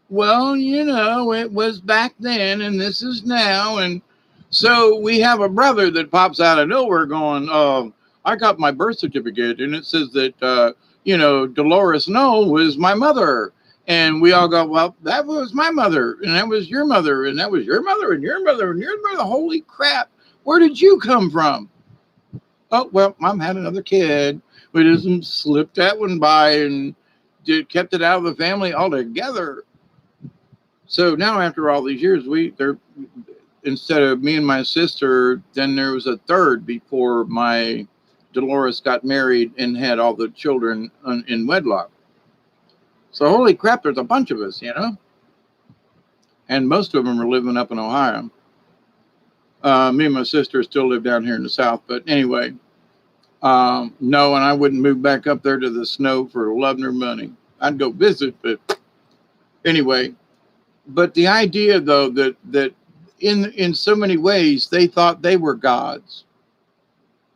Well, it was back then and this is now. And so we have a brother that pops out of nowhere going, I got my birth certificate and it says that, Dolores Knoll was my mother. And we all go, well, that was my mother, and that was your mother, and that was your mother, and your mother, and your mother. Holy crap. Where did you come from? Oh, well, Mom had another kid. We just slipped that one by and kept it out of the family altogether. So now after all these years, instead of me and my sister, then there was a third before my Dolores got married and had all the children in wedlock. So holy crap, there's a bunch of us, and most of them are living up in Ohio. Me and my sister still live down here in the South, but anyway, no, and I wouldn't move back up there to the snow for love nor money. I'd go visit, but anyway. But the idea, though, that in so many ways they thought they were gods,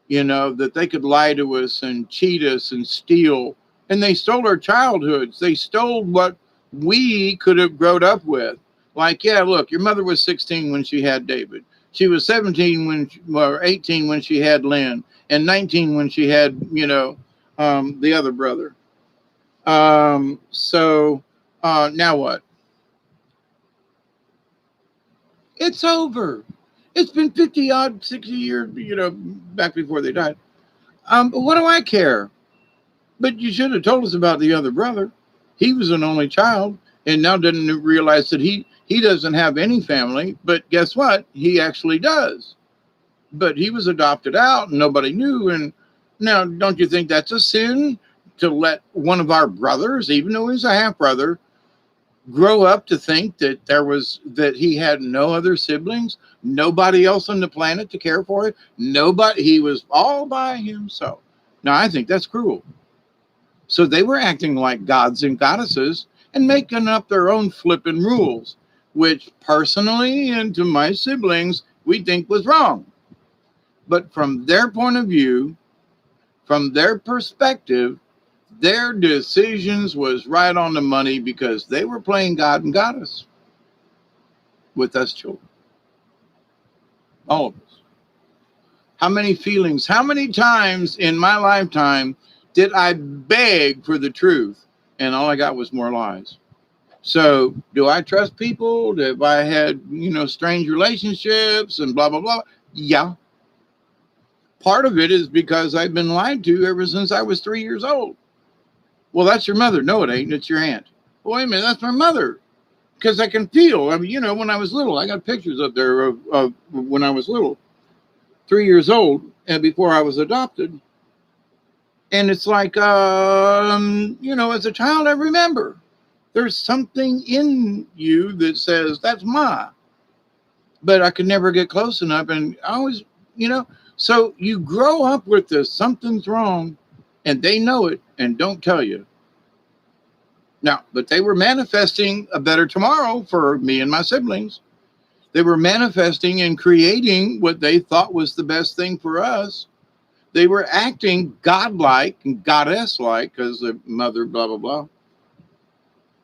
that they could lie to us and cheat us and steal. And they stole our childhoods. They stole what we could have grown up with. Like, yeah, look, your mother was 16 when she had David. She was 17 or 18 when she had Lynn, and 19 when she had, the other brother. So now what? It's over. It's been 50 odd, 60 years, back before they died. But what do I care? But you should have told us about the other brother. He was an only child and now didn't realize that he doesn't have any family. But guess what? He actually does. But he was adopted out and nobody knew. And now, don't you think that's a sin to let one of our brothers, even though he's a half brother, grow up to think that he had no other siblings, nobody else on the planet to care for him, nobody, he was all by himself? Now, I think that's cruel. So they were acting like gods and goddesses and making up their own flippin' rules, which personally and to my siblings, we think was wrong. But from their point of view, from their perspective, their decisions was right on the money because they were playing God and Goddess with us children. All of us. How many feelings, how many times in my lifetime did I beg for the truth and all I got was more lies? So do I trust people? Have I had, strange relationships and blah, blah, blah? Yeah. Part of it is because I've been lied to ever since I was 3 years old. Well, that's your mother. No, it ain't. It's your aunt. Well, wait a minute. That's my mother. Because I can feel. I mean, when I was little, I got pictures up there of when I was little, 3 years old, and before I was adopted. And it's like, as a child, I remember. There's something in you that says, that's Ma. But I could never get close enough. And I always, so you grow up with this, something's wrong, and they know it and don't tell you. Now, but they were manifesting a better tomorrow for me and my siblings. They were manifesting and creating what they thought was the best thing for us. They were acting godlike and goddess-like because the mother, blah, blah, blah.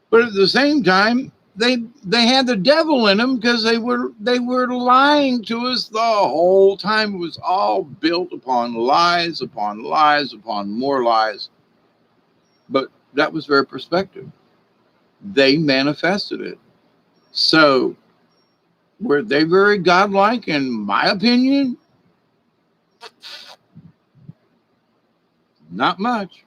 But at the same time, they had the devil in them because they were lying to us the whole time. It was all built upon lies, upon lies, upon more lies. But that was their perspective. They manifested it. So were they very godlike? In my opinion, not much.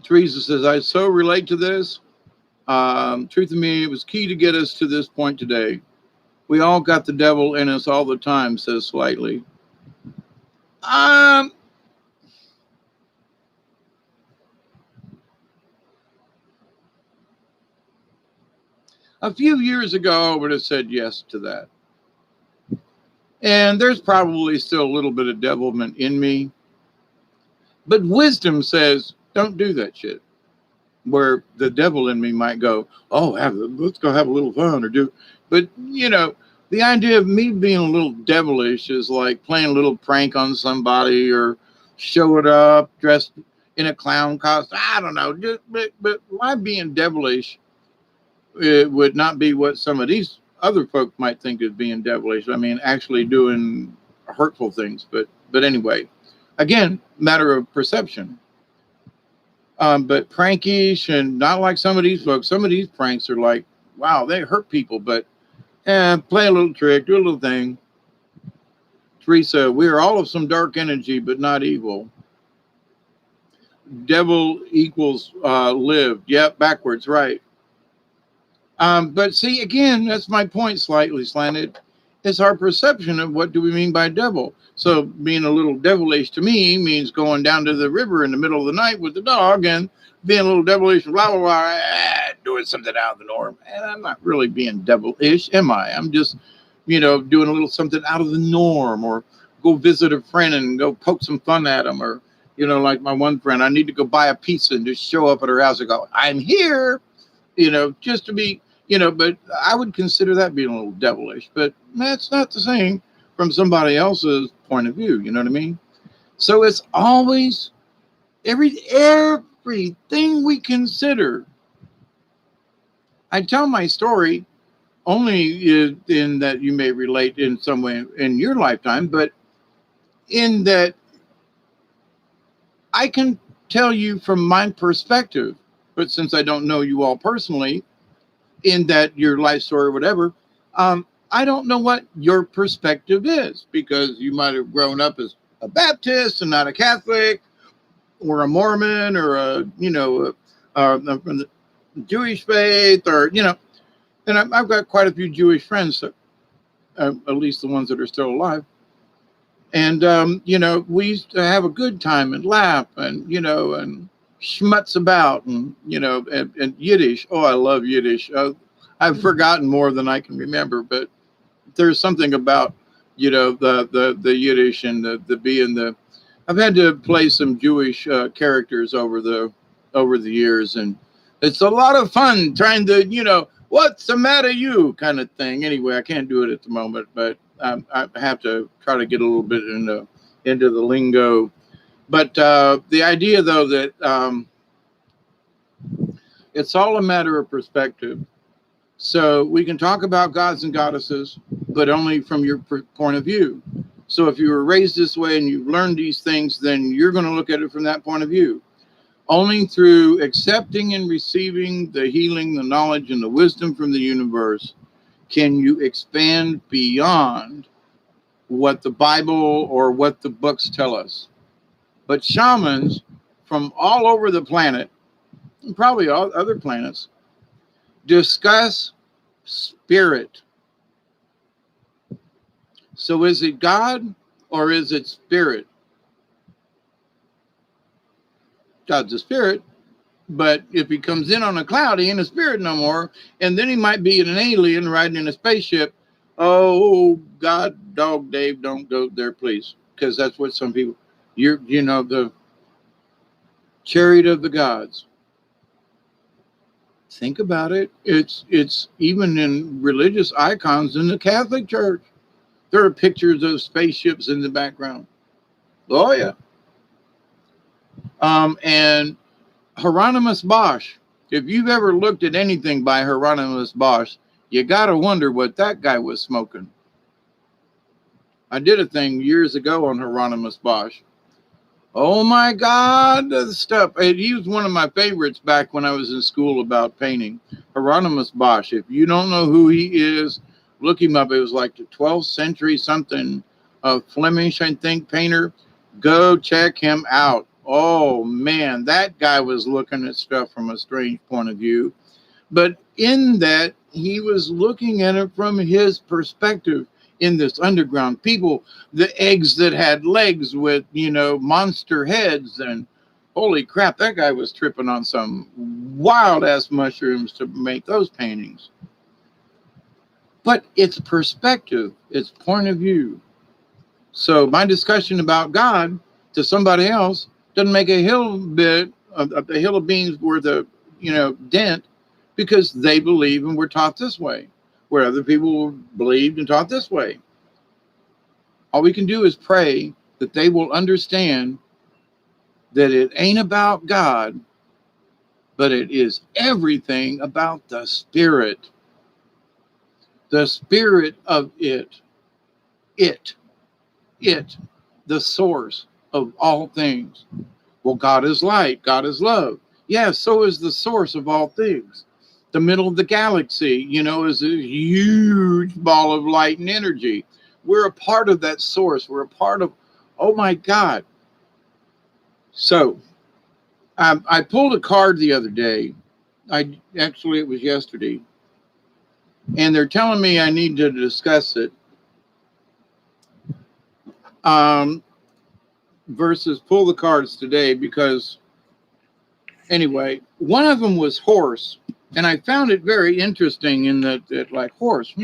Teresa says, I so relate to this. Truth of me, it was key to get us to this point today. We all got the devil in us all the time, says Slightly. A few years ago, I would have said yes to that. And there's probably still a little bit of devilment in me. But wisdom says, don't do that shit. Where the devil in me might go, oh, let's go have a little fun or do. But, the idea of me being a little devilish is like playing a little prank on somebody or showing up dressed in a clown costume. I don't know. But my being devilish, it would not be what some of these other folk might think of being devilish. I mean, actually doing hurtful things. But anyway, again, matter of perception. But prankish and not like some of these folks. Some of these pranks are like, wow, they hurt people, but play a little trick, do a little thing. Teresa, we are all of some dark energy, but not evil. Devil equals lived. Yep, backwards, right. But see, again, that's my point, slightly slanted. It's our perception of what do we mean by devil. So being a little devilish to me means going down to the river in the middle of the night with the dog and being a little devilish, blah, blah, blah, doing something out of the norm. And I'm not really being devilish, am I? I'm just, doing a little something out of the norm, or go visit a friend and go poke some fun at them, or, like my one friend, I need to go buy a pizza and just show up at her house and go, I'm here, just to be, but I would consider that being a little devilish, but that's not the same from somebody else's point of view. You know what I mean? So it's always everything we consider. I tell my story only in that you may relate in some way in your lifetime, but in that I can tell you from my perspective, but since I don't know you all personally, in that your life story or whatever, I don't know what your perspective is because you might have grown up as a Baptist and not a Catholic or a Mormon or from the Jewish faith or, and I've got quite a few Jewish friends, at least the ones that are still alive. And, we used to have a good time and laugh and schmutz about and Yiddish. Oh, I love Yiddish. I've forgotten more than I can remember, but there's something about, the Yiddish and the being the, I've had to play some Jewish characters over the years, and it's a lot of fun trying to, what's the matter, you kind of thing. Anyway, I can't do it at the moment, but I have to try to get a little bit into the lingo. But the idea, though, that it's all a matter of perspective. So we can talk about gods and goddesses, but only from your point of view. So if you were raised this way and you've learned these things, then you're going to look at it from that point of view. Only through accepting and receiving the healing, the knowledge, and the wisdom from the universe can you expand beyond what the Bible or what the books tell us. But shamans from all over the planet, and probably all other planets, discuss spirit. So is it God or is it spirit? God's a spirit, but if he comes in on a cloud, he ain't a spirit no more. And then he might be an alien riding in a spaceship. Oh, God, dog, Dave, don't go there, please. Because that's what some people, the chariot of the gods. Think about it. It's even in religious icons in the Catholic Church. There are pictures of spaceships in the background. Oh, yeah. And Hieronymus Bosch. If you've ever looked at anything by Hieronymus Bosch, you got to wonder what that guy was smoking. I did a thing years ago on Hieronymus Bosch. Oh, my God, the stuff. He was one of my favorites back when I was in school about painting. Hieronymus Bosch. If you don't know who he is, look him up. It was like the 12th century something, Flemish, I think, painter. Go check him out. Oh, man, that guy was looking at stuff from a strange point of view. But in that, he was looking at it from his perspective in this underground people, the eggs that had legs with, monster heads. And holy crap, that guy was tripping on some wild-ass mushrooms to make those paintings. But it's perspective, it's point of view. So my discussion about God to somebody else doesn't make a hill of beans worth of, dent, because they believe and were taught this way, where other people believed and taught this way. All we can do is pray that they will understand that it ain't about God, but it is everything about the spirit of it, the source of all things. Well, God is light, God is love. Yeah, so is the source of all things. The middle of the galaxy, is a huge ball of light and energy. We're a part of that source. We're a part of, oh my God. So I pulled a card the other day. It was yesterday. And they're telling me I need to discuss it. Versus pull the cards today because, anyway, one of them was horse. And I found it very interesting in that like horse.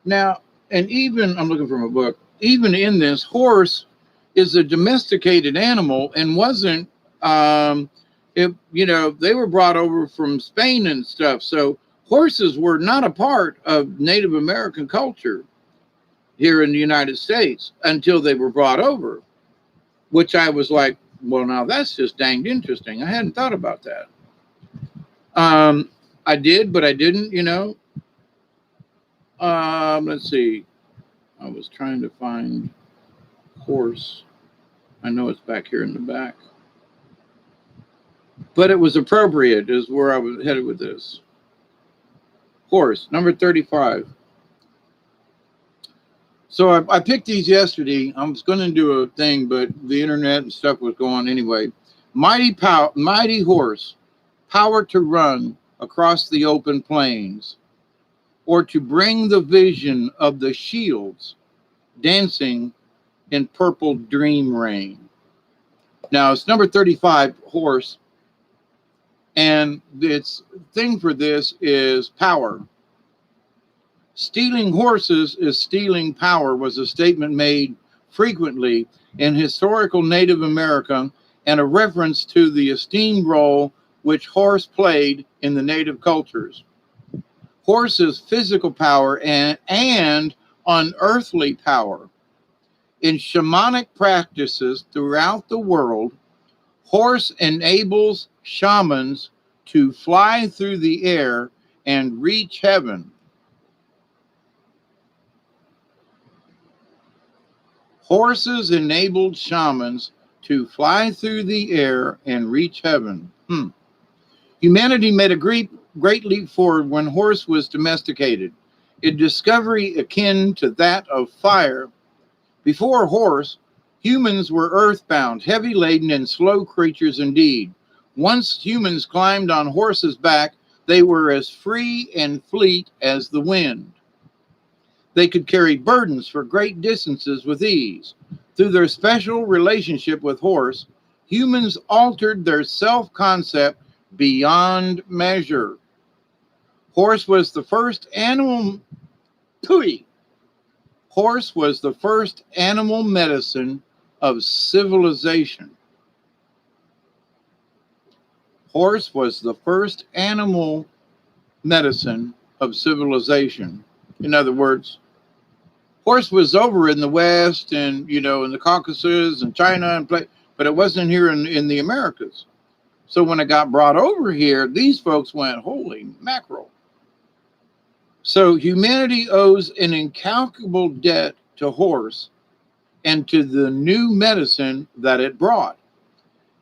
Now, and even, I'm looking from a book, even in this, horse is a domesticated animal and wasn't, they were brought over from Spain and stuff. So horses were not a part of Native American culture here in the United States until they were brought over, which I was like, well, now that's just danged interesting. I hadn't thought about that. I did, but I didn't, Let's see. I was trying to find horse. I know it's back here in the back. But it was appropriate, is where I was headed with this. Horse, number 35. So I picked these yesterday. I was going to do a thing, but the internet and stuff was going anyway. Mighty horse, power to run across the open plains, or to bring the vision of the shields dancing in purple dream rain. Now it's number 35, horse, and its thing for this is power. Stealing horses is stealing power was a statement made frequently in historical Native America and a reference to the esteemed role which horse played in the native cultures. Horse's physical power and unearthly power. In shamanic practices throughout the world, horse enables shamans to fly through the air and reach heaven. Horses enabled shamans to fly through the air and reach heaven. Humanity made a great leap forward when horse was domesticated, a discovery akin to that of fire. Before horse, humans were earthbound, heavy laden, and slow creatures indeed. Once humans climbed on horses' back, they were as free and fleet as the wind. They could carry burdens for great distances with ease. Through their special relationship with horse, humans altered their self-concept beyond measure. Horse was the first animal Horse was the first animal medicine of civilization. Horse was the first animal medicine of civilization. In other words, horse was over in the West and, in the Caucasus and China, but it wasn't here in the Americas. So when it got brought over here, these folks went, holy mackerel. So humanity owes an incalculable debt to horse and to the new medicine that it brought.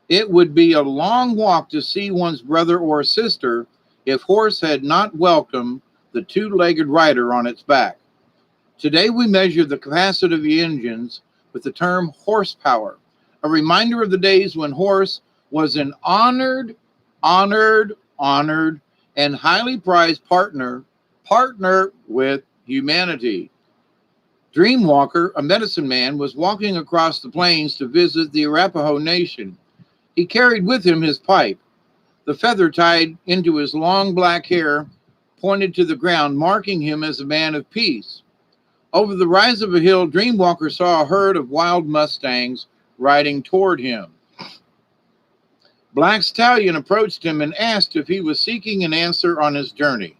It would be a long walk to see one's brother or sister if horse had not welcomed the two-legged rider on its back. Today we measure the capacity of the engines with the term horsepower, a reminder of the days when horse was an honored, and highly prized partner with humanity. Dreamwalker, a medicine man, was walking across the plains to visit the Arapaho Nation. He carried with him his pipe. The feather tied into his long black hair pointed to the ground, marking him as a man of peace. Over the rise of a hill, Dreamwalker saw a herd of wild mustangs riding toward him. Black Stallion approached him and asked if he was seeking an answer on his journey.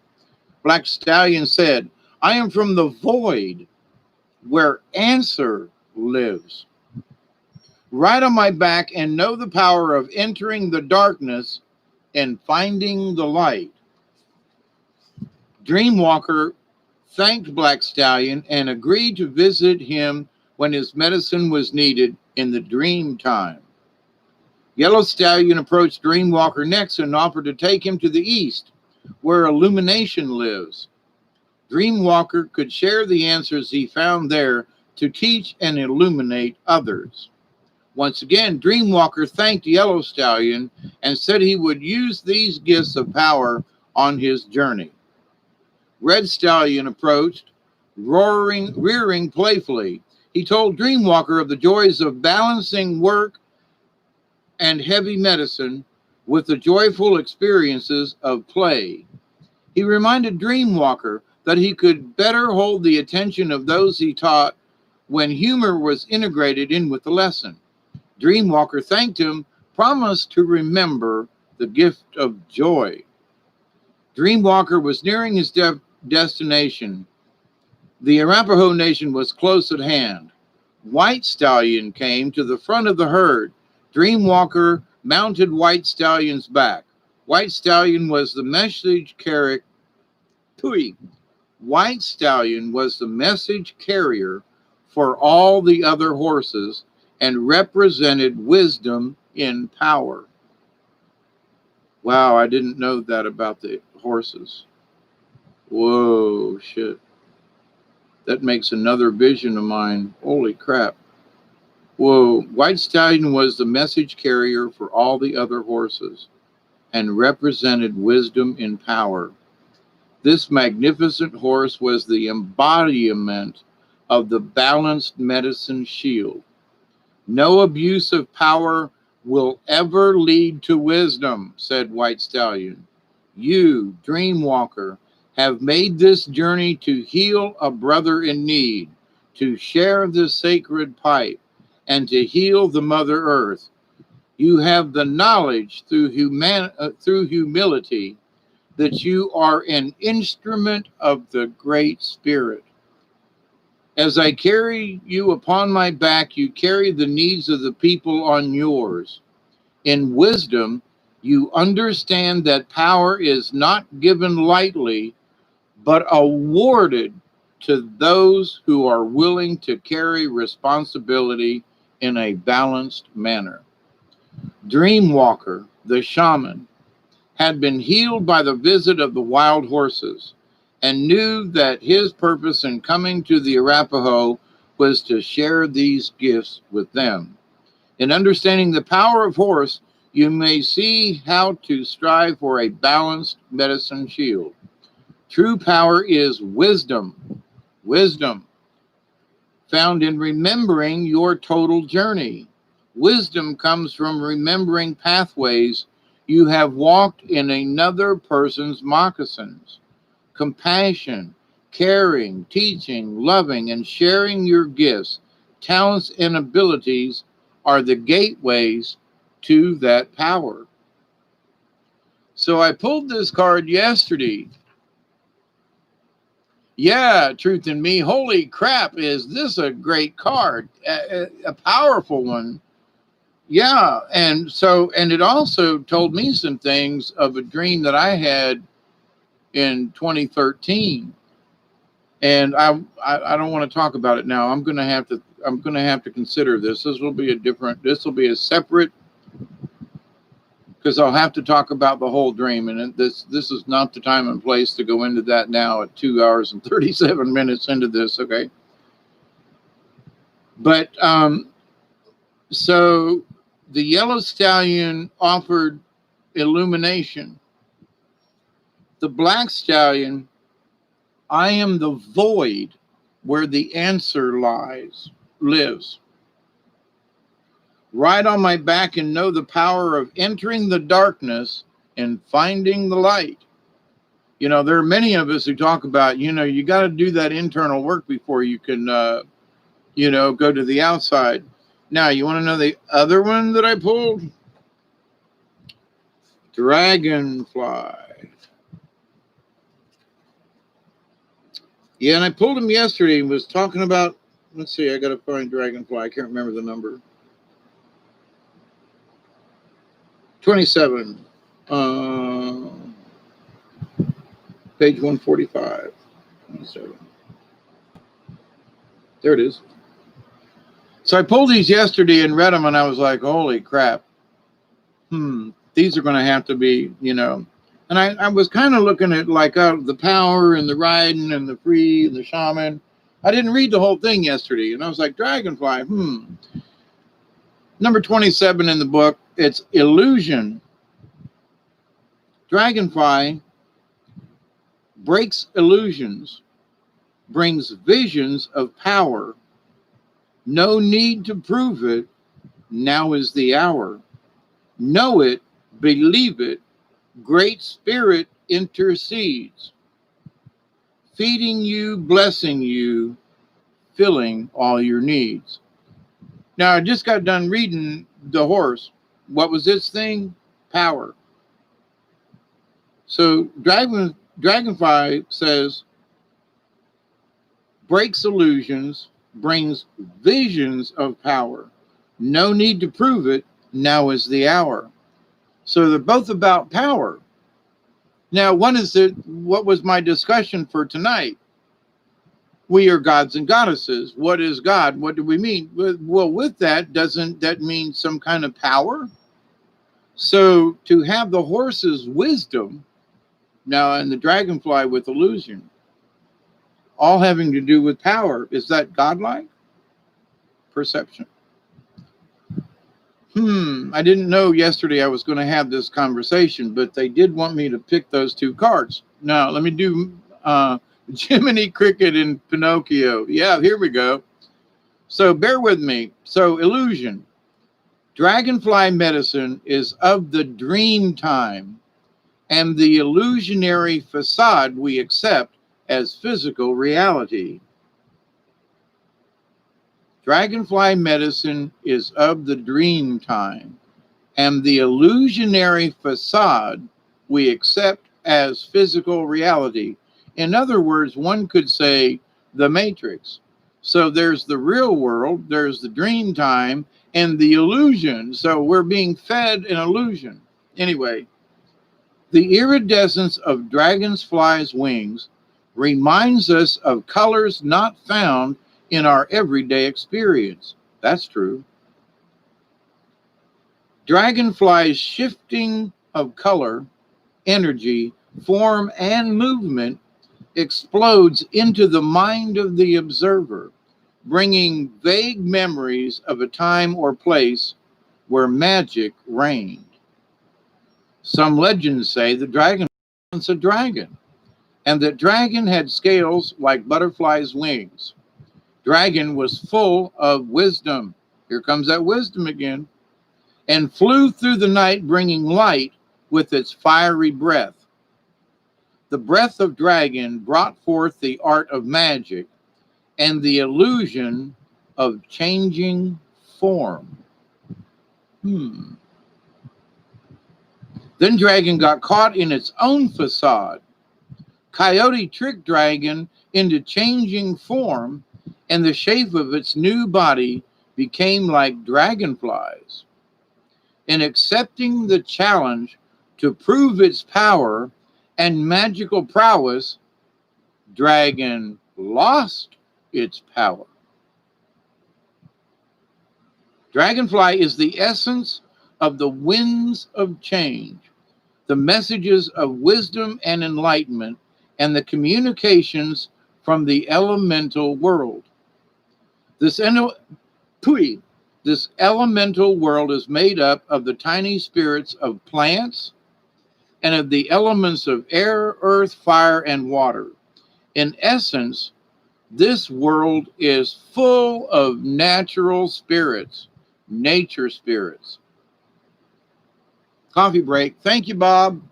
Black Stallion said, "I am from the void where answer lives. Ride on my back and know the power of entering the darkness and finding the light." Dreamwalker thanked Black Stallion and agreed to visit him when his medicine was needed in the dream time. Yellow Stallion approached Dreamwalker next and offered to take him to the east, where illumination lives. Dreamwalker could share the answers he found there to teach and illuminate others. Once again, Dreamwalker thanked Yellow Stallion and said he would use these gifts of power on his journey. Red Stallion approached, rearing playfully. He told Dreamwalker of the joys of balancing work and heavy medicine with the joyful experiences of play. He reminded Dreamwalker that he could better hold the attention of those he taught when humor was integrated in with the lesson. Dreamwalker thanked him, promised to remember the gift of joy. Dreamwalker was nearing his destination. The Arapaho Nation was close at hand. White Stallion came to the front of the herd. Dreamwalker mounted White Stallion's back. White Stallion was the message carrier. White Stallion was the message carrier for all the other horses and represented wisdom in power. Wow, I didn't know that about the horses. Whoa, shit. That makes another vision of mine. Holy crap. Whoa, White Stallion was the message carrier for all the other horses and represented wisdom in power. This magnificent horse was the embodiment of the balanced medicine shield. No abuse of power will ever lead to wisdom, said White Stallion. You, Dreamwalker, have made this journey to heal a brother in need, to share the sacred pipe, and to heal the Mother Earth. You have the knowledge through humility that you are an instrument of the Great Spirit. As I carry you upon my back, you carry the needs of the people on yours. In wisdom, you understand that power is not given lightly, but awarded to those who are willing to carry responsibility in a balanced manner. Dreamwalker, the shaman, had been healed by the visit of the wild horses and knew that his purpose in coming to the Arapaho was to share these gifts with them. In understanding the power of horse, you may see how to strive for a balanced medicine shield. True power is wisdom. Wisdom found in remembering your total journey. Wisdom comes from remembering pathways you have walked in another person's moccasins. Compassion, caring, teaching, loving, and sharing your gifts, talents, and abilities are the gateways to that power. So I pulled this card yesterday. Yeah, Truth in Me. Holy crap, is this a great card? A powerful one. Yeah, and it also told me some things of a dream that I had in 2013, and I don't want to talk about it now. I'm gonna have to consider this. This will be a separate, because I'll have to talk about the whole dream, and this is not the time and place to go into that now at 2 hours and 37 minutes into this. Okay, but so the yellow stallion offered illumination. The black stallion, I am the void where the answer lives. Ride on my back and know the power of entering the darkness and finding the light. You know, there are many of us who talk about, you got to do that internal work before you can, go to the outside. Now, you want to know the other one that I pulled? Dragonfly. Yeah, and I pulled him yesterday and was talking about, let's see, I got to find Dragonfly. I can't remember the number. 27. Page 145. 27. There it is. So I pulled these yesterday and read them, and I was like, holy crap. These are going to have to be, And I was kind of looking at the power and the riding and the free and the shaman. I didn't read the whole thing yesterday, and I was like, Dragonfly, Number 27 in the book, it's illusion. Dragonfly breaks illusions, brings visions of power. No need to prove it. Now is the hour. Know it, believe it. Great Spirit intercedes, feeding you, blessing you, filling all your needs. Now, I just got done reading the horse. What was its thing? Power. So Dragonfly says, breaks illusions, brings visions of power. No need to prove it. Now is the hour. So they're both about power. Now, what was my discussion for tonight? We are gods and goddesses. What is God? What do we mean? Well, with that, doesn't that mean some kind of power? So to have the horse's wisdom now and the dragonfly with illusion, all having to do with power, is that godlike? Perception. I didn't know yesterday I was going to have this conversation, but they did want me to pick those two cards. Now, let me do Jiminy Cricket and Pinocchio. Yeah, here we go. So bear with me. So illusion. Dragonfly medicine is of the dream time and the illusionary facade we accept as physical reality. Dragonfly medicine is of the dream time and the illusionary facade we accept as physical reality. In other words, one could say the Matrix. So there's the real world, there's the dream time, and the illusion. So we're being fed an illusion. Anyway, the iridescence of dragonflies' wings reminds us of colors not found in our everyday experience. That's true. Dragonflies' shifting of color, energy, form, and movement explodes into the mind of the observer, bringing vague memories of a time or place where magic reigned. Some legends say the dragon was a dragon, and that dragon had scales like butterflies' wings. Dragon was full of wisdom. Here comes that wisdom again. And flew through the night, bringing light with its fiery breath. The breath of dragon brought forth the art of magic and the illusion of changing form. Then dragon got caught in its own facade. Coyote tricked dragon into changing form, and the shape of its new body became like dragonflies. In accepting the challenge to prove its power and magical prowess, dragon lost its power. Dragonfly is the essence of the winds of change, the messages of wisdom and enlightenment, and the communications from the elemental world. This elemental world is made up of the tiny spirits of plants and of the elements of air, earth, fire, and water. In essence, this world is full of natural spirits, nature spirits. Coffee break. Thank you, Bob.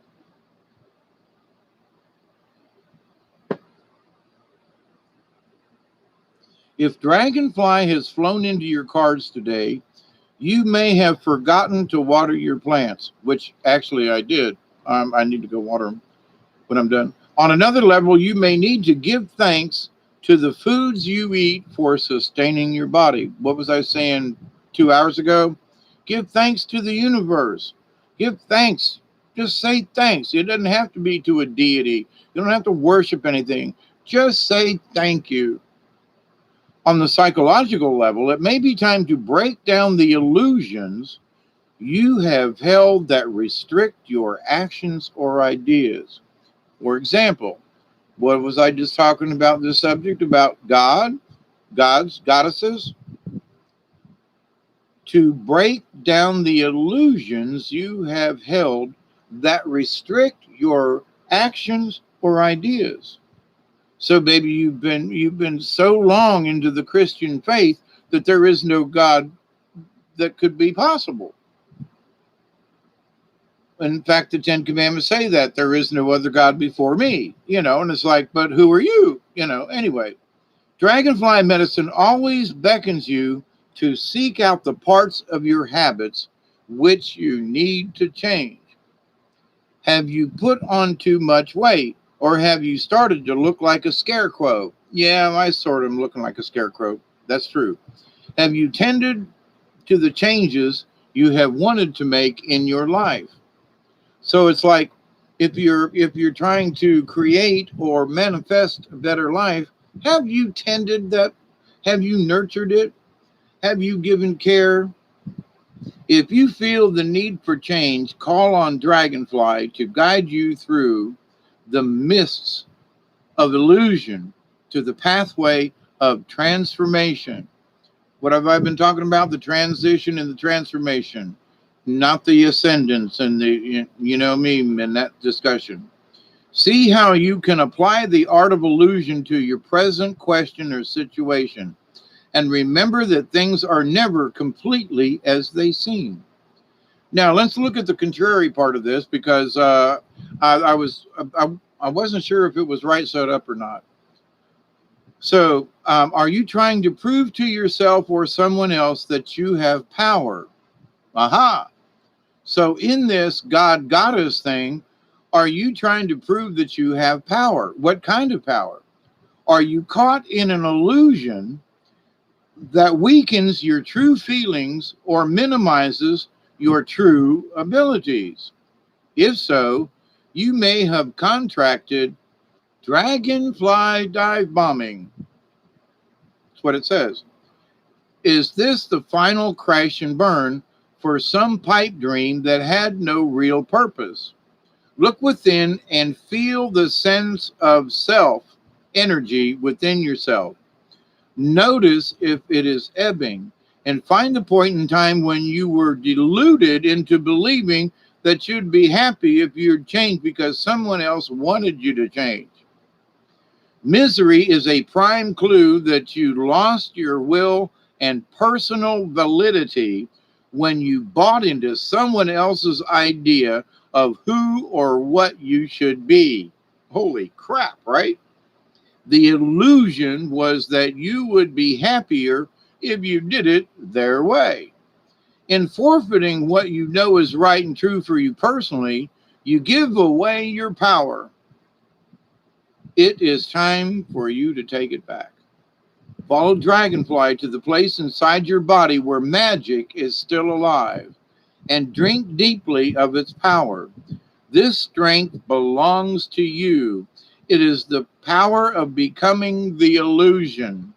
If Dragonfly has flown into your cards today, you may have forgotten to water your plants, which actually I did. I need to go water them when I'm done. On another level, you may need to give thanks to the foods you eat for sustaining your body. What was I saying 2 hours ago? Give thanks to the universe. Give thanks. Just say thanks. It doesn't have to be to a deity. You don't have to worship anything. Just say thank you. On the psychological level, it may be time to break down the illusions you have held that restrict your actions or ideas. For example, what was I just talking about this subject about God, gods, goddesses? To break down the illusions you have held that restrict your actions or ideas. So, baby, you've been so long into the Christian faith that there is no God that could be possible. In fact, the Ten Commandments say that there is no other God before me, and it's like, but who are you? Anyway, Dragonfly medicine always beckons you to seek out the parts of your habits which you need to change. Have you put on too much weight? Or have you started to look like a scarecrow? Yeah, I sort of am looking like a scarecrow. That's true. Have you tended to the changes you have wanted to make in your life? So it's like if you're trying to create or manifest a better life, Have you tended that? Have you nurtured it? Have you given care? If you feel the need for change, call on Dragonfly to guide you through the mists of illusion to the pathway of transformation. What have I been talking about? The transition and the transformation, not the ascendance and the, you know me in that discussion. See how you can apply the art of illusion to your present question or situation. And remember that things are never completely as they seem. Now, let's look at the contrary part of this because I wasn't sure if it was right set up or not. So, are you trying to prove to yourself or someone else that you have power? Aha. So, in this God Goddess thing, are you trying to prove that you have power? What kind of power? Are you caught in an illusion that weakens your true feelings or minimizes your true abilities? If so, you may have contracted dragonfly dive bombing. That's what it says. Is this the final crash and burn for some pipe dream that had no real purpose? Look within and feel the sense of self energy within yourself. Notice if it is ebbing and find the point in time when you were deluded into believing that you'd be happy if you'd change because someone else wanted you to change. Misery is a prime clue that you lost your will and personal validity when you bought into someone else's idea of who or what you should be. Holy crap, right? The illusion was that you would be happier if you did it their way. In forfeiting what you know is right and true for you personally, you give away your power. It is time for you to take it back. Follow Dragonfly to the place inside your body where magic is still alive and drink deeply of its power. This strength belongs to you. It is the power of becoming the illusion.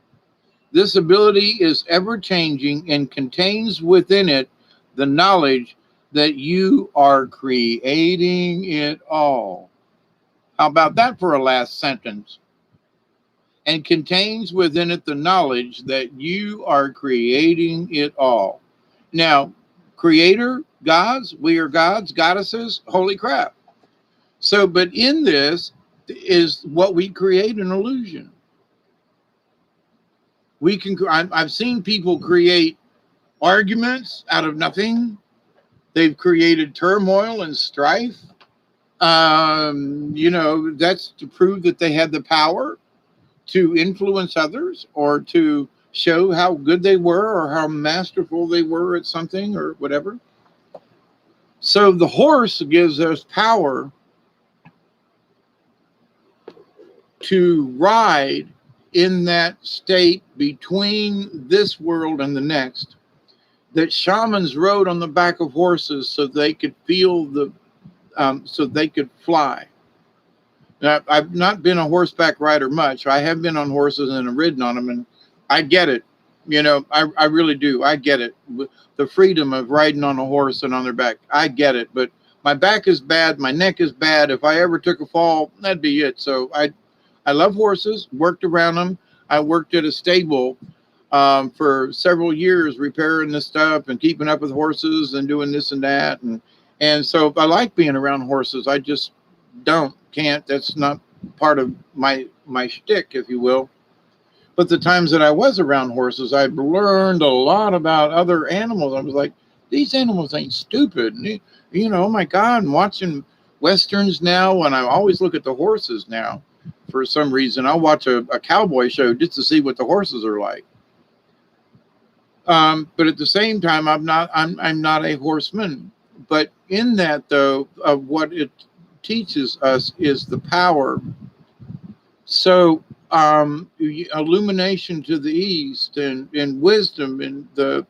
This ability is ever changing and contains within it the knowledge that you are creating it all. How about that for a last sentence? And contains within it the knowledge that you are creating it all. Now, creator, gods, we are gods, goddesses, holy crap. So, but in this is what we create an illusion. We can, I've seen people create arguments out of nothing. They've created turmoil and strife. That's to prove that they had the power to influence others or to show how good they were or how masterful they were at something or whatever. So the horse gives us power to ride in that state between this world and the next, that shamans rode on the back of horses so they could feel so they could fly. Now, I've not been a horseback rider much. I have been on horses and have ridden on them, and I get it. I really do. I get it. The freedom of riding on a horse and on their back. I get it. But my back is bad. My neck is bad. If I ever took a fall, that'd be it. So I love horses, worked around them. I worked at a stable for several years, repairing this stuff and keeping up with horses and doing this and that. And so I like being around horses. I just can't. That's not part of my shtick, if you will. But the times that I was around horses, I learned a lot about other animals. I was like, these animals ain't stupid. Oh my God, I'm watching Westerns now, and I always look at the horses now. For some reason, I'll watch a cowboy show just to see what the horses are like. But at the same time, I'm not a horseman. But in that, though, of what it teaches us is the power. So illumination to the east and wisdom and the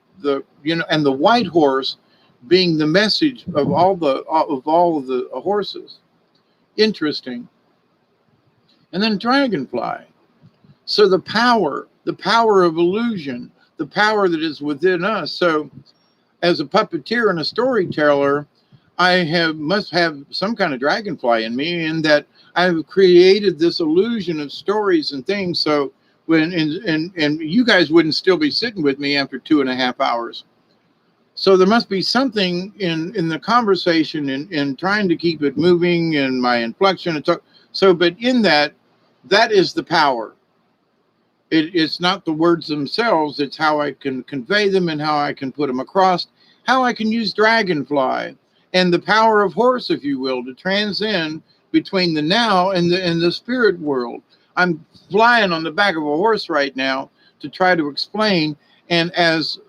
and the white horse being the message of all of the horses. Interesting. And then dragonfly. So the power of illusion, the power that is within us. So as a puppeteer and a storyteller, must have some kind of dragonfly in me, in that I've created this illusion of stories and things. So when and you guys wouldn't still be sitting with me after 2.5 hours. So there must be something in the conversation and trying to keep it moving, and my inflection and talk. So, but in that, that is the power. It's not the words themselves, it's how I can convey them and how I can put them across, how I can use dragonfly and the power of horse, if you will, to transcend between the now and the spirit world. I'm flying on the back of a horse right now to try to explain. And as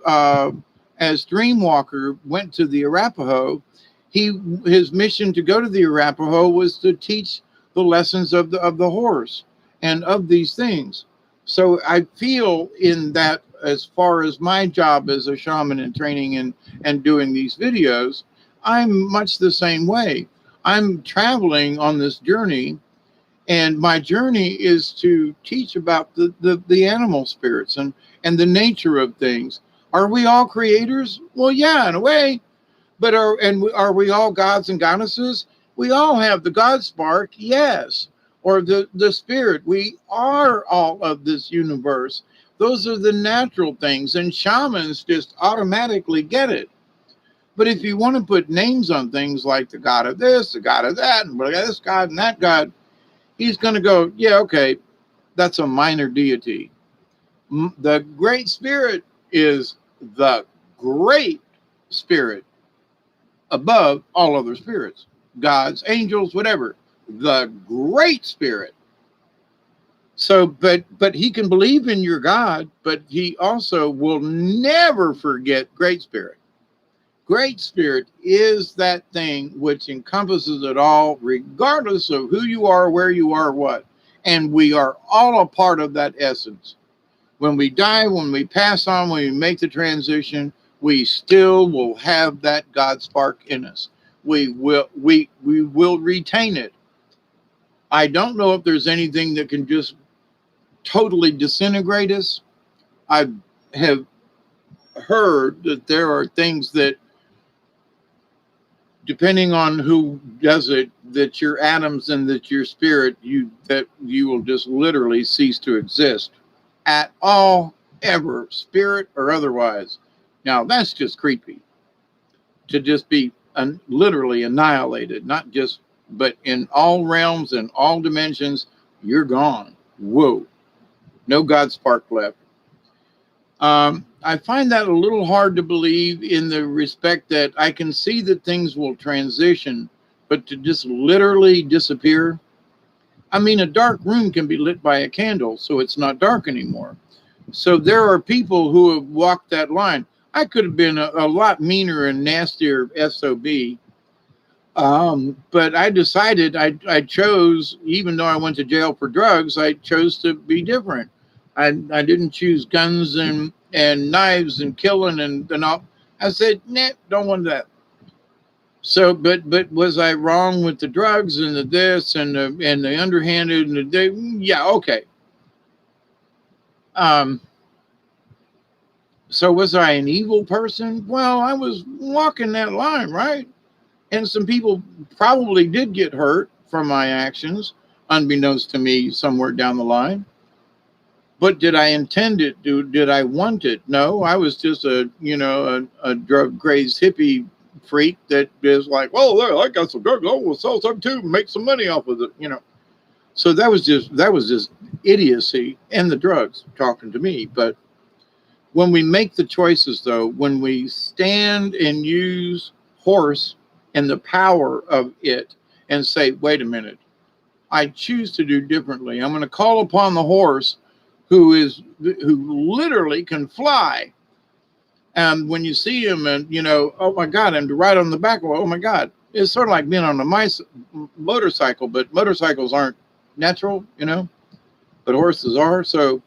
Dreamwalker went to the Arapaho, his mission to go to the Arapaho was to teach the lessons of the horse and of these things. So I feel in that, as far as my job as a shaman and training and doing these videos, I'm much the same way. I'm traveling on this journey, and my journey is to teach about the animal spirits and the nature of things. Are we all creators? Well, yeah, in a way. But are we all gods and goddesses? We all have the God spark, yes, or the spirit. We are all of this universe. Those are the natural things, and shamans just automatically get it. But if you want to put names on things like the god of this, the god of that, and this god and that god, he's going to go, yeah, okay, that's a minor deity. The great spirit is the great spirit above all other spirits, gods, angels, whatever, the great spirit. So, but he can believe in your God, but he also will never forget great spirit. Great spirit is that thing which encompasses it all, regardless of who you are, where you are, what. And we are all a part of that essence. When we die, when we pass on, when we make the transition, we still will have that God spark in us. We will retain it. I don't know if there's anything that can just totally disintegrate us. I have heard that there are things that, depending on who does it, that your atoms and that your spirit, that you will just literally cease to exist at all, ever, spirit or otherwise. Now that's just creepy, to just be literally annihilated, not just, but in all realms and all dimensions, you're gone. Whoa, no God spark left. I find that a little hard to believe, in the respect that I can see that things will transition, but to just literally disappear. I mean, a dark room can be lit by a candle, so it's not dark anymore. So there are people who have walked that line. I could have been a lot meaner and nastier SOB. But I decided I chose, even though I went to jail for drugs, I chose to be different. I didn't choose guns and knives and killing and all. I said, nah, don't want that. So, but was I wrong with the drugs and the this and the underhanded and yeah, okay. So was I an evil person? Well, I was walking that line, right? And some people probably did get hurt from my actions, unbeknownst to me somewhere down the line. But did I intend it? Did I want it? No, I was just a drug crazed hippie freak that is like, well, there, I got some drugs. Oh, we'll sell some too, and make some money off of it. So that was just idiocy, and the drugs talking to me. But when we make the choices, though, when we stand and use horse and the power of it, and say, wait a minute, I choose to do differently. I'm going to call upon the horse who literally can fly. And when you see him and, oh my God, and to ride on the back, well, oh my God, it's sort of like being on a motorcycle, but motorcycles aren't natural, but horses are. So,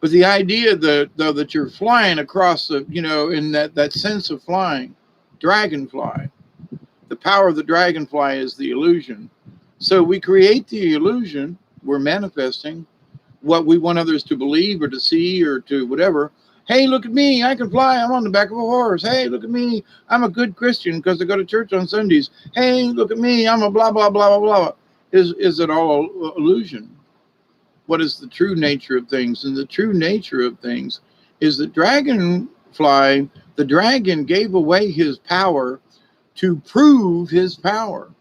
but the idea that you're flying across in that sense of flying, dragonfly, the power of the dragonfly is the illusion. So we create the illusion, we're manifesting. what we want others to believe or to see or to whatever. Hey, look at me, I can fly, I'm on the back of a horse. Hey, look at me, I'm a good Christian because I go to church on Sundays. Hey, look at me, I'm a blah, blah, blah, blah, blah. Is it all illusion? What is the true nature of things? And the true nature of things is that the dragon gave away his power to prove his power.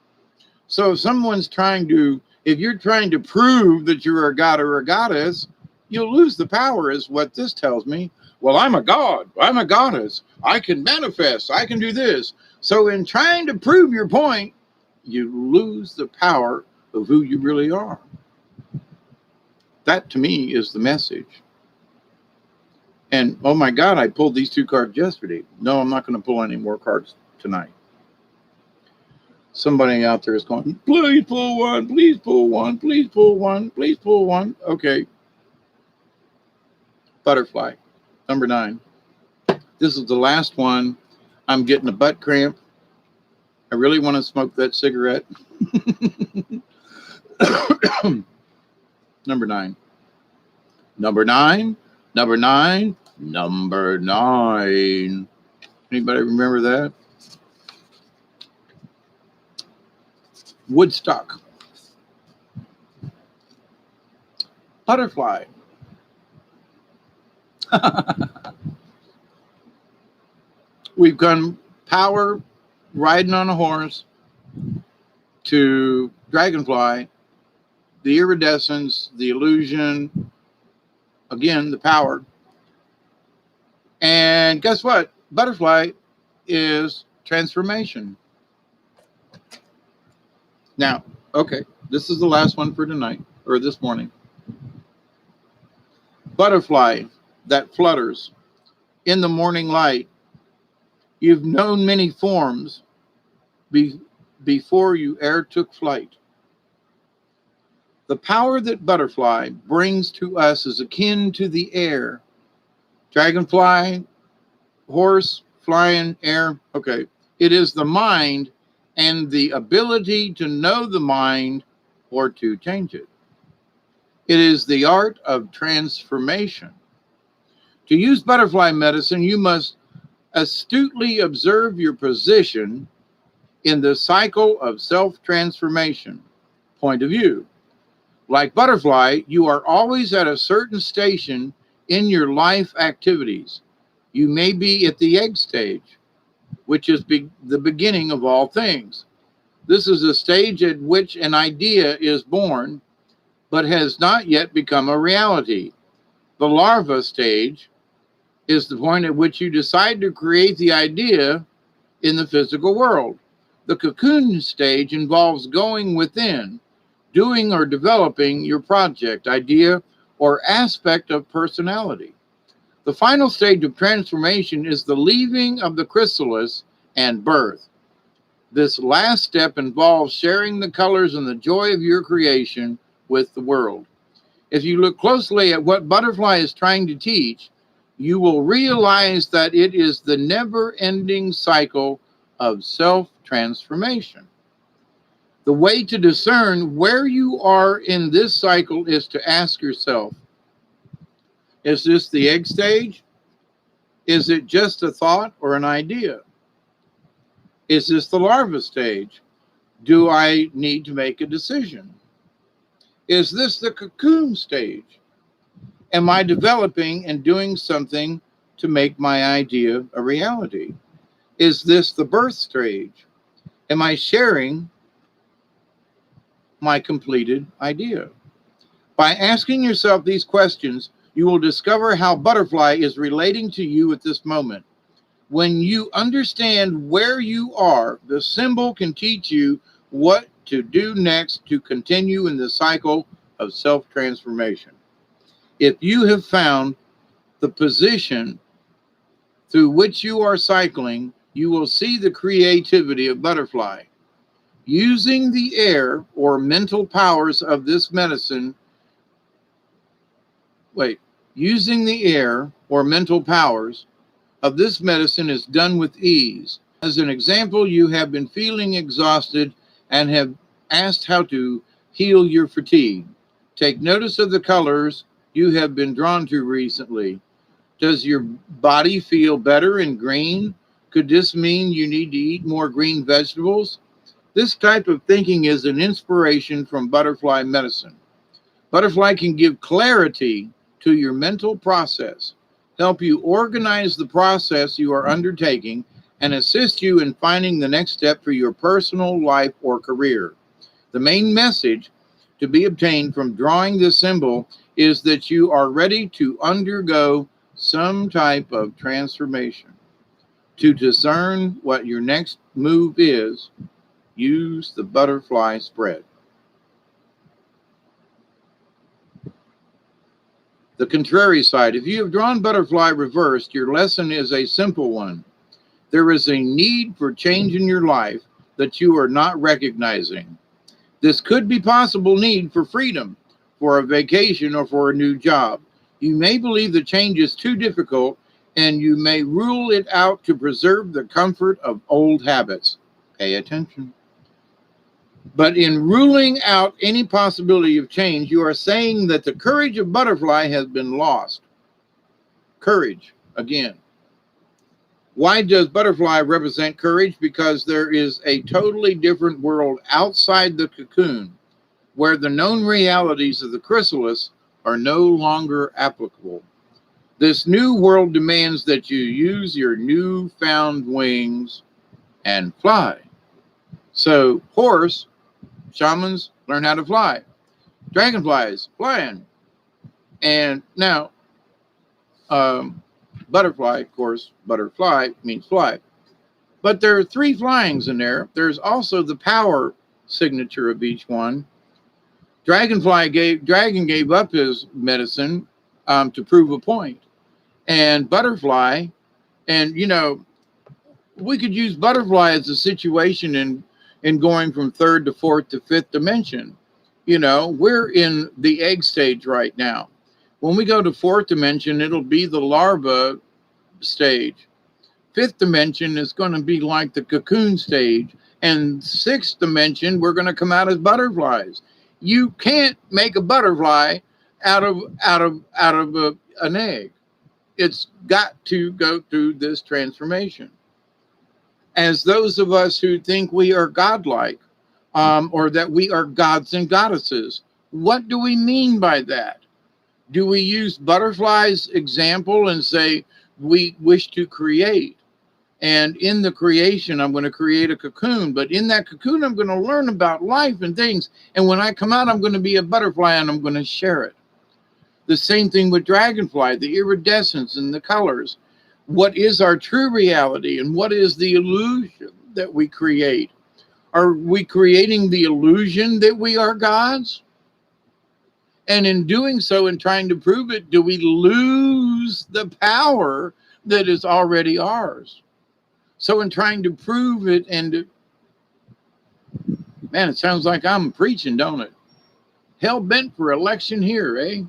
So if you're trying to prove that you're a god or a goddess, you'll lose the power, is what this tells me. Well, I'm a god, I'm a goddess, I can manifest, I can do this. So in trying to prove your point, you lose the power of who you really are. That to me is the message. And oh my God, I pulled these 2 cards yesterday. No, I'm not going to pull any more cards tonight. Somebody out there is going, please pull one, please pull one, please pull one, please pull one. Okay. Butterfly, number 9. This is the last one. I'm getting a butt cramp. I really want to smoke that cigarette. Number 9. Number 9. Number 9. Number 9. Anybody remember that? Woodstock. Butterfly. We've gone power, riding on a horse, to dragonfly, the iridescence, the illusion, again, the power. And guess what? Butterfly is transformation. Now, okay, this is the last one for tonight, or this morning. Butterfly that flutters in the morning light. You've known many forms before you e'er took flight. The power that butterfly brings to us is akin to the air. Dragonfly, horse, flying, air. Okay, it is the mind and the ability to know the mind or to change it. It is the art of transformation. To use butterfly medicine, you must astutely observe your position in the cycle of self-transformation. Point of view. Like butterfly, you are always at a certain station in your life activities. You may be at the egg stage, which is the beginning of all things. This is a stage at which an idea is born, but has not yet become a reality. The larva stage is the point at which you decide to create the idea in the physical world. The cocoon stage involves going within, doing or developing your project, idea, or aspect of personality. The final stage of transformation is the leaving of the chrysalis and birth. This last step involves sharing the colors and the joy of your creation with the world. If you look closely at what butterfly is trying to teach, you will realize that it is the never-ending cycle of self-transformation. The way to discern where you are in this cycle is to ask yourself, is this the egg stage? Is it just a thought or an idea? Is this the larva stage? Do I need to make a decision? Is this the cocoon stage? Am I developing and doing something to make my idea a reality? Is this the birth stage? Am I sharing my completed idea? By asking yourself these questions, you will discover how butterfly is relating to you at this moment. When you understand where you are, the symbol can teach you what to do next to continue in the cycle of self-transformation. If you have found the position through which you are cycling, you will see the creativity of butterfly. Using the air or mental powers of this medicine, using the air or mental powers of this medicine is done with ease. As an example, you have been feeling exhausted and have asked how to heal your fatigue. Take notice of the colors you have been drawn to recently? Does your body feel better and green? Could this mean you need to eat more green vegetables? This type of thinking is an inspiration from butterfly medicine. Butterfly can give clarity to your mental process, help you organize the process you are undertaking, and assist you in finding the next step for your personal life or career. The main message to be obtained from drawing this symbol is that you are ready to undergo some type of transformation. To discern what your next move is, use the butterfly spread. The contrary side. If you have drawn butterfly reversed, your lesson is a simple one. There is a need for change in your life that you are not recognizing. This could be possible need for freedom, for a vacation, or for a new job. You may believe the change is too difficult, and you may rule it out to preserve the comfort of old habits. Pay attention. But in ruling out any possibility of change, you are saying that the courage of butterfly has been lost. Courage, again. Why does butterfly represent courage? Because there is a totally different world outside the cocoon where the known realities of the chrysalis are no longer applicable. This new world demands that you use your newfound wings and fly. So, horse, shamans learn how to fly. Dragonflies, flying. And now, butterfly, of course, butterfly means fly. But there are three flyings in there. There's also the power signature of each one. Dragon gave up his medicine to prove a point. And butterfly, and we could use butterfly as a situation in going from third to fourth to fifth dimension. We're in the egg stage right now. When we go to fourth dimension, it'll be the larva stage. Fifth dimension is going to be like the cocoon stage. And sixth dimension, we're going to come out as butterflies. You can't make a butterfly out of an egg. It's got to go through this transformation. As those of us who think we are godlike, or that we are gods and goddesses, what do we mean by that? Do we use butterflies' example and say we wish to create? And in the creation, I'm going to create a cocoon. But in that cocoon, I'm going to learn about life and things. And when I come out, I'm going to be a butterfly and I'm going to share it. The same thing with dragonfly, the iridescence and the colors. What is our true reality and what is the illusion that we create? Are we creating the illusion that we are gods? And in doing so and trying to prove it, do we lose the power that is already ours? So in trying to prove it man, it sounds like I'm preaching, don't it? Hell bent for election here, eh?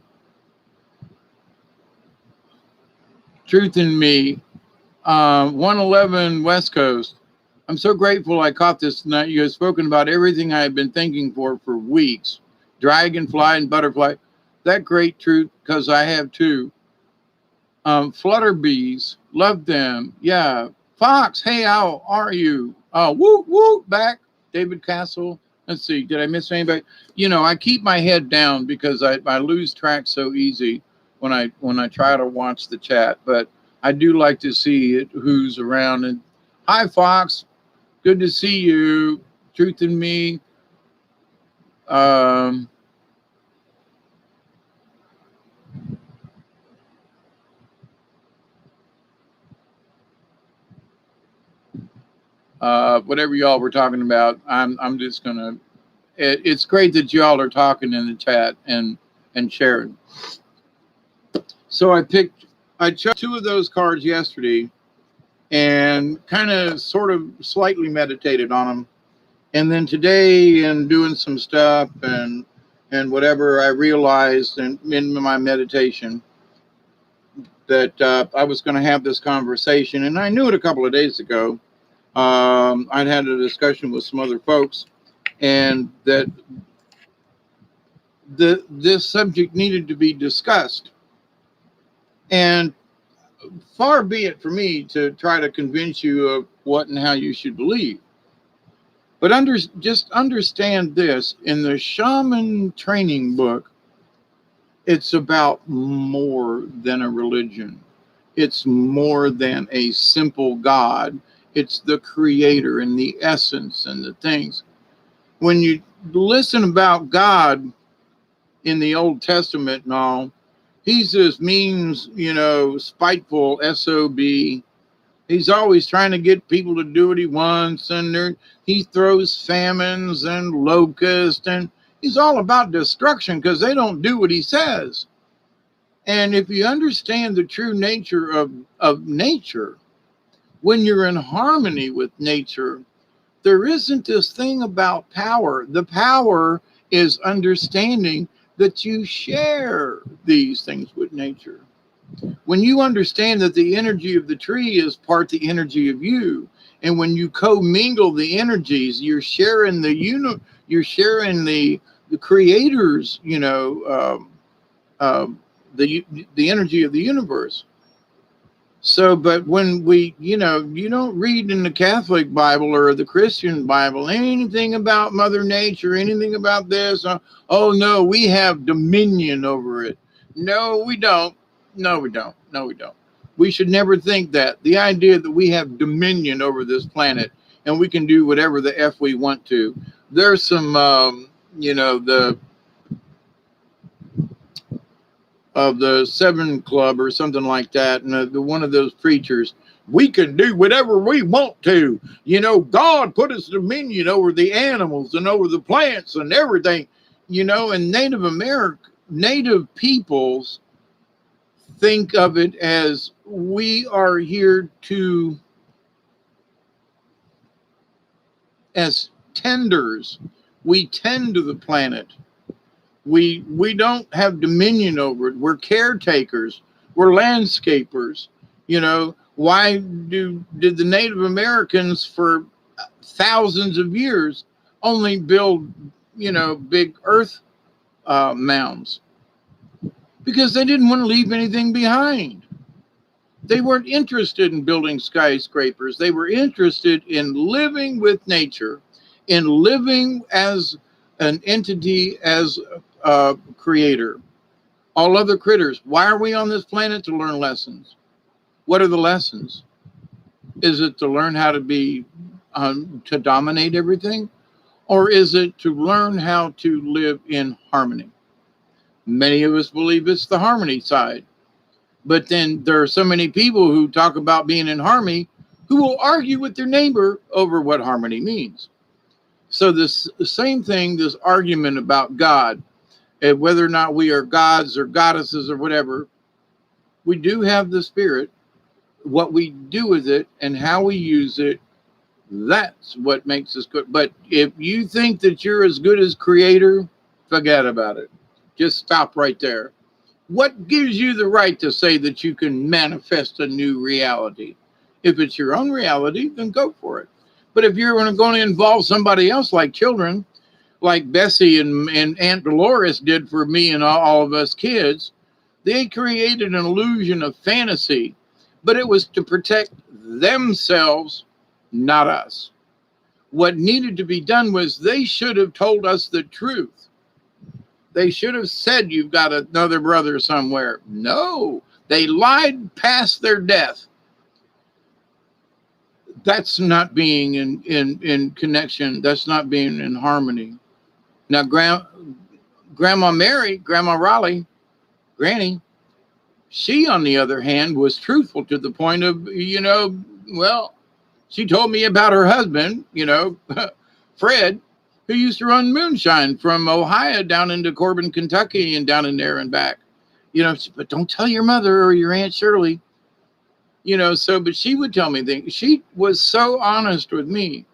Truth in Me, 111 West Coast. I'm so grateful I caught this tonight. You have spoken about everything I have been thinking for weeks. Dragonfly and butterfly. That great truth, because I have two. Flutter bees, love them. Yeah. Fox, hey, how are you? Woo, back. David Castle. Let's see, did I miss anybody? I keep my head down because I lose track so easy when I try to watch the chat. But I do like to see it, who's around. And hi, Fox. Good to see you. Truth in Me. Whatever y'all were talking about, I'm just gonna. It's great that y'all are talking in the chat and sharing. So I chose two of those cards yesterday, and kind of, sort of, slightly meditated on them, and then today, in doing some stuff and whatever, I realized in my meditation that I was going to have this conversation, and I knew it a couple of days ago. I'd had a discussion with some other folks, and that this subject needed to be discussed. And far be it for me to try to convince you of what and how you should believe. But just understand this: in the shaman training book, it's about more than a religion. It's more than a simple God. It's the creator and the essence and the things. When you listen about God in the Old Testament and all, he's this mean, spiteful SOB. He's always trying to get people to do what he wants, and he throws famines and locusts, and he's all about destruction because they don't do what he says. And if you understand the true nature of nature, when you're in harmony with nature, there isn't this thing about power. The power is understanding that you share these things with nature. When you understand that the energy of the tree is part the energy of you, and when you commingle the energies, you're sharing you're sharing the creator's, the energy of the universe. So, but when you don't read in the Catholic Bible or the Christian Bible anything about Mother Nature, anything about this. Oh no, we have dominion over it. No, we don't. No, we don't. No, we don't. We should never think that. The idea that we have dominion over this planet and we can do whatever the F we want to. There's some, the of the Seven Club or something like that, and one of those preachers, we can do whatever we want to. God put us dominion over the animals and over the plants and everything. And Native peoples think of it as we are here as tenders. We tend to the planet. We don't have dominion over it. We're caretakers. We're landscapers. Why did the Native Americans for thousands of years only build, big earth mounds? Because they didn't want to leave anything behind. They weren't interested in building skyscrapers. They were interested in living with nature, in living as an entity, as creator. All other critters. Why are we on this planet? To learn lessons. What are the lessons? Is it to learn how to be to dominate everything, or is it to learn how to live in harmony? Many of us believe it's the harmony side, but then there are so many people who talk about being in harmony who will argue with their neighbor over what harmony means. So the same thing, this argument about God, and whether or not we are gods or goddesses or whatever, we do have the spirit. What we do with it and how we use it, that's what makes us good. But if you think that you're as good as creator, forget about it. Just stop right there. What gives you the right to say that you can manifest a new reality? If it's your own reality, then go for it. But if you're going to involve somebody else, like children, like Bessie and Aunt Dolores did for me and all of us kids, they created an illusion of fantasy, but it was to protect themselves, not us. What needed to be done was they should have told us the truth. They should have said, you've got another brother somewhere. No, they lied past their death. That's not being in connection. That's not being in harmony. Now, Grandma Mary, Grandma Raleigh, Granny, she, on the other hand, was truthful to the point of, she told me about her husband, Fred, who used to run moonshine from Ohio down into Corbin, Kentucky, and down in there and back. But don't tell your mother or your Aunt Shirley. But she would tell me things. She was so honest with me.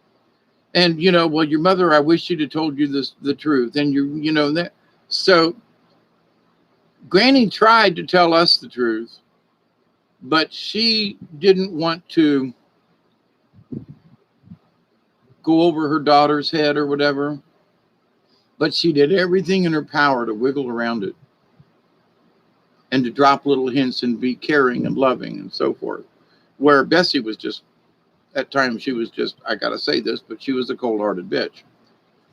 And, well, your mother, I wish she'd have told you the truth. And that. So Granny tried to tell us the truth, but she didn't want to go over her daughter's head or whatever. But she did everything in her power to wiggle around it and to drop little hints and be caring and loving and so forth. Where Bessie was just, at times, she was just, I got to say this, but she was a cold hearted bitch.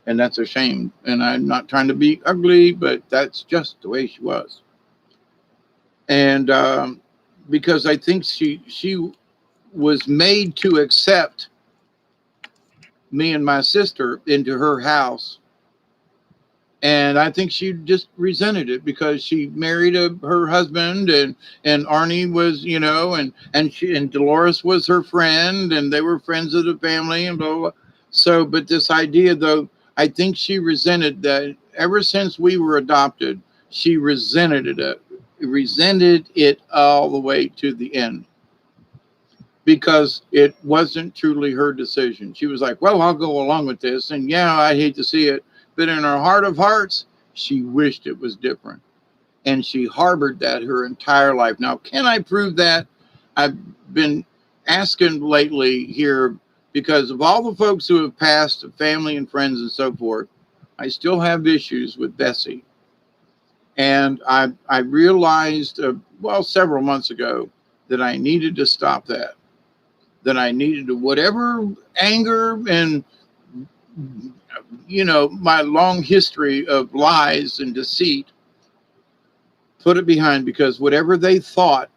And that's a shame. And I'm not trying to be ugly, but that's just the way she was. And because I think she was made to accept me and my sister into her house. And I think she just resented it because she married her husband, and Arnie was, and Dolores was her friend, and they were friends of the family and blah, blah, blah. So, but this idea though, I think she resented that ever since we were adopted, she resented it all the way to the end because it wasn't truly her decision. She was like, well, I'll go along with this. And yeah, I hate to see it. But in her heart of hearts, she wished it was different. And she harbored that her entire life. Now, can I prove that? I've been asking lately here because of all the folks who have passed, family and friends and so forth, I still have issues with Bessie. And I realized, several months ago, that I needed to stop that. That I needed to, whatever anger and, my long history of lies and deceit, put it behind, because whatever they thought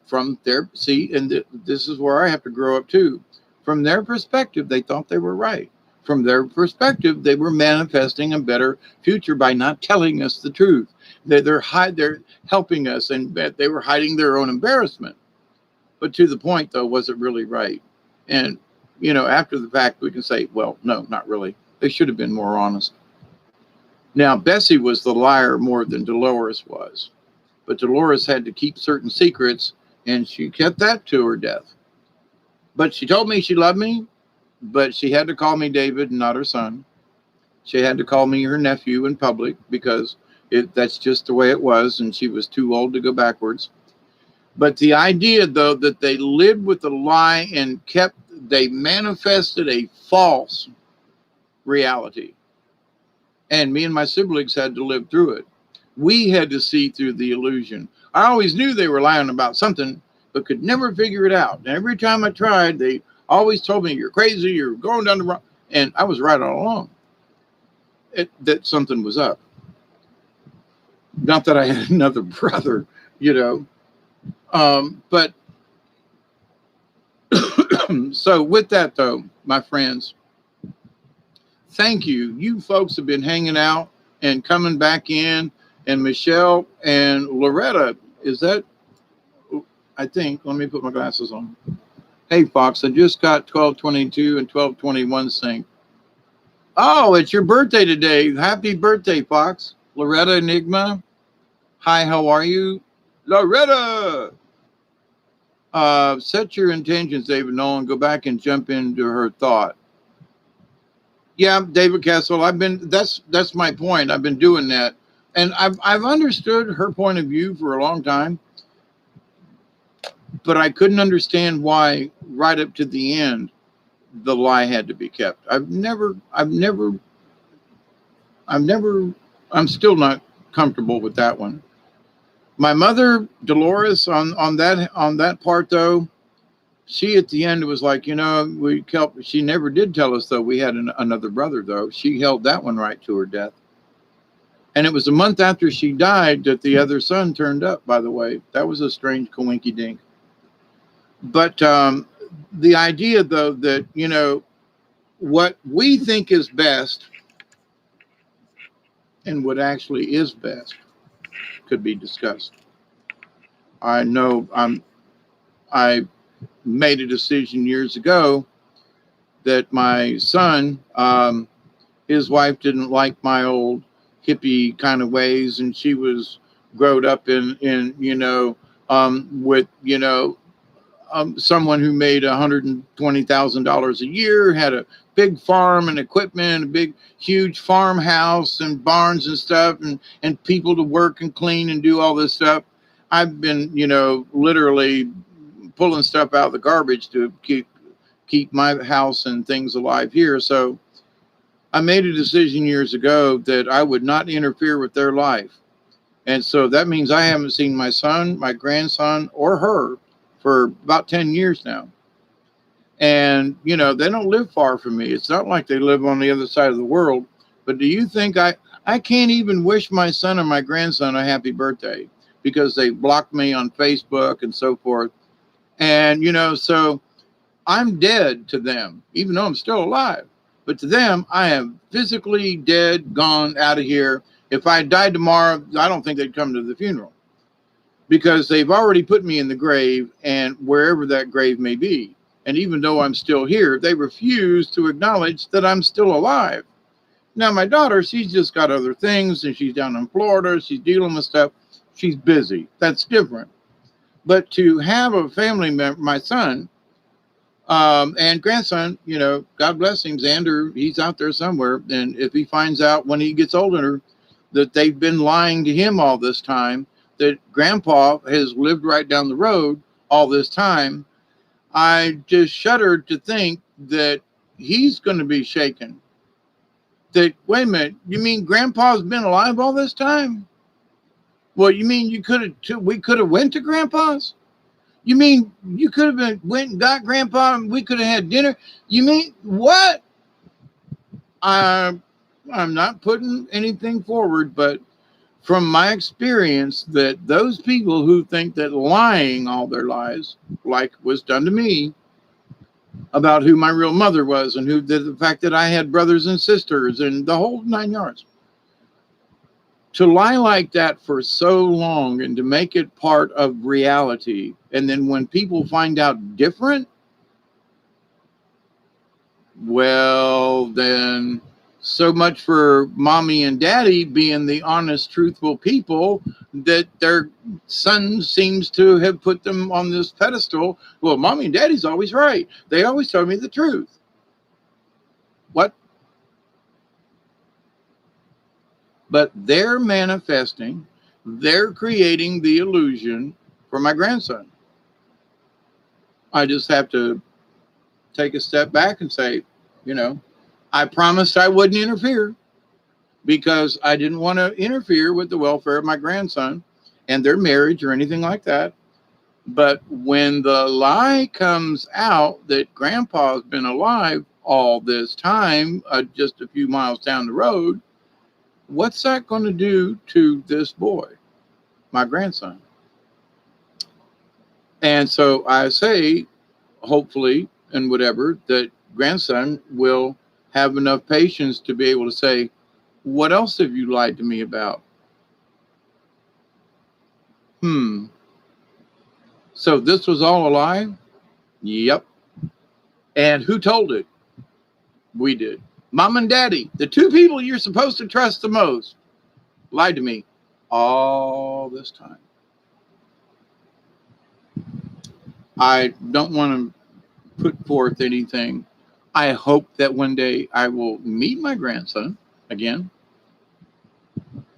from their, this is where I have to grow up too. From their perspective, they thought they were right. From their perspective, they were manifesting a better future by not telling us the truth. They're helping us, and they were hiding their own embarrassment. But to the point, though, was it really right? And, after the fact, we can say, well, no, not really. They should have been more honest. Now, Bessie was the liar more than Dolores was. But Dolores had to keep certain secrets, and she kept that to her death. But she told me she loved me, but she had to call me David and not her son. She had to call me her nephew in public because that's just the way it was, and she was too old to go backwards. But the idea, though, that they lived with a lie and they manifested a false reality. And me and my siblings had to live through it. We had to see through the illusion. I always knew they were lying about something, but could never figure it out. And every time I tried, they always told me, you're crazy, you're going down the wrong. And I was right all along. That something was up. Not that I had another brother, but so with that, though, my friends, thank you. You folks have been hanging out and coming back in. And Michelle and Loretta, is that, I think, let me put my glasses on. Hey, Fox, I just got 1222 and 1221 synced. Oh, it's your birthday today. Happy birthday, Fox. Loretta Enigma. Hi, how are you? Loretta! Set your intentions, David Nolan. Go back and jump into her thought. Yeah, David Castle. That's my point. I've been doing that. And I've understood her point of view for a long time, but I couldn't understand why right up to the end the lie had to be kept. I'm still not comfortable with that one. My mother, Dolores, on that part though, she at the end was like, she never did tell us though we had another brother though. She held that one right to her death. And it was a month after she died that the other son turned up, by the way. That was a strange coinky dink. But the idea, though, that, what we think is best and what actually is best could be discussed. I know I made a decision years ago that my son, his wife didn't like my old hippie kind of ways, and she was growed up in with someone who made $120,000 a year, had a big farm and equipment, a big huge farmhouse and barns and stuff, and people to work and clean and do all this stuff. I've been literally pulling stuff out of the garbage to keep my house and things alive here. So I made a decision years ago that I would not interfere with their life. And so that means I haven't seen my son, my grandson, or her for about 10 years now. And, you know, they don't live far from me. It's not like they live on the other side of the world. But do you think I can't even wish my son or my grandson a happy birthday because they blocked me on Facebook and so forth. And, you know, so I'm dead to them, even though I'm still alive. But to them, I am physically dead, gone, out of here. If I died tomorrow, I don't think they'd come to the funeral because they've already put me in the grave and wherever that grave may be. And even though I'm still here, they refuse to acknowledge that I'm still alive. Now, my daughter, she's just got other things and she's down in Florida. She's dealing with stuff. She's busy. That's different. But to have a family member, my son, and grandson, you know, God bless him, Xander, he's out there somewhere. And if he finds out when he gets older that they've been lying to him all this time, that grandpa has lived right down the road all this time, I just shuddered to think that he's going to be shaken. That, wait a minute, you mean grandpa's been alive all this time? Well, you mean we could have went to grandpa's? You mean you could have went and got grandpa and we could have had dinner? You mean what? I'm not putting anything forward, but from my experience, that those people who think that lying all their lives, like was done to me, about who my real mother was and the fact that I had brothers and sisters and the whole 9 yards, to lie like that for so long and to make it part of reality. And then when people find out different, well, then so much for mommy and daddy being the honest, truthful people that their son seems to have put them on this pedestal. Well, mommy and daddy's always right. They always tell me the truth. What? But they're manifesting, they're creating the illusion for my grandson. I just have to take a step back and say, you know, I promised I wouldn't interfere because I didn't want to interfere with the welfare of my grandson and their marriage or anything like that. But when the lie comes out that grandpa's been alive all this time, just a few miles down the road, what's that going to do to this boy, my grandson? And so I say, hopefully, and whatever, that grandson will have enough patience to be able to say, what else have you lied to me about? So this was all a lie? Yep. And who told it? We did. Mom and daddy, the two people you're supposed to trust the most, lied to me all this time. I don't want to put forth anything. I hope that one day I will meet my grandson again.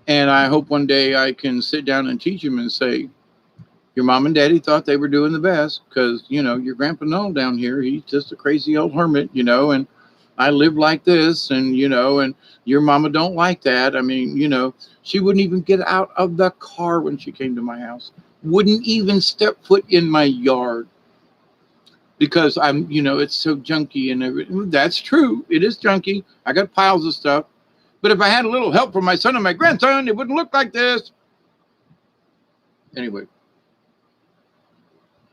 And I hope one day I can sit down and teach him and say, your mom and daddy thought they were doing the best because, you know, your grandpa Noel down here, he's just a crazy old hermit, you know, and I live like this and, you know, and your mama don't like that. I mean, you know, she wouldn't even get out of the car when she came to my house, wouldn't even step foot in my yard because I'm, you know, it's so junky and everything. That's true. It is junky. I got piles of stuff. But if I had a little help from my son and my grandson, it wouldn't look like this. Anyway,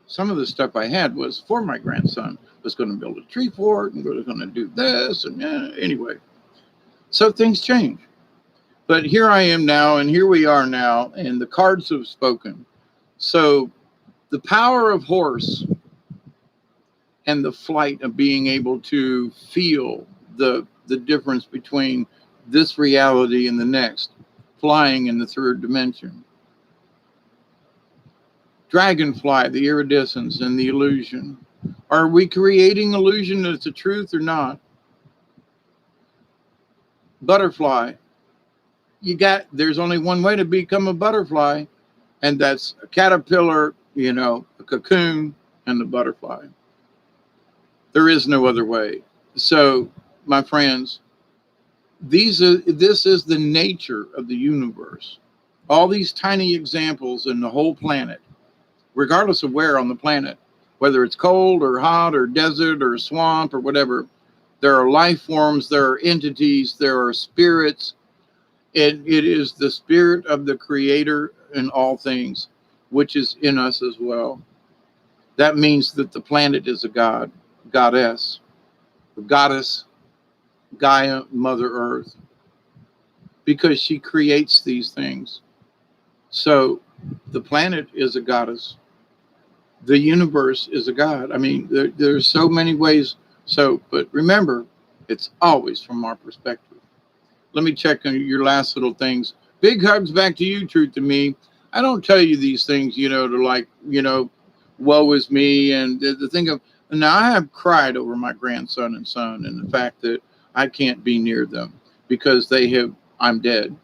some of the stuff I had was for my grandson. Was going to build a tree fort and was going to do this. And anyway, so things change. But here I am now, and here we are now, and the cards have spoken. So the power of horse and the flight of being able to feel the difference between this reality and the next, flying in the third dimension. Dragonfly, the iridescence and the illusion. Are we creating illusion as the truth or not? Butterfly. There's only one way to become a butterfly, and that's a caterpillar, you know, a cocoon, and the butterfly. There is no other way. So, my friends, This is the nature of the universe. All these tiny examples in the whole planet, regardless of where on the planet, whether it's cold or hot or desert or swamp or whatever, there are life forms, there are entities, there are spirits. It is the spirit of the creator in all things, which is in us as well. That means that the planet is a god, goddess, the goddess, Gaia, Mother Earth, because she creates these things. So the planet is a goddess. The universe is a god. I mean, there's so many ways. So, but remember, it's always from our perspective. Let me check on your last little things. Big hugs back to you, Truth to Me. I don't tell you these things, to like, woe is me. And the thing of, now I have cried over my grandson and son and the fact that I can't be near them because I'm dead.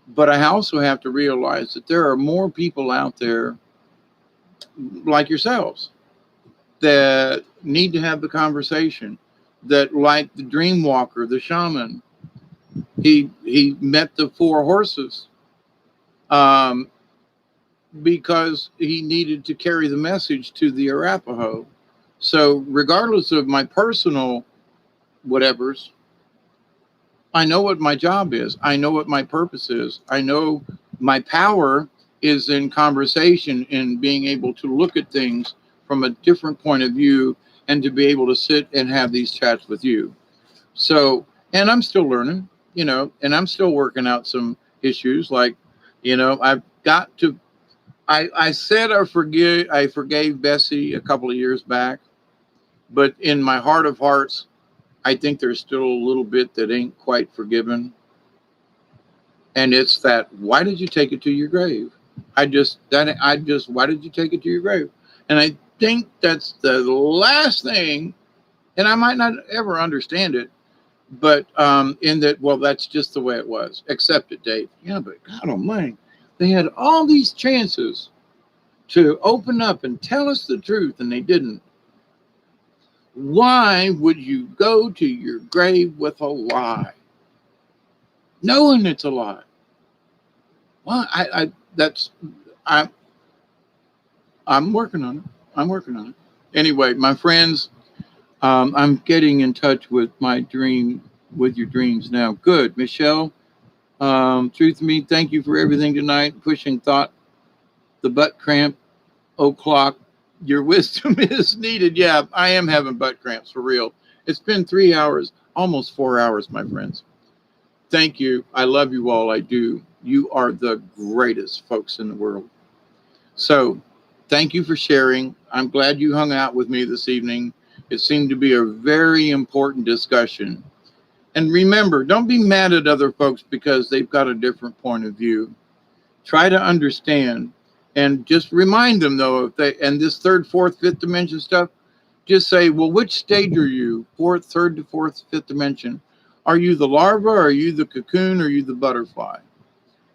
But I also have to realize that there are more people out there like yourselves that need to have the conversation, that like the dream walker, the shaman, he met the four horses because he needed to carry the message to the Arapaho. So regardless of my personal whatevers, I know what my job is. I know what my purpose is. I know my power is in conversation, in being able to look at things from a different point of view and to be able to sit and have these chats with you. So, and I'm still learning, and I'm still working out some issues. Like, I've got to, I said I forgave Bessie a couple of years back, but in my heart of hearts, I think there's still a little bit that ain't quite forgiven. And it's that, why did you take it to your grave? Why did you take it to your grave? And I think that's the last thing, and I might not ever understand it, but in that, well, that's just the way it was. Accept it, Dave. Yeah, but God almighty, they had all these chances to open up and tell us the truth, and they didn't. Why would you go to your grave with a lie, knowing it's a lie? Well, I'm working on it. I'm working on it. Anyway, my friends, I'm getting in touch with with your dreams now. Good, Michelle. Truth to me, thank you for everything tonight. Pushing thought, the butt cramp, o'clock. Your wisdom is needed. Yeah, I am having butt cramps for real. It's been 3 hours, almost 4 hours, my friends. Thank you. I love you all. I do. You are the greatest folks in the world. So thank you for sharing. I'm glad you hung out with me this evening. It seemed to be a very important discussion. And remember, don't be mad at other folks because they've got a different point of view. Try to understand and just remind them, though, and this third, fourth, fifth dimension stuff, just say, well, which stage are you? Fourth, third to fourth, fifth dimension. Are you the larva? Are you the cocoon? Or are you the butterfly?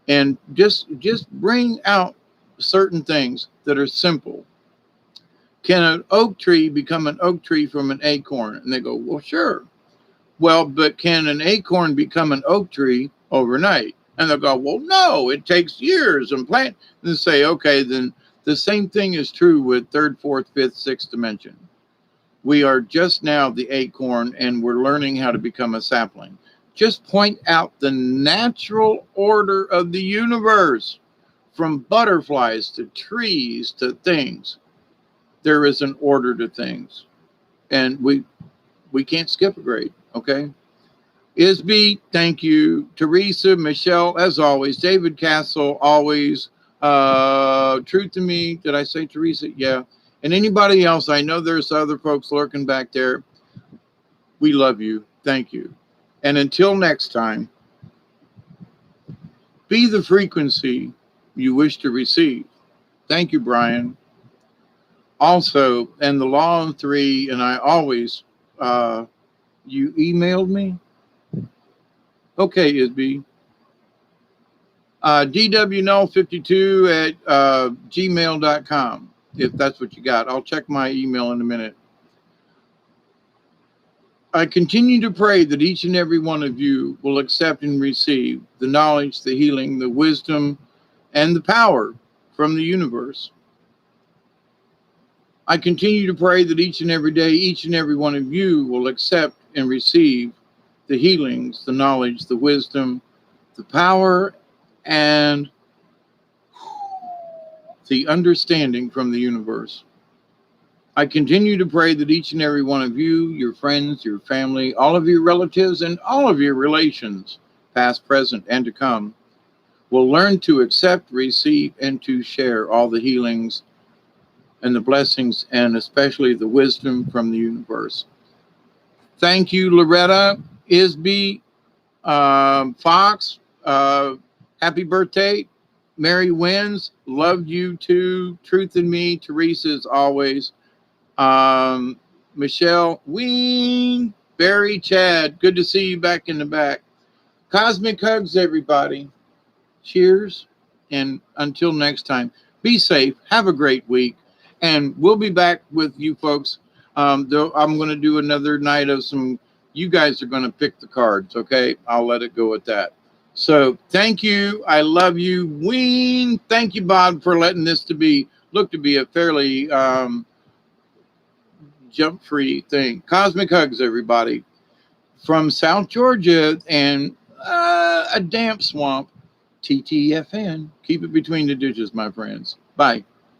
And just bring out certain things that are simple. Can an oak tree become an oak tree from an acorn? And they go, well, sure. Well, but can an acorn become an oak tree overnight? And they'll go, well, no, it takes years and plant. And they say, okay, then the same thing is true with third, fourth, fifth, sixth dimension. We are just now the acorn and we're learning how to become a sapling. Just point out the natural order of the universe, from butterflies to trees to things. There is an order to things. And we can't skip a grade, okay? Isby, thank you. Teresa, Michelle, as always. David Castle, always. Truth to me, did I say Teresa? Yeah. And anybody else, I know there's other folks lurking back there. We love you. Thank you. And until next time, be the frequency you wish to receive. Thank you, Brian. Also, and the law of three, and I always, you emailed me? Okay, Isby. DWNull52 at gmail.com, if that's what you got. I'll check my email in a minute. I continue to pray that each and every one of you will accept and receive the knowledge, the healing, the wisdom, and the power from the universe. I continue to pray that each and every day, each and every one of you will accept and receive the healings, the knowledge, the wisdom, the power, and the understanding from the universe. I continue to pray that each and every one of you, your friends, your family, all of your relatives, and all of your relations, past, present, and to come, will learn to accept, receive, and to share all the healings and the blessings, and especially the wisdom from the universe. Thank you, Loretta, Isby, Fox. Happy birthday. Mary Wins. Loved you too. Truth in Me. Teresa, as always. Michelle, Ween, Barry, Chad, good to see you back in the back. Cosmic hugs, everybody. Cheers. And until next time, be safe. Have a great week. And we'll be back with you folks. Though I'm going to do another night of some, you guys are going to pick the cards. Okay. I'll let it go at that. So thank you. I love you. Ween. Thank you, Bob, for letting this look to be a fairly, jump-free thing. Cosmic hugs, everybody. From South Georgia and a damp swamp, TTFN. Keep it between the ditches, my friends. Bye.